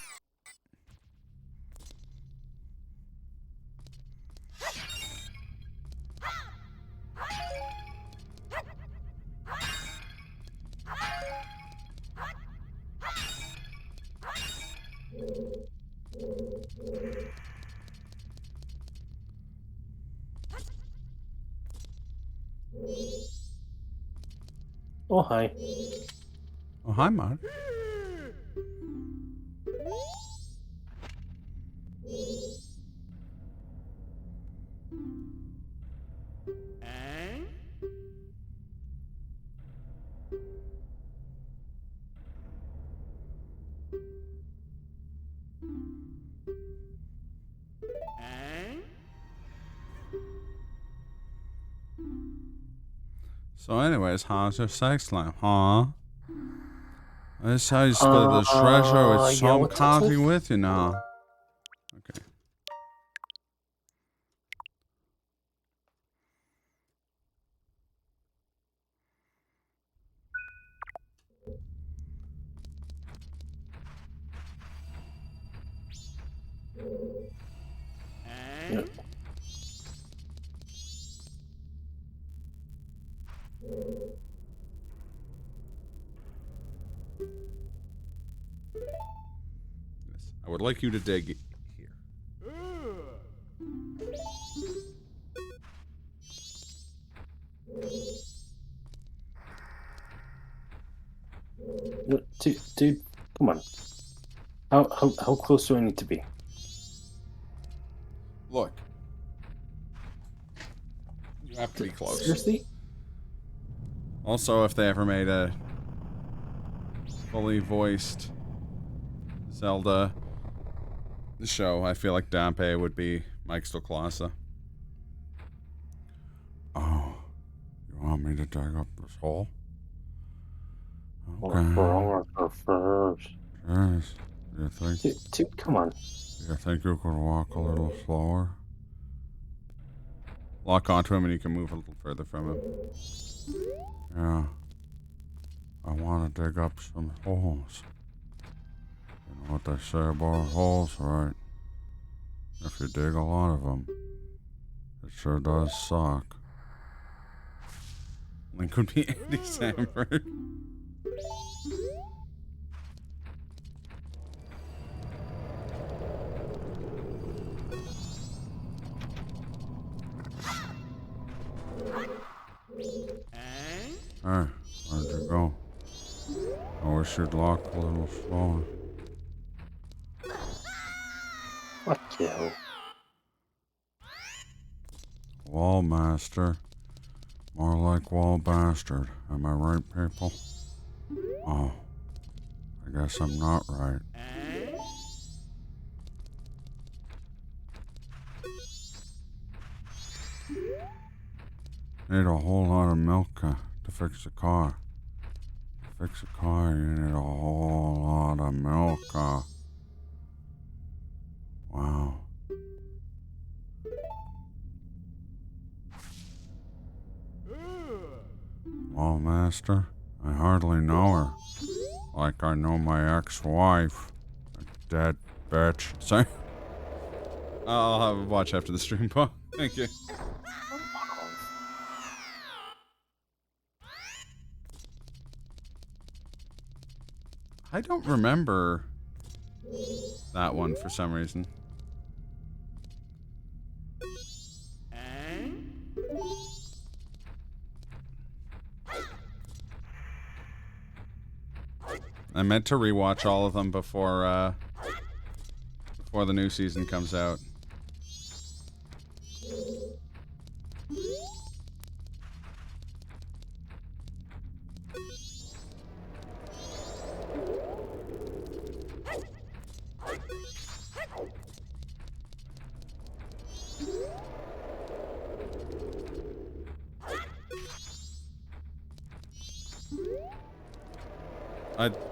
Oh, hi. Oh, hi, Mark. So anyways, how's your sex life, huh? That's how you split the treasure with some country with you now. Okay. Yep. Yes. I would like you to dig here. Dude, come on. How close do I need to be? Look. You have to be close. Seriously? Also, if they ever made a fully voiced Zelda show, I feel like Dampe would be Mike Stoklasa. Oh, you want me to dig up this hole? Okay. Yes. Do you think? Dude, come on. Do you think you could walk a little slower? Lock onto him and you can move a little further from him. Yeah. I want to dig up some holes. You know what they say about holes, right? If you dig a lot of them, it sure does suck. Link would be Andy Samberg. Hey, where'd you go? I wish you'd lock a little slower. Fuck you. Wall master. More like wall bastard. Am I right, people? Oh. I guess I'm not right. Need a whole lot of milk to fix a car. To fix a car, you need a whole lot of milk. Wow. master? I hardly know her. Like I know my ex-wife. A dead bitch. Sorry. I'll have a watch after the stream, Paul. Thank you. I don't remember that one for some reason. I meant to rewatch all of them before the new season comes out.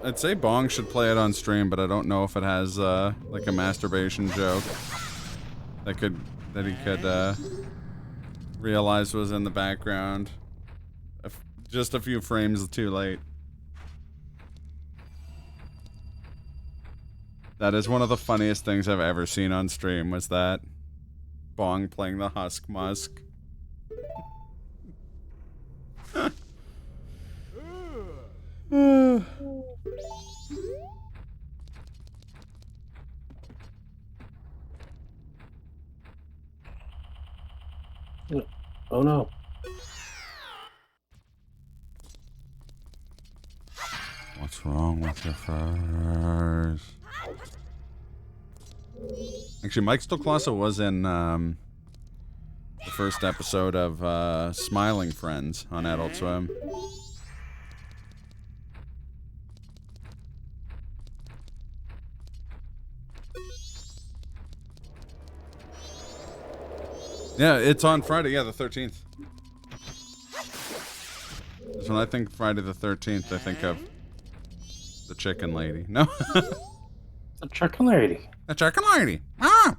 I'd say Bong should play it on stream, but I don't know if it has like a masturbation joke that he could realize was in the background just a few frames too late. That is one of the funniest things I've ever seen on stream, was that Bong playing the Husk Musk. Oh no. What's wrong with your face? Actually, Mike Stoklasa was in the first episode of Smiling Friends on Adult Swim. Yeah, it's on Friday, yeah, the 13th. That's when I think Friday the 13th, I think of the chicken lady. No? The chicken lady. The chicken lady. Ah!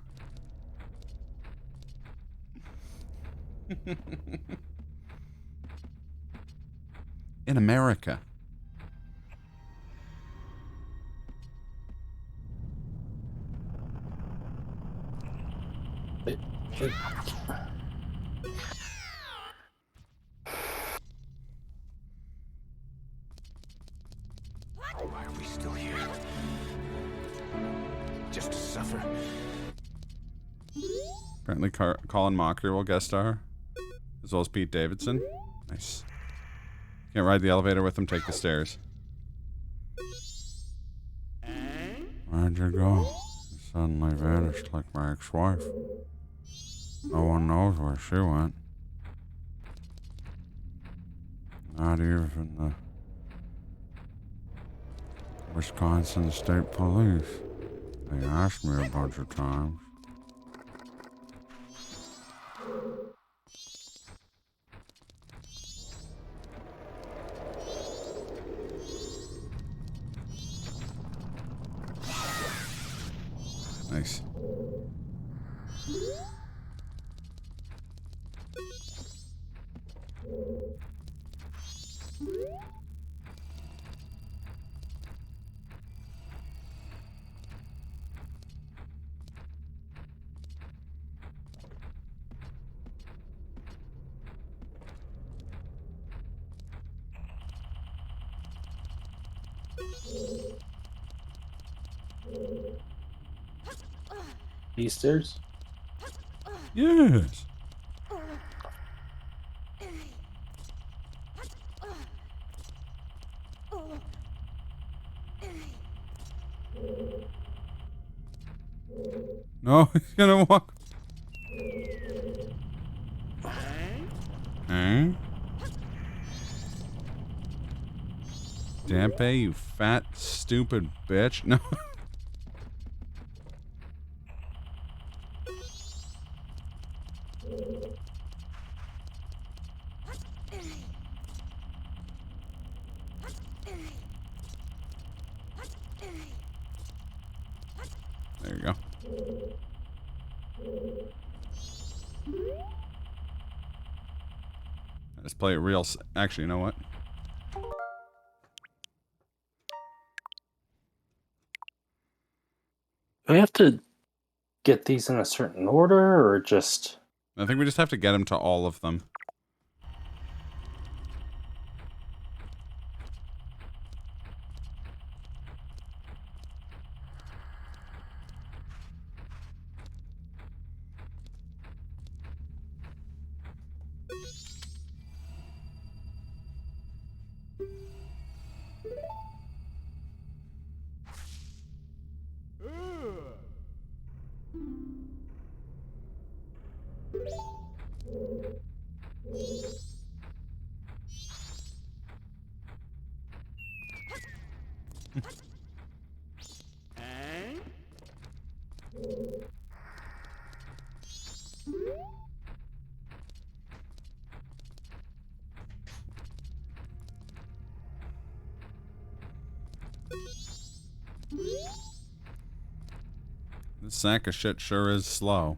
In America. Why are we still here? Just to suffer. Apparently Colin Mocker will guest star, as well as Pete Davidson. Nice. Can't ride the elevator with him, take the stairs. Where'd you go? You suddenly vanished like my ex-wife. No one knows where she went. Not even the Wisconsin State Police. They asked me a bunch of times. Nice. These stairs? Yes. No, he's gonna walk. Eh? Dampe, you fat, stupid bitch. No. There you go. Let's play it real. Actually, you know what? Do we have to get these in a certain order, or just... I think we just have to get him to all of them. This sack of shit sure is slow.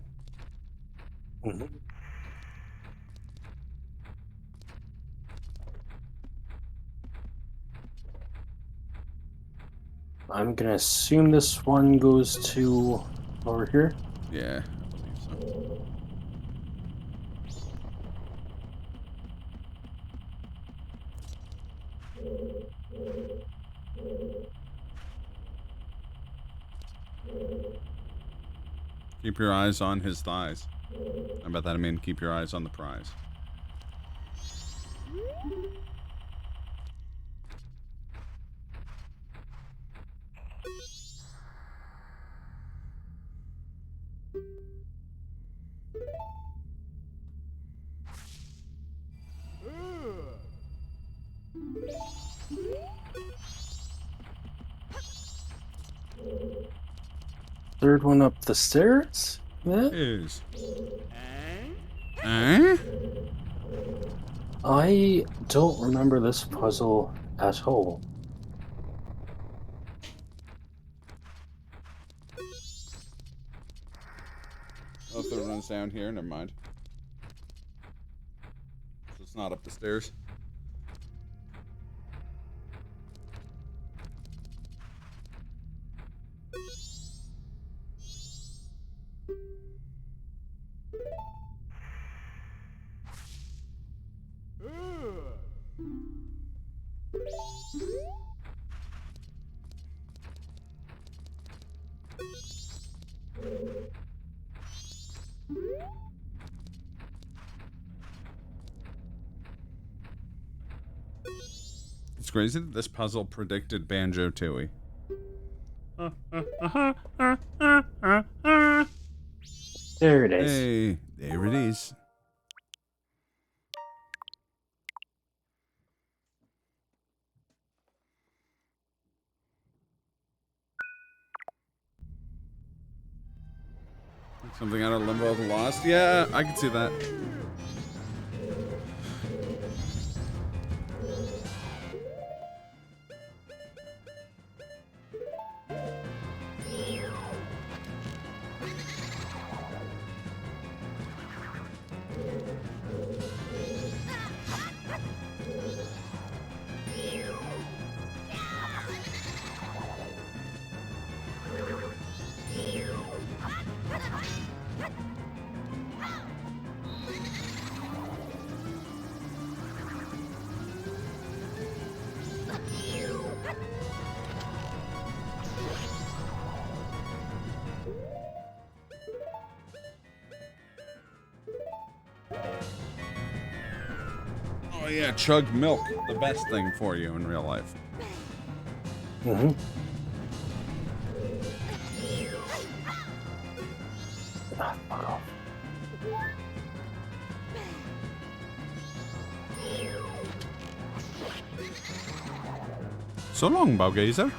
I'm gonna assume this one goes to over here. Yeah, I believe so. Keep your eyes on his thighs. I bet that I mean keep your eyes on the prize. Third one up the stairs? Yeah. Is. I don't remember this puzzle at all. Oh, if it runs down here, never mind. So it's not up the stairs. It's crazy that this puzzle predicted Banjo-Tooie. There it is. Hey, there it is. Something out of Limbo of the Lost? Yeah, I can see that. Oh yeah, chug milk, the best thing for you in real life. Mm-hmm. Ah, fuck off. So long, Bowgazer.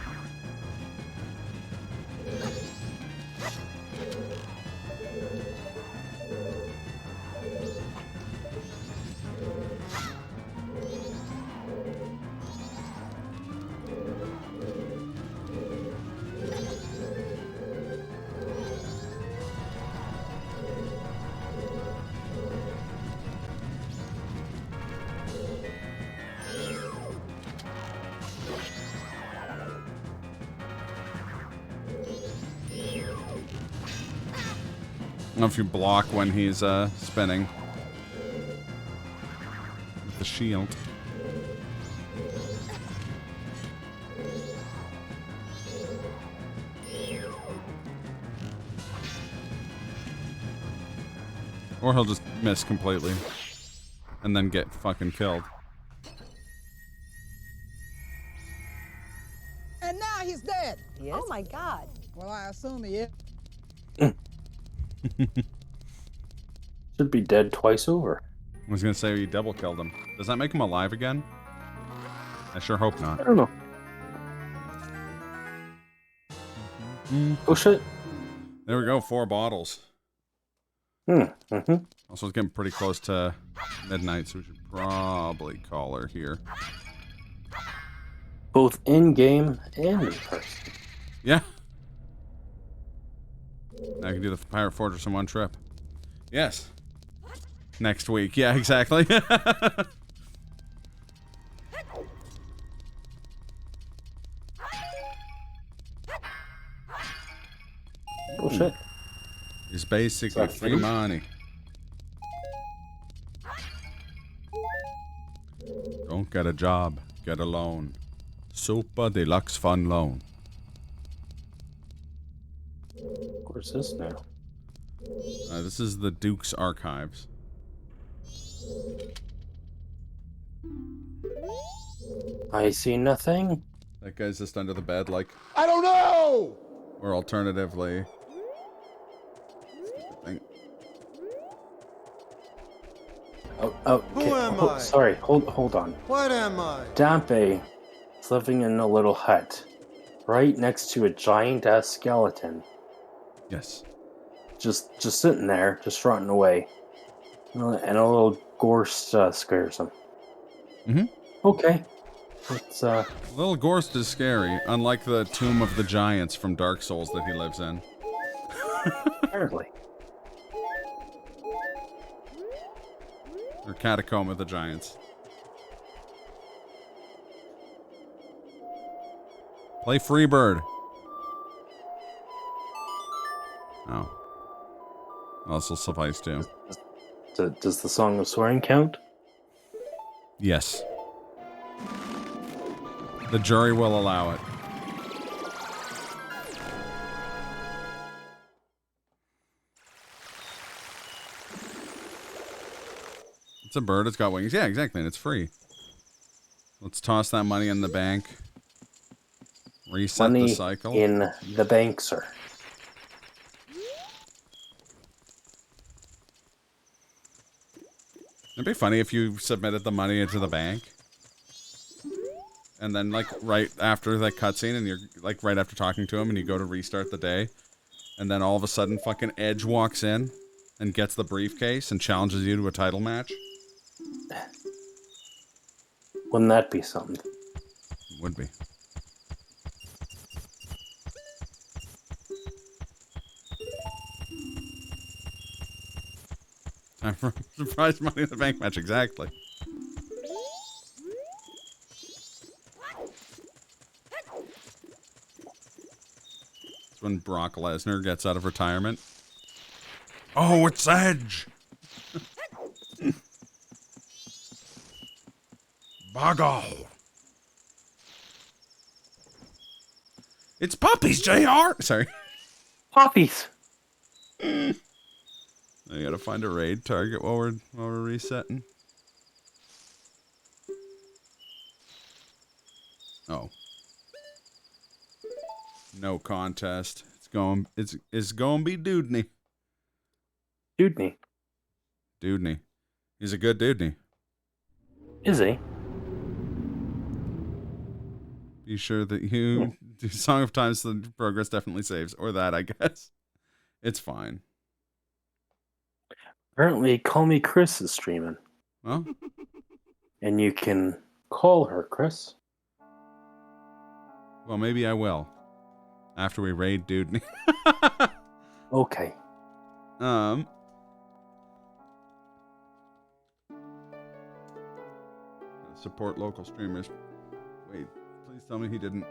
don't know if you block when he's spinning with the shield. Or he'll just miss completely and then get fucking killed. And now he's dead. Oh my God. Well, I assume he is. Should be dead twice over. I was gonna say you double killed him. Does that make him alive again? I sure hope not. I don't know. Oh shit. There we go, 4 bottles. Mm-hmm. Also, it's getting pretty close to midnight, so we should probably call her here. Both in-game and in person. Yeah. Now I can do the Pirate Fortress in one trip. Yes. Next week. Yeah, exactly. Oh shit. It's basically free money. Don't get a job, get a loan. Super Deluxe Fun Loan. Where's this now? This is the Duke's Archives. I see nothing. That guy's just under the bed, like... I don't know! Or alternatively... Okay. Who am I? Sorry, hold on. What am I? Dampe is living in a little hut, right next to a giant-ass skeleton. Yes. Just sitting there, just rotting away. And a little gorse scares him. Mm-hmm. Okay. It's, Little Gorst is scary, unlike the Tomb of the Giants from Dark Souls that he lives in. Apparently. Or Catacomb of the Giants. Play Freebird. Oh. Also suffice too. Does the Song of Swearing count? Yes. The jury will allow it. It's a bird, it's got wings. Yeah, exactly, and it's free. Let's toss that money in the bank. Reset Money the cycle. in the bank, sir. It'd be funny if you submitted the money into the bank. And then, like, right after that cutscene, and you're, like, right after talking to him, and you go to restart the day. And then all of a sudden, fucking Edge walks in and gets the briefcase and challenges you to a title match. Wouldn't that be something? Would be. Time for surprise money in the bank match, exactly. It's when Brock Lesnar gets out of retirement. Oh, it's Edge! Boggle! It's puppies, JR! Sorry. Puppies! I gotta find a raid target while we're resetting. Oh. No contest. It's gonna be Dudney. Dudney. Dudney. He's a good Dudney. Is he? Be sure that you do Song of Time so the progress definitely saves. Or that, I guess. It's fine. Apparently, Call Me Chris is streaming. Well. And you can call her Chris. Well, maybe I will. After we raid Dudney. Okay. Support local streamers. Wait, please tell me he didn't.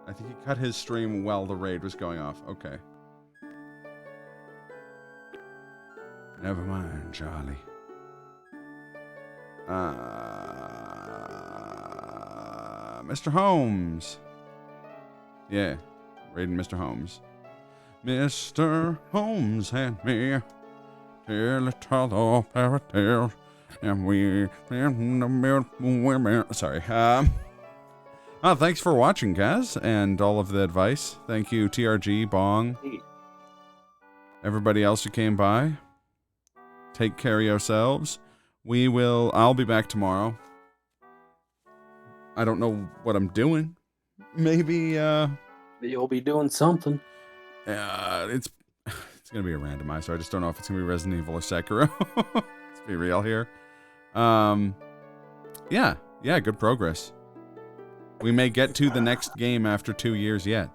I think he cut his stream while the raid was going off. Okay. Never mind, Charlie. Mr. Holmes. Yeah, raiding Mr. Holmes. Mr. Holmes and me tell each other fairy tales, and we in the middle women. Sorry. Thanks for watching, guys, and all of the advice. Thank you, TRG, Bong, everybody else who came by. Take care of yourselves. I'll be back tomorrow. I don't know what I'm doing. Maybe, You'll be doing something. It's gonna be a randomizer. I just don't know if it's gonna be Resident Evil or Sekiro. Let's be real here. Yeah, good progress. We may get to the next game after 2 years yet.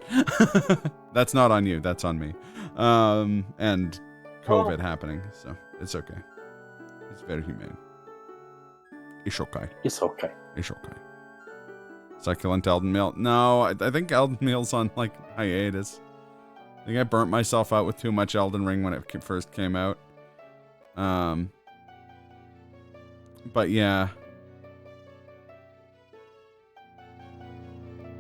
That's not on you. That's on me. And COVID happening, so it's okay. It's very humane. It's okay. It's okay. It's okay. Succulent Elden Meal. No, I think Elden Meal's on, like, hiatus. I think I burnt myself out with too much Elden Ring when it first came out. But yeah.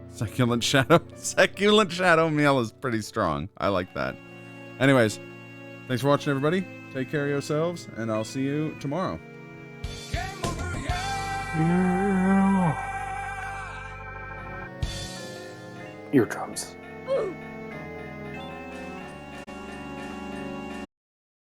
Succulent Shadow Meal is pretty strong. I like that. Anyways, thanks for watching, everybody. Take care of yourselves, and I'll see you tomorrow. Eardrums. Ooh.